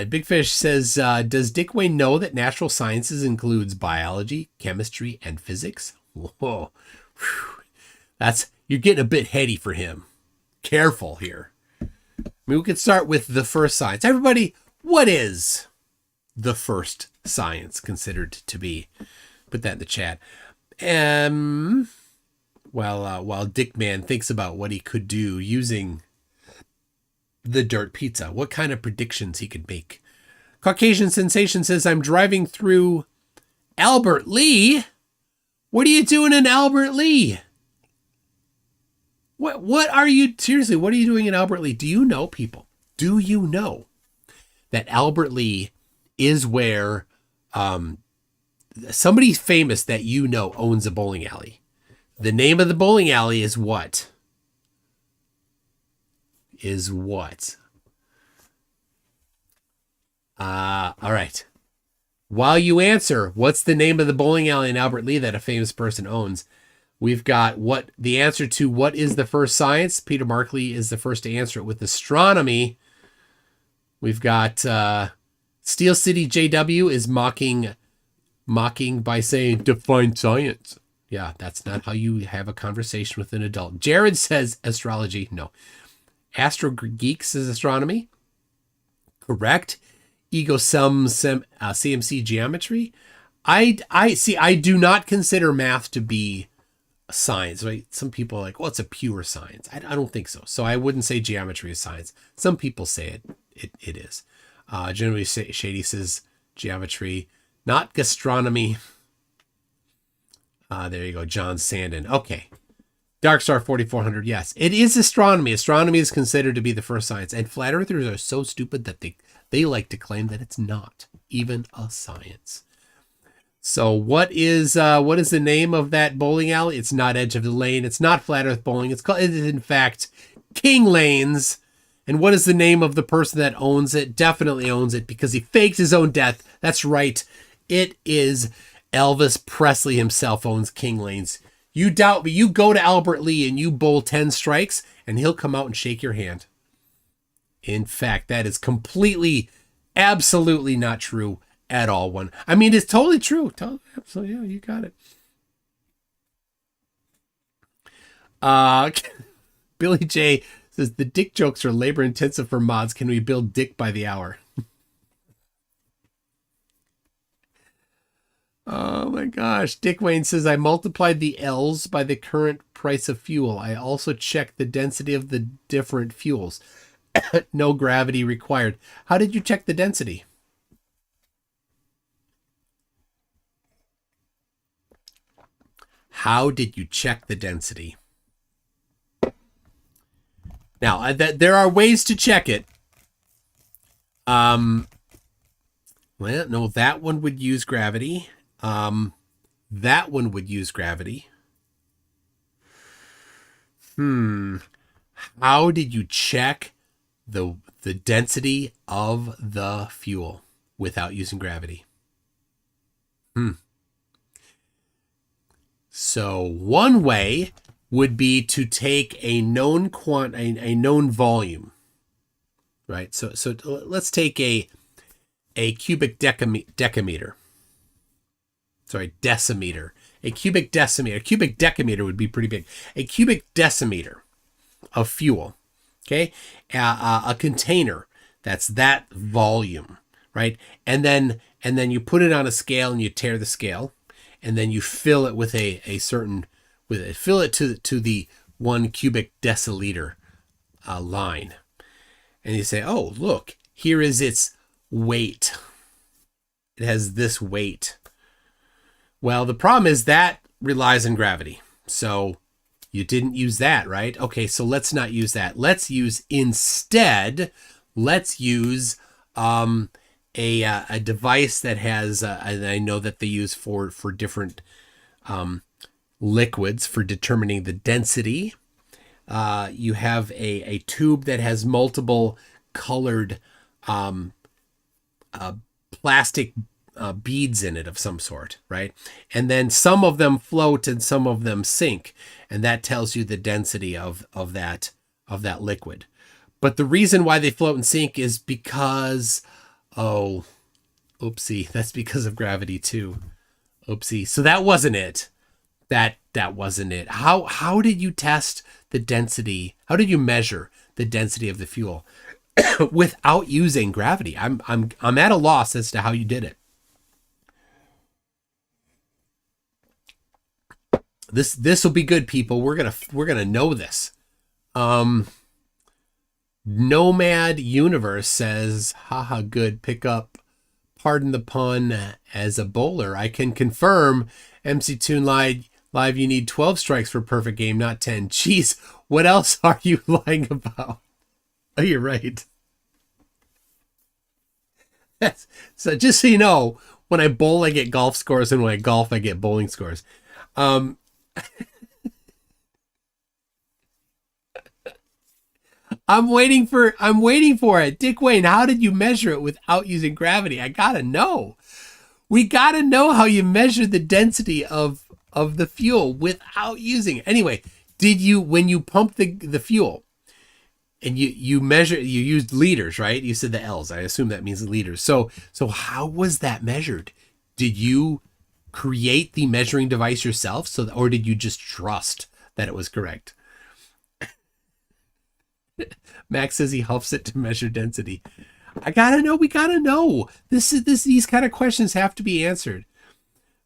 S1: Big Fish says, does Dick Wayne know that natural sciences includes biology, chemistry, and physics? Whoa. Whew. You're getting a bit heady for him. Careful here. I mean, we could start with the first science. Everybody, what is the first science considered to be? Put that in the chat. While Dick Man thinks about what he could do using the dirt pizza, what kind of predictions he could make. Caucasian Sensation says, I'm driving through Albert Lee. What are you doing in Albert Lee? What are you, seriously, what are you doing in Albert Lee? Do you know, people? Do you know that Albert Lee is where somebody famous that you know owns a bowling alley? The name of the bowling alley is what? All right. While you answer, what's the name of the bowling alley in Albert Lee that a famous person owns? We've got the answer to what is the first science. Peter Markley is the first to answer it with astronomy. We've got Steel City JW is mocking by saying define science. Yeah, that's not how you have a conversation with an adult. Jared says astrology. No. Astro Geek says astronomy. Correct. Ego CMC geometry. I see. I do not consider math to be a science. Right? Some people are like, well, it's a pure science. I don't think so. So I wouldn't say geometry is science. Some people say it is. Generally, Shady says geometry, not gastronomy. There you go, John Sandin. Okay. Darkstar 4400, yes. It is astronomy. Astronomy is considered to be the first science. And flat earthers are so stupid that they like to claim that it's not even a science. So what is the name of that bowling alley? It's not Edge of the Lane. It's not Flat Earth Bowling. It is, in fact, King Lanes. And what is the name of the person that owns it? Definitely owns it because he faked his own death. That's right. It is Elvis Presley himself owns King Lanes. You doubt me. You go to Albert Lee and you bowl 10 strikes and he'll come out and shake your hand. In fact, that is completely, absolutely not true at all. I mean, it's totally true. Absolutely, yeah, you got it. Billy J says, the dick jokes are labor intensive for mods. Can we build dick by the hour? Oh my gosh. Dick Wayne says, I multiplied the L's by the current price of fuel. I also checked the density of the different fuels. No gravity required. How did you check the density? How did you check the density? Now, there are ways to check it. Well, no, that one would use gravity. That one would use gravity. How did you check the density of the fuel without using gravity. So one way would be to take a known a known volume, right? So let's take a cubic decimeter. A cubic decimeter. A cubic decameter would be pretty big. A cubic decimeter of fuel. Okay, a container that's that volume, right? And then you put it on a scale and you tear the scale, and then you fill it with fill it to the 1 cubic deciliter line, and you say, oh, look, here is its weight. It has this weight. Well, the problem is that relies on gravity. So you didn't use that, right? Okay, so let's not use that. Let's use a device that has, and I know that they use for different liquids for determining the density. You have a tube that has multiple colored plastic beads in it of some sort, right? And then some of them float and some of them sink, and that tells you the density of that liquid. But the reason why they float and sink is because, oopsie, that's because of gravity too. Oopsie. So that wasn't it. That wasn't it. How did you test the density? How did you measure the density of the fuel without using gravity? I'm at a loss as to how you did it. This will be good, people. We're gonna know this. Nomad Universe says, haha, good, pick up, pardon the pun, as a bowler. I can confirm, MC Toon Live, you need 12 strikes for perfect game, not 10. Jeez, what else are you lying about? Oh, you're right. So just so you know, when I bowl, I get golf scores, and when I golf, I get bowling scores. I'm waiting for it. Dick Wayne, how did you measure it without using gravity? I gotta know. We gotta know how you measure the density of the fuel without using it. Anyway, when you pumped the fuel and you used liters, right? You said the L's. I assume that means liters. So how was that measured? Did you create the measuring device yourself, or did you just trust that it was correct? Max says he huffs it to measure density. I gotta know. We gotta know. These kind of questions have to be answered.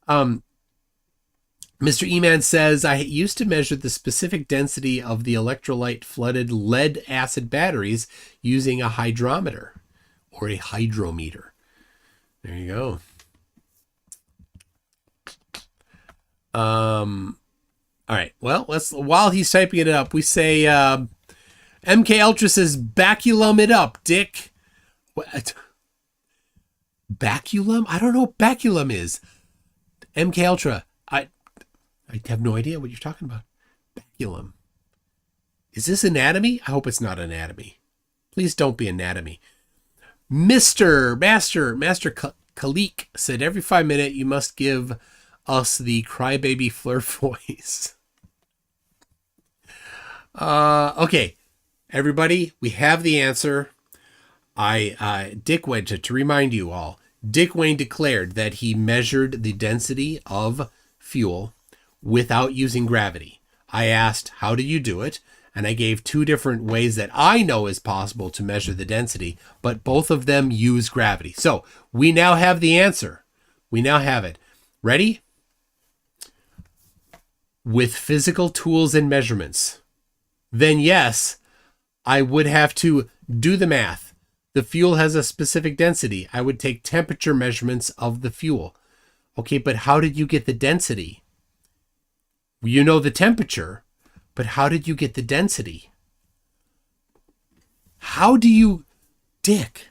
S1: Mr. E-Man says, I used to measure the specific density of the electrolyte flooded lead acid batteries using a hydrometer or a hydrometer. There you go. All right. Well, while he's typing it up, we say, MK Ultra says, baculum it up, Dick. What? Baculum? I don't know what baculum is. MK Ultra, I have no idea what you're talking about. Baculum. Is this anatomy? I hope it's not anatomy. Please don't be anatomy. Master Kalik said, every 5 minutes you must give us the crybaby Fleur voice. Okay. Everybody, we have the answer. Dick Wayne, to remind you all, Dick Wayne declared that he measured the density of fuel without using gravity. I asked, how do you do it? And I gave 2 different ways that I know is possible to measure the density, but both of them use gravity. So we now have the answer. We now have it. Ready? With physical tools and measurements, then yes, I would have to do the math. The fuel has a specific density. I would take temperature measurements of the fuel. Okay, but how did you get the density? You know the temperature, but how did you get the density? How do you... Dick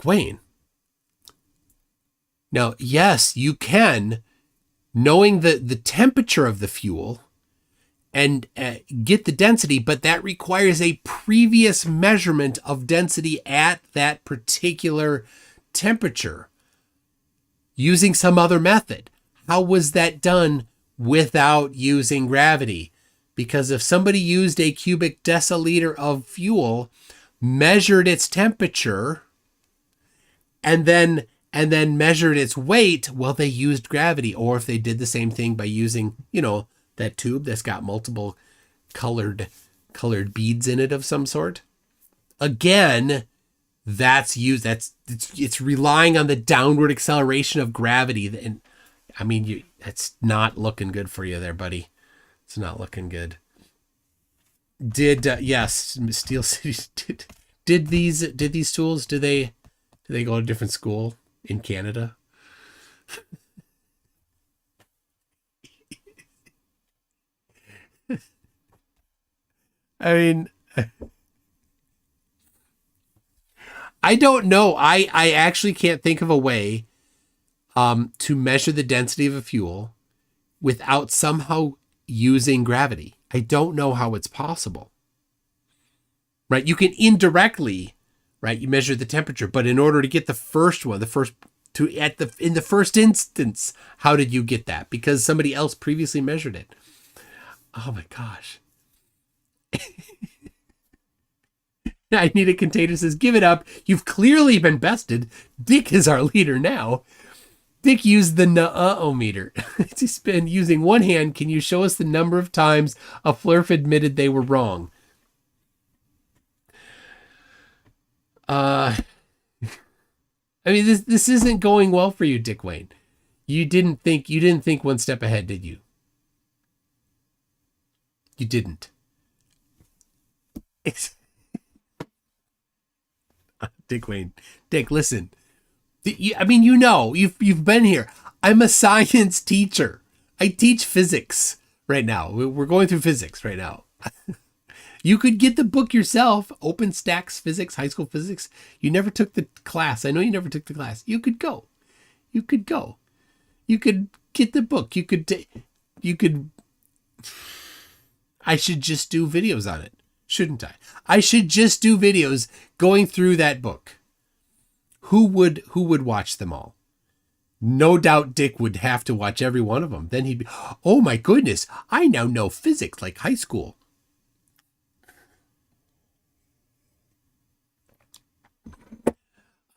S1: Wayne. Now, yes, you can, knowing the temperature of the fuel and get the density, but that requires a previous measurement of density at that particular temperature using some other method. How was that done without using gravity? Because if somebody used a cubic deciliter of fuel, measured its temperature, and then measured its weight, well, they used gravity. Or if they did the same thing by using, that tube that's got multiple colored beads in it of some sort. Again, it's relying on the downward acceleration of gravity. And I mean, that's not looking good for you there, buddy. It's not looking good. Yes, Steel City did these tools, do they go to a different school in Canada? I mean, I don't know. I actually can't think of a way to measure the density of a fuel without somehow using gravity. I don't know how it's possible. Right? You can indirectly, right? You measure the temperature, but in order to get the first one, in the first instance, how did you get that? Because somebody else previously measured it. Oh my gosh. I Need a Container says, give it up. You've clearly been bested. Dick is our leader now. Dick used the nuh-uh-o-meter. He's been using one hand. Can you show us the number of times a flurf admitted they were wrong? I mean, this isn't going well for you, Dick Wayne. You didn't think one step ahead, did you? You didn't. Dick Wayne. Dick, listen. I mean, you've been here. I'm a science teacher. I teach physics right now. We're going through physics right now. You could get the book yourself, OpenStax Physics, high school physics. You never took the class. I know you never took the class. You could go. You could get the book. You could. I should just do videos on it, shouldn't I? I should just do videos going through that book. Who would watch them all? No doubt Dick would have to watch every one of them. Then he'd be, oh my goodness, I now know physics like high school.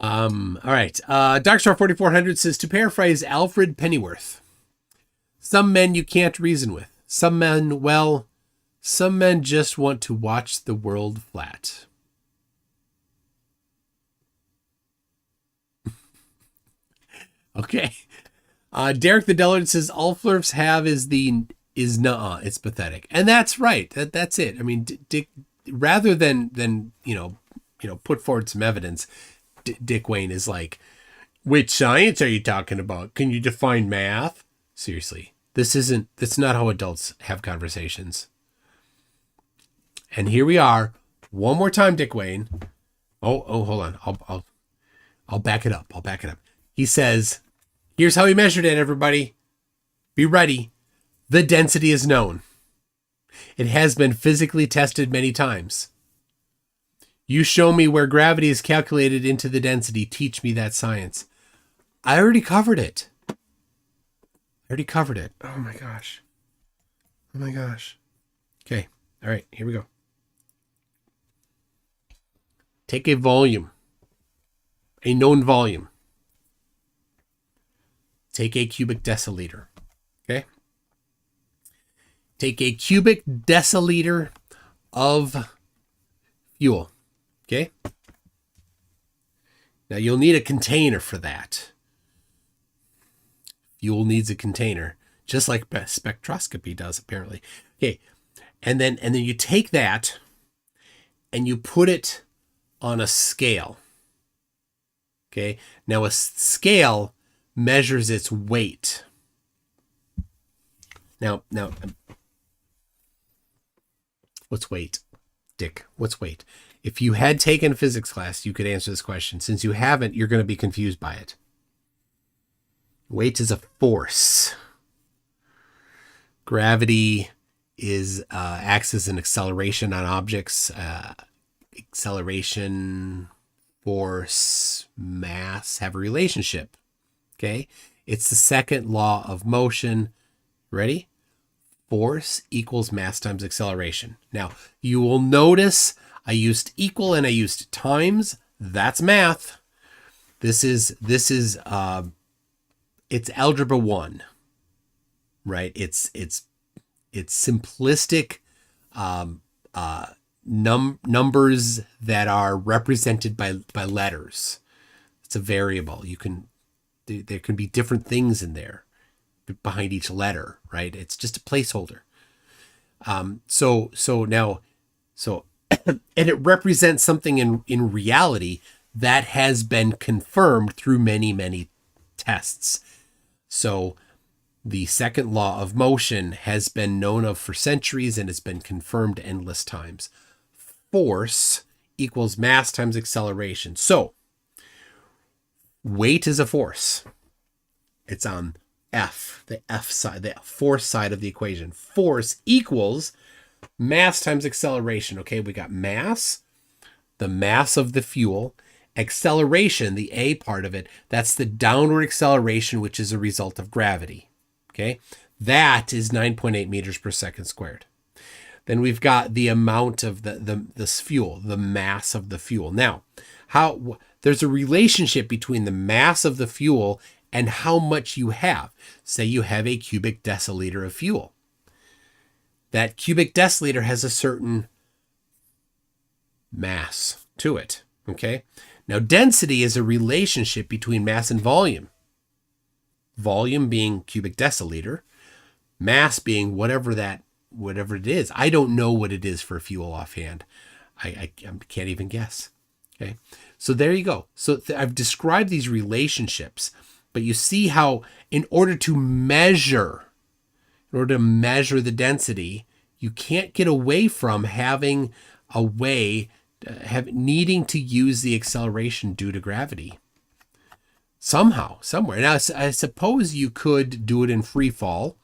S1: All right. Darkstar 4400 says, to paraphrase Alfred Pennyworth, some men you can't reason with. Some men just want to watch the world flat. Okay. Derek the Dellard says, all flurfs have is nuh-uh. It's pathetic. And that's right. That's it. I mean, Dick, rather than put forward some evidence, Dick Wayne is like, which science are you talking about? Can you define math? Seriously, that's not how adults have conversations. And here we are, one more time, Dick Wayne. Oh, hold on. I'll back it up. He says, here's how he measured it, everybody. Be ready. The density is known. It has been physically tested many times. You show me where gravity is calculated into the density. Teach me that science. I already covered it. Oh my gosh. Okay. All right. Here we go. Take a volume. A known volume. Take a cubic deciliter. Okay. Take a cubic deciliter of fuel. Okay. Now you'll need a container for that. Fuel needs a container, just like spectroscopy does, apparently. Okay. And then you take that and you put it on a scale. Okay. Now a scale measures its weight. Now, what's weight? Dick, what's weight? If you had taken a physics class, you could answer this question. Since you haven't, you're going to be confused by it. Weight is a force. Gravity acts as an acceleration on objects. Acceleration, force, mass have a relationship. Okay, it's the second law of motion. Ready? Force equals mass times acceleration. Now you will notice I used equal and I used times. That's math. This is it's algebra 1, right? It's simplistic numbers that are represented by letters. It's a variable. There can be different things in there behind each letter, right? It's just a placeholder. And it represents something in reality that has been confirmed through many, many tests. So the second law of motion has been known of for centuries and has been confirmed endless times. Force equals mass times acceleration. So weight is a force. It's on F, the F side, the force side of the equation. Force equals mass times acceleration. Okay, we got mass, the mass of the fuel. Acceleration, the A part of it, that's the downward acceleration, which is a result of gravity. Okay, that is 9.8 meters per second squared. Then we've got the amount of this fuel, the mass of the fuel. Now, there's a relationship between the mass of the fuel and how much you have. Say you have a cubic deciliter of fuel. That cubic deciliter has a certain mass to it. Okay. Now, density is a relationship between mass and volume. Volume being cubic deciliter, mass being whatever it is. I don't know what it is for fuel offhand. I can't even guess. Okay. So there you go. So I've described these relationships, but you see how in order to measure the density, you can't get away from having a way needing to use the acceleration due to gravity somehow, somewhere. Now, I suppose you could do it in free fall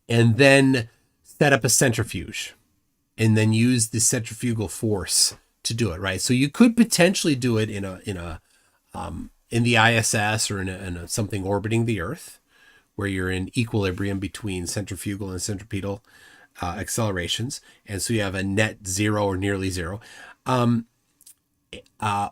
S1: and then set up a centrifuge and then use the centrifugal force to do it, right? So you could potentially do it in the ISS or in something orbiting the Earth, where you're in equilibrium between centrifugal and centripetal accelerations, and so you have a net zero or nearly zero.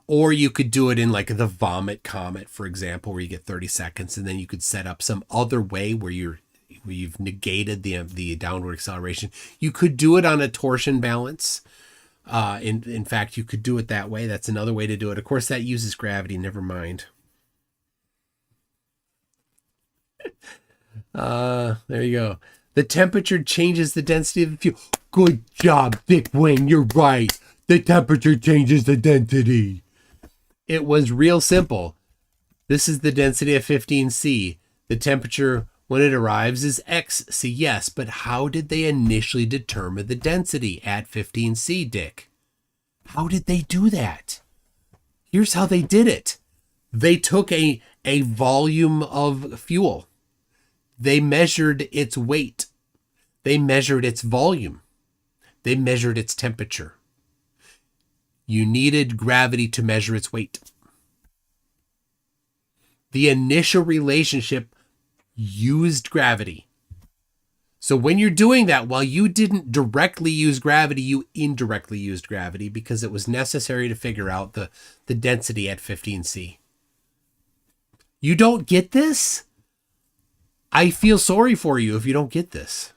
S1: Or you could do it in like the vomit comet, for example, where you get 30 seconds, and then you could set up some other way where you've negated the downward acceleration. You could do it on a torsion balance. In fact, you could do it that way. That's another way to do it. Of course, that uses gravity. Never mind. There you go. The temperature changes the density of the fuel. Good job, Dick Wayne. You're right. The temperature changes the density. It was real simple. This is the density of 15C. The temperature when it arrives is XC. Yes, but how did they initially determine the density at 15C, Dick? How did they do that? Here's how they did it. They took a volume of fuel. They measured its weight. They measured its volume. They measured its temperature. You needed gravity to measure its weight. The initial relationship used gravity. So when you're doing that, while you didn't directly use gravity, you indirectly used gravity because it was necessary to figure out the density at 15C. You don't get this? I feel sorry for you if you don't get this.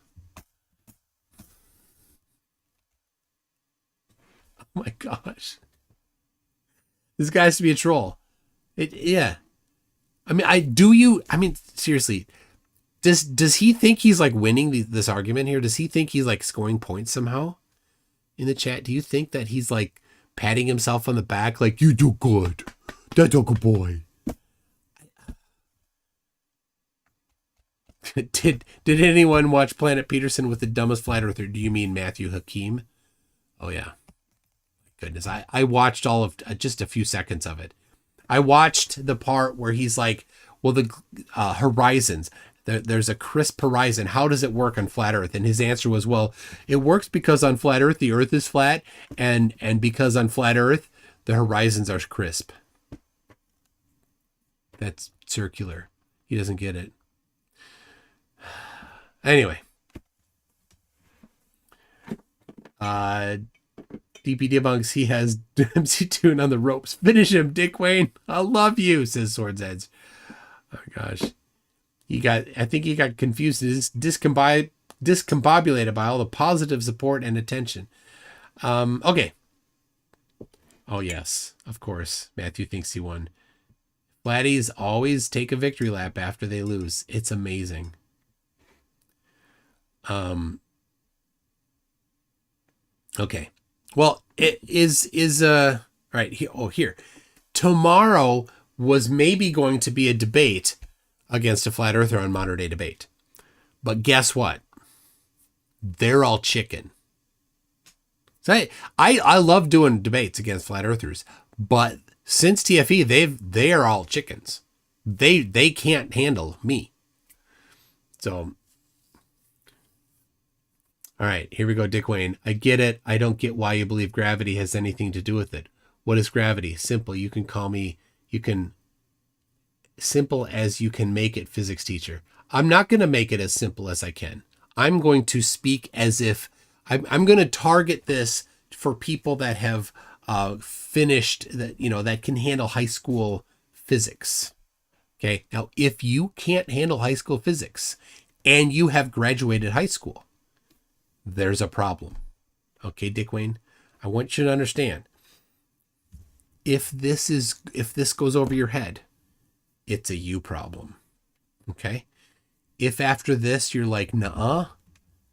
S1: Oh my gosh. This guy has to be a troll. Yeah. I mean, seriously, does he think he's like winning this argument here? Does he think he's like scoring points somehow in the chat? Do you think that he's like patting himself on the back like, you do good? That's a good boy. Did anyone watch Planet Peterson with the dumbest flat earther? Do you mean Matthew Hakeem? Oh yeah. Goodness. I watched all of just a few seconds of it. I watched the part where he's like, well, the horizons, There's a crisp horizon. How does it work on flat Earth? And his answer was, well, it works because on flat Earth, the Earth is flat, and because on flat Earth, the horizons are crisp. That's circular. He doesn't get it. Anyway. DP debunks he has MC Toon on the ropes. Finish him, Dick Wayne. I love you, says Swords Edge. Oh gosh. I think he got confused and discombobulated by all the positive support and attention. Okay. Oh yes, of course. Matthew thinks he won. Flatties always take a victory lap after they lose. It's amazing. Okay. Well, it is right here. Oh, here. Tomorrow was maybe going to be a debate against a flat earther on Modern Day Debate. But guess what? They're all chicken. So I love doing debates against flat earthers, but since TFE, they are all chickens. They can't handle me. So all right, here we go, Dick Wayne. I get it. I don't get why you believe gravity has anything to do with it. What is gravity? Simple. Simple as you can make it, physics teacher. I'm not going to make it as simple as I can. I'm going to speak as if I'm going to target this for people that have finished that can handle high school physics. Okay. Now, if you can't handle high school physics and you have graduated high school, there's a problem. Okay, Dick Wayne, I want you to understand. If this goes over your head, it's a you problem. Okay? If after this you're like, nuh-uh,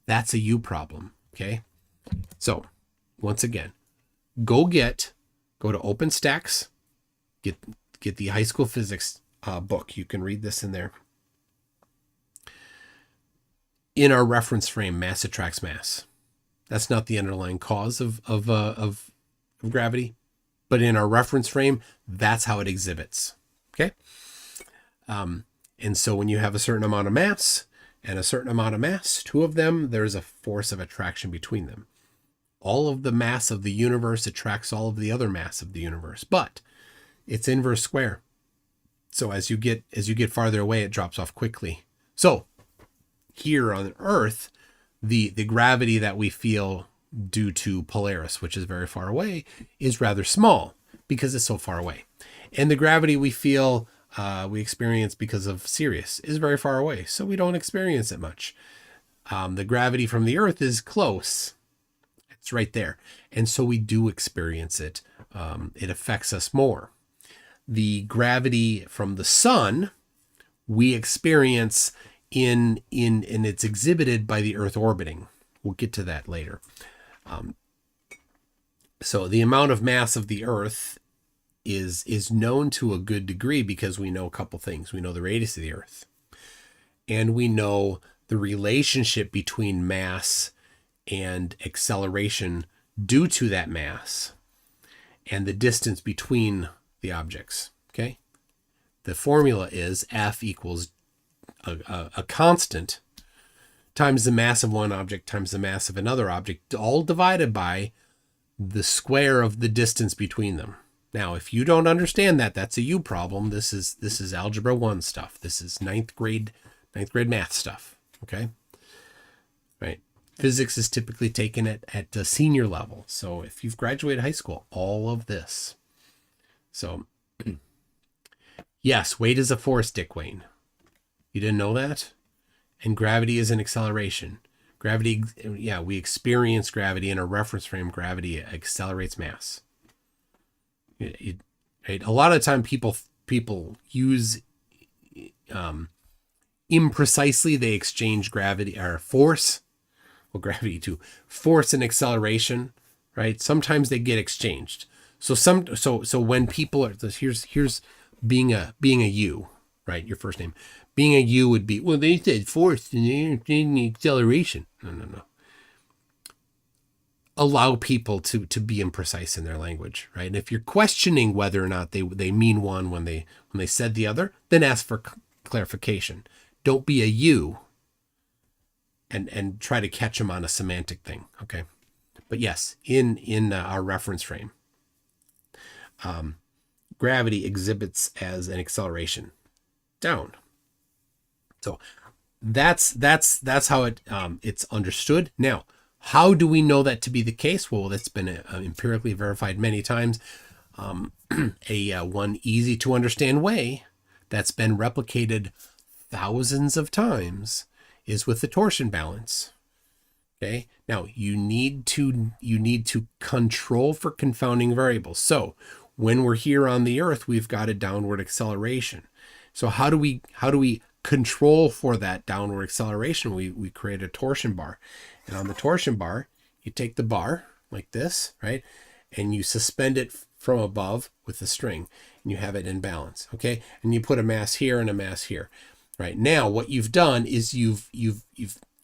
S1: that's a you problem. Okay? So, once again, go to OpenStax, get the high school physics book. You can read this in there. In our reference frame, mass attracts mass. That's not the underlying cause of gravity, but in our reference frame, that's how it exhibits. Okay. And so when you have a certain amount of mass and a certain amount of mass, two of them, there's a force of attraction between them. All of the mass of the universe attracts all of the other mass of the universe, but it's inverse square. So as you get farther away, it drops off quickly. So here on Earth, the gravity that we feel due to Polaris, which is very far away, is rather small because it's so far away. And the gravity we feel we experience because of Sirius is very far away, so we don't experience it much. The gravity from the Earth is close. It's right there. And so we do experience it. It affects us more. The gravity from the sun, we experience and it's exhibited by the Earth orbiting. We'll get to that later. So the amount of mass of the Earth is known to a good degree because we know a couple things. We know the radius of the Earth, and we know the relationship between mass and acceleration due to that mass and the distance between the objects. Okay. The formula is F equals a constant times the mass of one object times the mass of another object, all divided by the square of the distance between them. Now, if you don't understand that, that's a you problem. This is algebra 1 stuff. This is ninth grade math stuff. Okay. Right. Physics is typically taken at the senior level. So if you've graduated high school, all of this. So yes, weight is a force, Dick Wayne. You didn't know that? And gravity is an acceleration. Gravity, yeah, we experience gravity in a reference frame. Gravity accelerates mass. Right? A lot of time people use imprecisely. They exchange gravity or force, well, gravity too, force and acceleration. Right? Sometimes they get exchanged. So when people are here's being a you, right? Your first name. Being a you would be, well, they said force and acceleration. No. Allow people to be imprecise in their language, right? And if you're questioning whether or not they mean one when they said the other, then ask for clarification. Don't be a you and try to catch them on a semantic thing. Okay. But yes, in our reference frame, gravity exhibits as an acceleration down. So that's how it's understood. Now, how do we know that to be the case? Well, that's been empirically verified many times. One easy to understand way that's been replicated thousands of times is with the torsion balance. Okay. Now you need to control for confounding variables. So when we're here on the Earth, we've got a downward acceleration. So how do we control for that downward acceleration? We create a torsion bar, and on the torsion bar, you take the bar like this, right? And you suspend it from above with a string, and you have it in balance. Okay. And you put a mass here and a mass here. Right now, what you've done is you've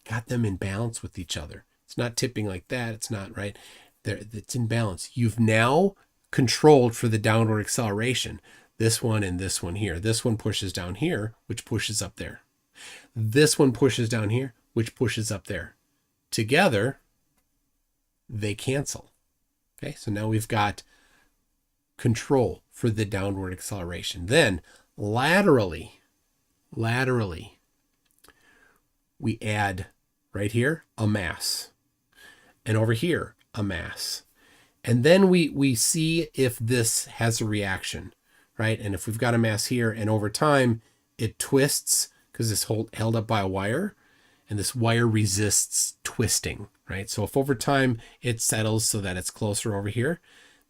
S1: got them in balance with each other. It's not tipping like that. It's not right there. It's in balance. You've now controlled for the downward acceleration. This one and this one here. This one pushes down here, which pushes up there. This one pushes down here, which pushes up there. Together, they cancel. Okay, so now we've got control for the downward acceleration. Then laterally, we add right here a mass, and over here a mass, and then we see if this has a reaction, right? And if we've got a mass here and over time it twists because it's held up by a wire, and this wire resists twisting, right? So if over time it settles so that it's closer over here,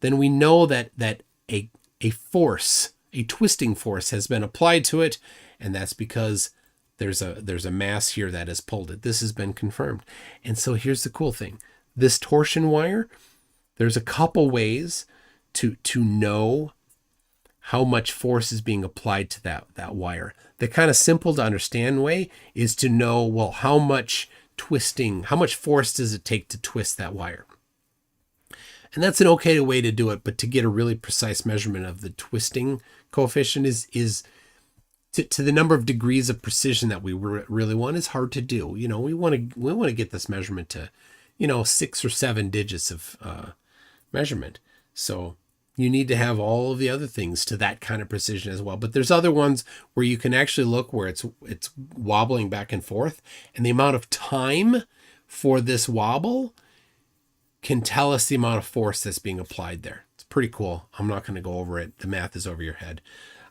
S1: then we know that a force, a twisting force has been applied to it, and that's because there's a mass here that has pulled it. This has been confirmed. And so here's the cool thing. This torsion wire, there's a couple ways to know how much force is being applied to that wire. The kind of simple to understand way is to know, well, how much force does it take to twist that wire? And that's an okay way to do it, but to get a really precise measurement of the twisting coefficient is to the number of degrees of precision that we really want is hard to do. We want to get this measurement to, 6 or 7 digits of measurement. So you need to have all of the other things to that kind of precision as well. But there's other ones where you can actually look where it's wobbling back and forth, and the amount of time for this wobble can tell us the amount of force that's being applied there. It's pretty cool. I'm not going to go over it. The math is over your head.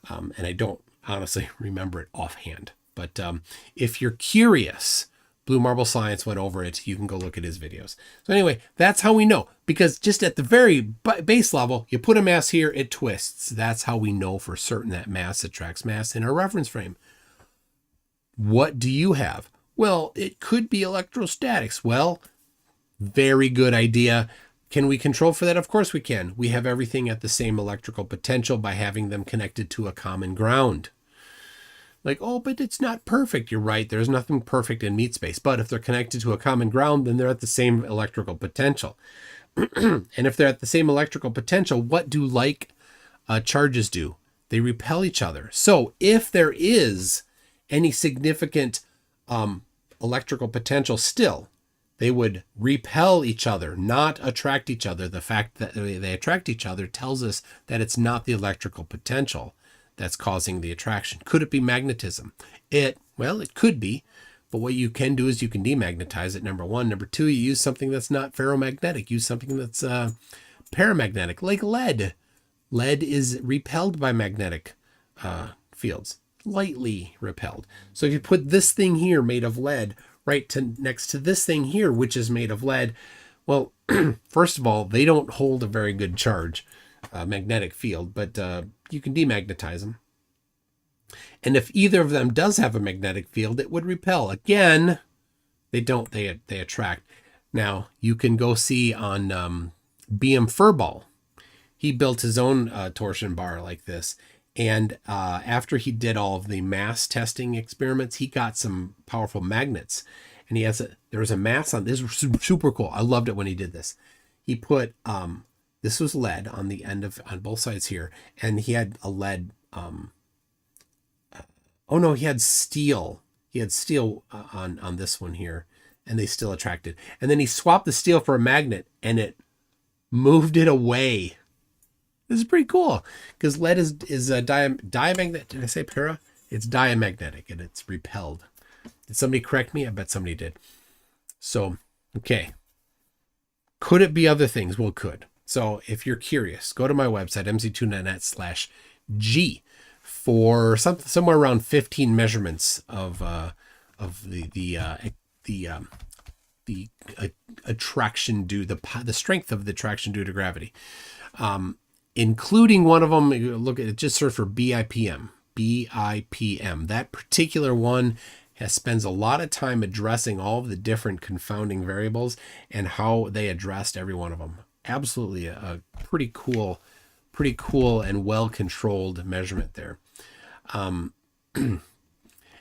S1: And I don't honestly remember it offhand. But if you're curious, Blue Marble Science went over it. You can go look at his videos. So anyway, that's how we know. Because just at the very base level, you put a mass here, it twists. That's how we know for certain that mass attracts mass in our reference frame. What do you have? Well, it could be electrostatics. Well, very good idea. Can we control for that? Of course we can. We have everything at the same electrical potential by having them connected to a common ground. Like, oh, but it's not perfect. You're right. There's nothing perfect in meat space. But if they're connected to a common ground, then they're at the same electrical potential. And if they're at the same electrical potential, what do like charges do? They repel each other. So if there is any significant electrical potential still, they would repel each other, not attract each other. The fact that they attract each other tells us that it's not the electrical potential that's causing the attraction. Could it be magnetism? Well, it could be, but what you can do is you can demagnetize it, number one. Number two, you use something that's not ferromagnetic. Use something that's paramagnetic, like lead. Lead is repelled by magnetic fields, lightly repelled. So if you put this thing here made of lead next to this thing here, which is made of lead, well, first of all, they don't hold a very good charge, magnetic field, but you can demagnetize them. And if either of them does have a magnetic field, it would repel. Again, they don't, they attract. Now, you can go see on BM Furball. He built his own torsion bar like this. And after he did all of the mass testing experiments, he got some powerful magnets. And there was a mass on this. Was super cool. I loved it when he did this. He put this was lead on the end on both sides here, and he had a lead. He had steel. He had steel on this one here, and they still attracted. And then he swapped the steel for a magnet, and it moved it away. This is pretty cool because lead is diamagnetic. Did I say para? It's diamagnetic and it's repelled. Did somebody correct me? I bet somebody did. So, okay. Could it be other things? Well, it could. So if you're curious, go to my website, mc2net/G, for somewhere around 15 measurements of the attraction due, the strength of the attraction due to gravity. Including one of them, look at it, just search for BIPM. BIPM. That particular one spends a lot of time addressing all of the different confounding variables and how they addressed every one of them. Absolutely a pretty cool and well-controlled measurement there.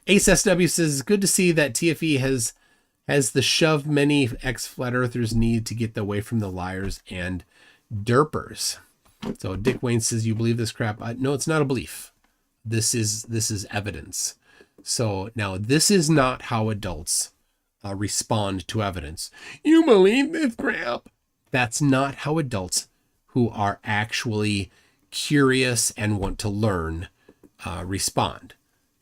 S1: Ace SW says, it's good to see that TFE has the shove many ex-flat earthers need to get away from the liars and derpers. So Dick Wayne says, you believe this crap? No, it's not a belief. This is evidence. So now this is not how adults respond to evidence. You believe this crap? That's not how adults who are actually curious and want to learn respond.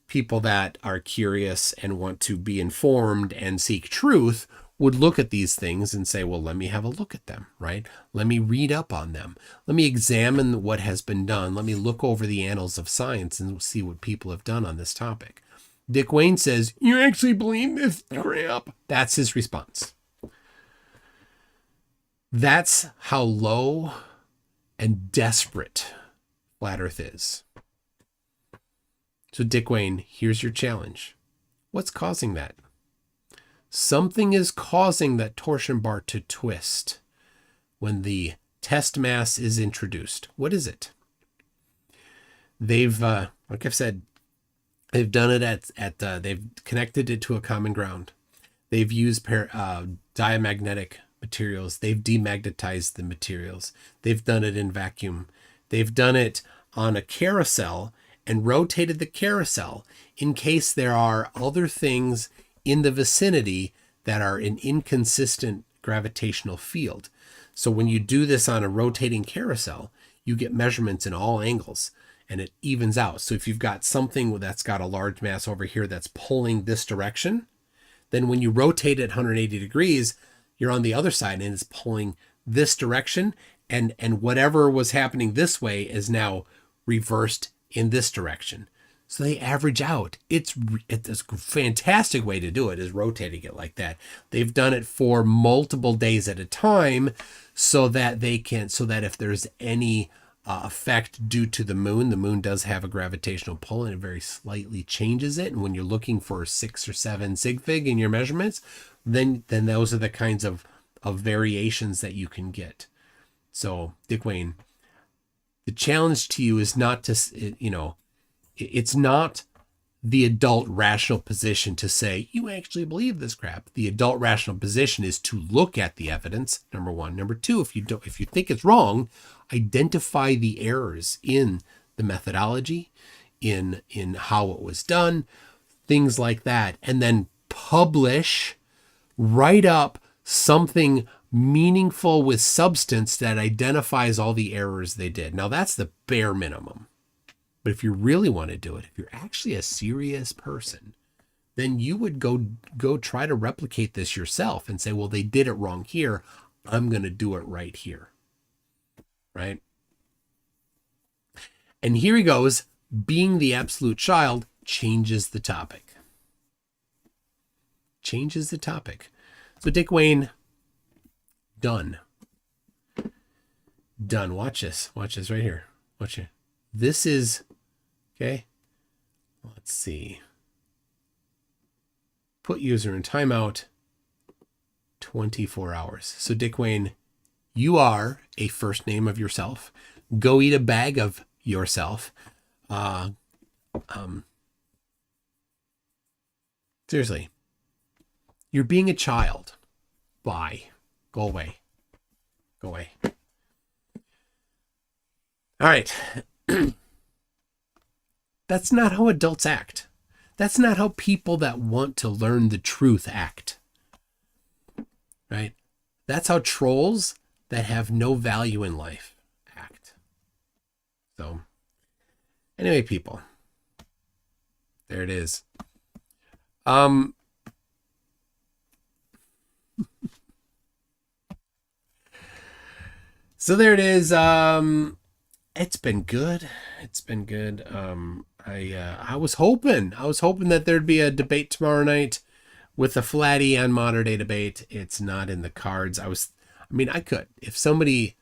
S1: People that are curious and want to be informed and seek truth would look at these things and say, well, let me have a look at them, right? Let me read up on them. Let me examine what has been done. Let me look over the annals of science and see what people have done on this topic. Dick Wayne says, you actually believe this crap? That's his response. That's how low and desperate Flat Earth is. So Dick Wayne, here's your challenge. What's causing that? Something is causing that torsion bar to twist when the test mass is introduced. What is it? They've, like I've said, they've done it they've connected it to a common ground. They've used diamagnetic materials. They've demagnetized the materials. They've done it in vacuum. They've done it on a carousel and rotated the carousel in case there are other things in the vicinity that are an inconsistent gravitational field. So when you do this on a rotating carousel, you get measurements in all angles and it evens out. So if you've got something that's got a large mass over here that's pulling this direction, then when you rotate it 180 degrees, you're on the other side and it's pulling this direction, and whatever was happening this way is now reversed in this direction. So they average out. It's a fantastic way to do it, is rotating it like that. They've done it for multiple days at a time so that if there's any effect due to the moon does have a gravitational pull and it very slightly changes it. And when you're looking for 6 or 7 sig fig in your measurements, then those are the kinds of variations that you can get. So Dick Wayne, the challenge to you is not to, it's not the adult rational position to say, you actually believe this crap. The adult rational position is to look at the evidence, number one. Number two, if you think it's wrong, identify the errors in the methodology, in how it was done, things like that, and then write up something meaningful with substance that identifies all the errors they did. Now that's the bare minimum. But if you really want to do it, if you're actually a serious person, then you would go try to replicate this yourself and say, well, they did it wrong here. I'm going to do it right here. Right? And here he goes. Being the absolute child changes the topic. Changes the topic. So Dick Wayne, done. Watch this right here. Watch it. This is, okay. Let's see. Put user in timeout. 24 hours. So Dick Wayne, you are a first name of yourself. Go eat a bag of yourself. Seriously. You're being a child. Bye. Go away. Go away. All right. That's not how adults act. That's not how people that want to learn the truth act. Right? That's how trolls that have no value in life act. So, anyway, people, there it is. So there it is. It's been good. It's been good. I was hoping that there'd be a debate tomorrow night with a Flatty on Modern Day Debate. It's not in the cards. I could, if somebody,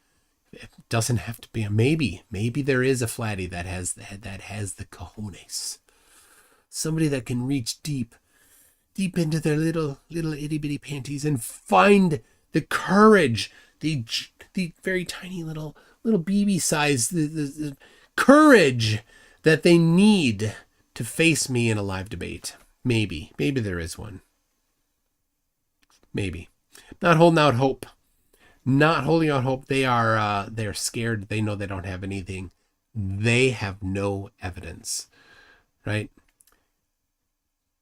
S1: it doesn't have to be a maybe there is a Flatty that has the cojones. Somebody that can reach deep into their little itty bitty panties and find the courage, the very tiny little BB size, the courage that they need to face me in a live debate. Maybe there is one. Maybe. Not holding out hope. They are scared. They know they don't have anything. They have no evidence. Right?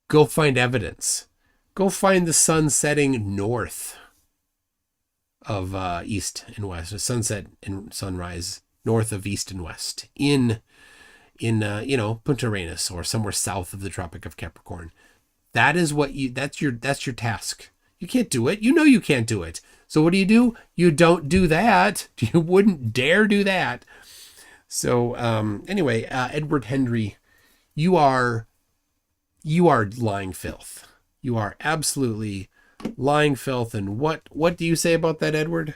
S1: Go find evidence. Go find the sun setting north of east and west, sunset and sunrise north of east and west in Punta Arenas or somewhere south of the Tropic of Capricorn. That's your task. You can't do it. You know you can't do it. So what do? You don't do that. You wouldn't dare do that. So anyway, Edward Hendrie, you are lying filth. You are absolutely lying filth. And what do you say about that, Edward?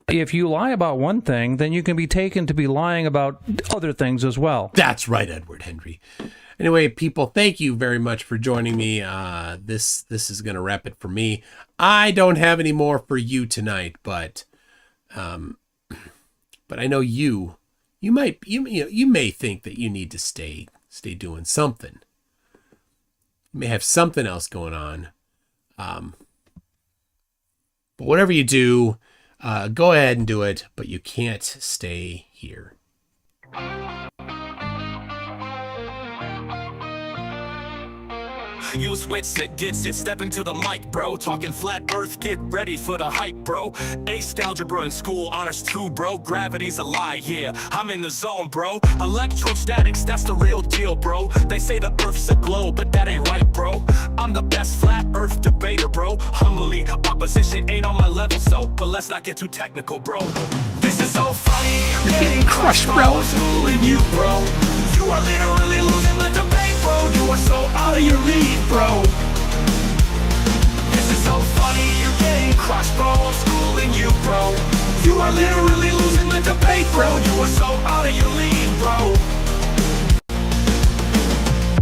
S2: If you lie about one thing, then you can be taken to be lying about other things as well.
S1: That's right, Edward Hendrie. Anyway, people, thank you very much for joining me. This is going to wrap it for me. I don't have any more for you tonight, but I know you may think that you need to stay doing something. You may have something else going on. But whatever you do, go ahead and do it, but you can't stay here.
S8: Use wits, it gets it, step into the mic, bro. Talking flat earth, get ready for the hype, bro. Aced algebra in school, honors too, bro. Gravity's a lie, yeah, I'm in the zone, bro. Electrostatics, that's the real deal, bro. They say the earth's a globe, but that ain't right, bro. I'm the best flat earth debater, bro. Humbly, opposition ain't on my level, so, but let's not get too technical, bro. This is so funny, you're getting crushed, bro. Schooling you, bro. You are literally losing the debate, bro. You are so out of your league, bro. This is so funny, you're getting crushed, bro. I'm schooling you, bro. You are literally losing the debate, bro. You are so out of your league, bro.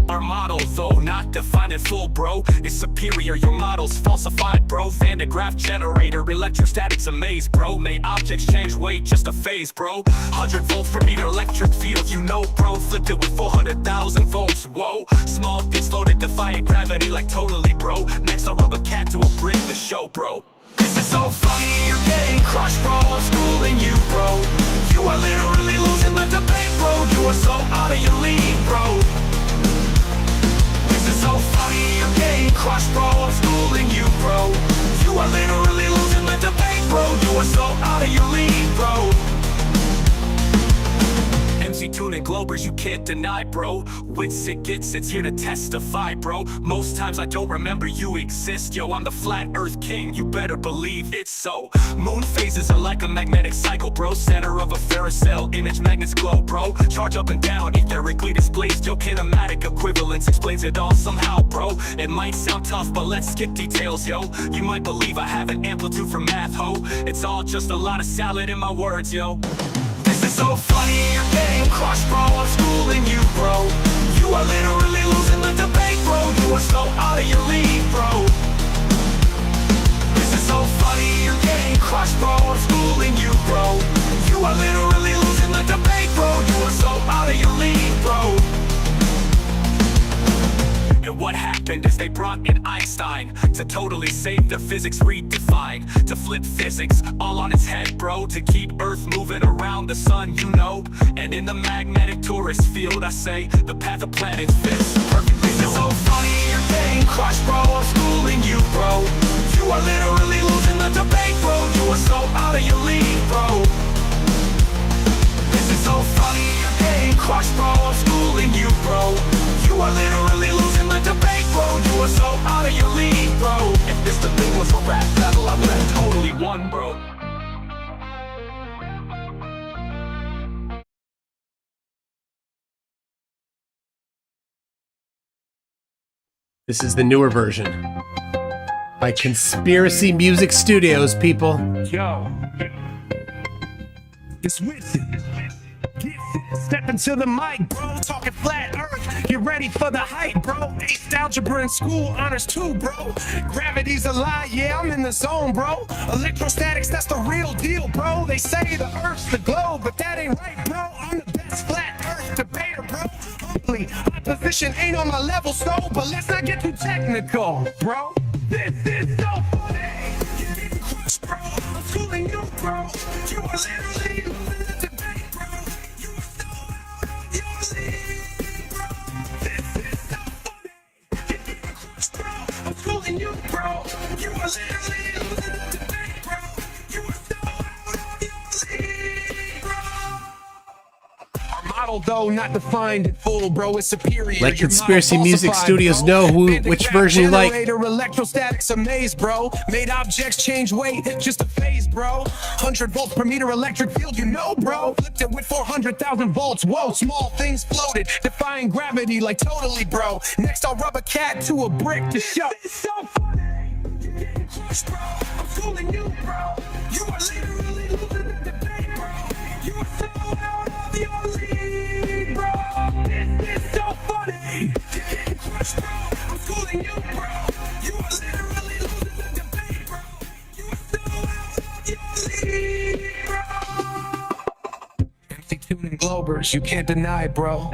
S8: Our model, though not defined in full, bro, is superior. Your model's falsified, bro. Van de Graaff generator, electrostatics a maze, bro. May objects change weight, just a phase, bro. 100 volts per meter electric field, you know, bro. Flipped it with 400,000 volts, whoa. Small bits loaded, defying gravity like totally, bro. Next I'll rub a cat to a bring the show, bro. This is so funny, you're getting crushed, bro. I'm schooling you, bro. You are literally losing the debate, bro. You are so out of your league, bro. This is so funny, you're getting crushed, bro. I'm schooling you, bro. You are literally losing the debate, bro. You are so out of your league, bro. MC Tune and Globers, you can't deny, bro. Wits it gets, it's here to testify, bro. Most times I don't remember you exist, yo. I'm the flat earth king, you better believe it's so. Moon phases are like a magnetic cycle, bro. Center of a ferrocell, image magnets glow, bro. Charge up and down, etherically displaced, yo. Kinematic equivalence explains it all somehow, bro. It might sound tough, but let's skip details, yo. You might believe I have an amplitude for math, ho. It's all just a lot of salad in my words, yo. This is so funny, you're getting crushed, bro. I'm schooling you, bro. You are literally losing the debate, bro. You are so out of your league, bro. This is so funny, you're getting crushed, bro. I'm schooling you, bro. You are literally losing the debate, bro. You are so out of your league, bro. And what happened? deepened as they brought in Einstein to totally save the physics redefined, to flip physics all on its head, bro, to keep Earth moving around the sun, you know. And in the magnetic tourist field, I say the path of planets fits perfectly. It's so funny you're getting crushed, bro. I'm schooling you, bro. You are literally losing the debate, bro. You are so out of your league, bro. This is so funny you're getting crushed, bro. I'm schooling you, bro. You are literally losing the debate, bro. You are so out of your league, bro. If this debate was a rap battle, I would have totally won, bro.
S1: This is the newer version by Conspiracy Music Studios, people.
S9: Yo, it's with it. Step into the mic, bro. Talking flat earth. Get ready for the hype, bro. Aced algebra in school, honors too, bro. Gravity's a lie, yeah, I'm in the zone, bro. Electrostatics, that's the real deal, bro. They say the earth's the globe, but that ain't right, bro. I'm the best flat earth debater, bro. Humbly, my position ain't on my level, so, but let's not get too technical, bro. This is so funny. You're getting crushed, bro. I'm schooling you, bro. You are literally losing the debate, bro. You are so out of your league, bro. This is so funny. You're getting crushed, bro. I'm schooling you, bro. You are literally losing the debate, bro. You are so out of your league, bro. Our model, though, not defined in full, bro, is superior.
S1: Let
S9: Your
S1: Conspiracy
S9: model
S1: Music
S9: falsified,
S1: Studios
S9: bro.
S1: know
S9: Bandit
S1: which
S9: graph
S1: version you like.
S9: generator, electrostatics amaze, bro. Made objects change weight, just a phase, bro. 100 volts per meter electric field, you know, bro. Flipped it with 400,000 volts, whoa. Small things floated, defying gravity like totally, bro. Next I'll rub a cat to a brick to show. It's so funny. You're getting crushed, bro. I'm fooling you, bro. You are literally losing the debate, bro. You are so out of your league, bro. This is so funny. You're getting crushed, bro. I'm fooling you, bro. You are literally losing the debate, bro. You are so out of your league, bro. Empty tuning globers, you can't deny, bro.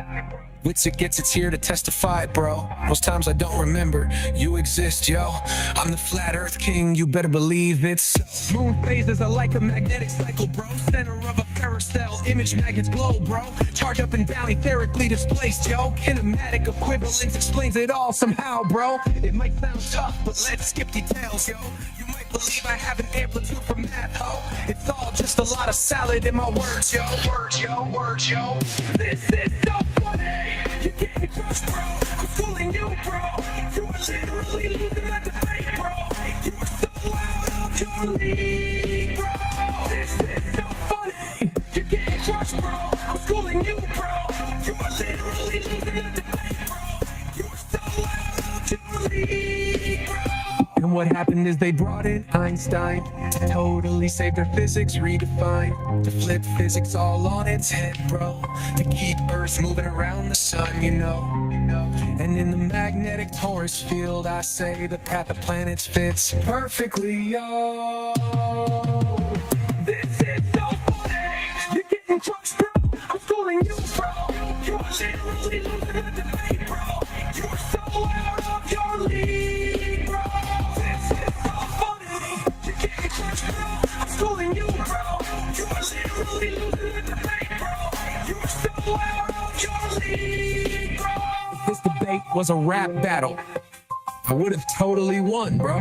S9: Witsit gets it's here to testify, bro. Most times I don't remember you exist, yo. I'm the flat earth king, you better believe it's so. Moon phases are like a magnetic cycle, bro. Center of a ferrocell, image magnets glow, bro. Charge up and down, etherically displaced, yo. Kinematic equivalence explains it all somehow, bro. It might sound tough, but let's skip details, yo. You might believe I have an amplitude for math, ho. It's all just a lot of salad in my words, yo. Words, yo, words, yo. This is so funny. You're getting crushed, bro. I'm fooling you, bro. You are literally losing the debate, bro. You are so out of your league, bro. This is so funny. You're getting crushed, bro. I'm schooling you, bro. You are literally losing the debate, bro. You are so out of your league, bro. And what happened is they brought in Einstein to totally save their physics redefined, to flip physics all on its head, bro, to keep Earth moving around the sun, you know. And in the magnetic torus field, I say the path of planets fits perfectly, yo. This is so funny. You're getting crushed, bro. I'm schooling you, bro. You are literally losing the debate, bro. You are so out of your league, bro. I'm schooling you, bro. You are literally losing the debate, bro. You are so out of your league, bro. If this debate was a rap battle, I would have totally won, bro.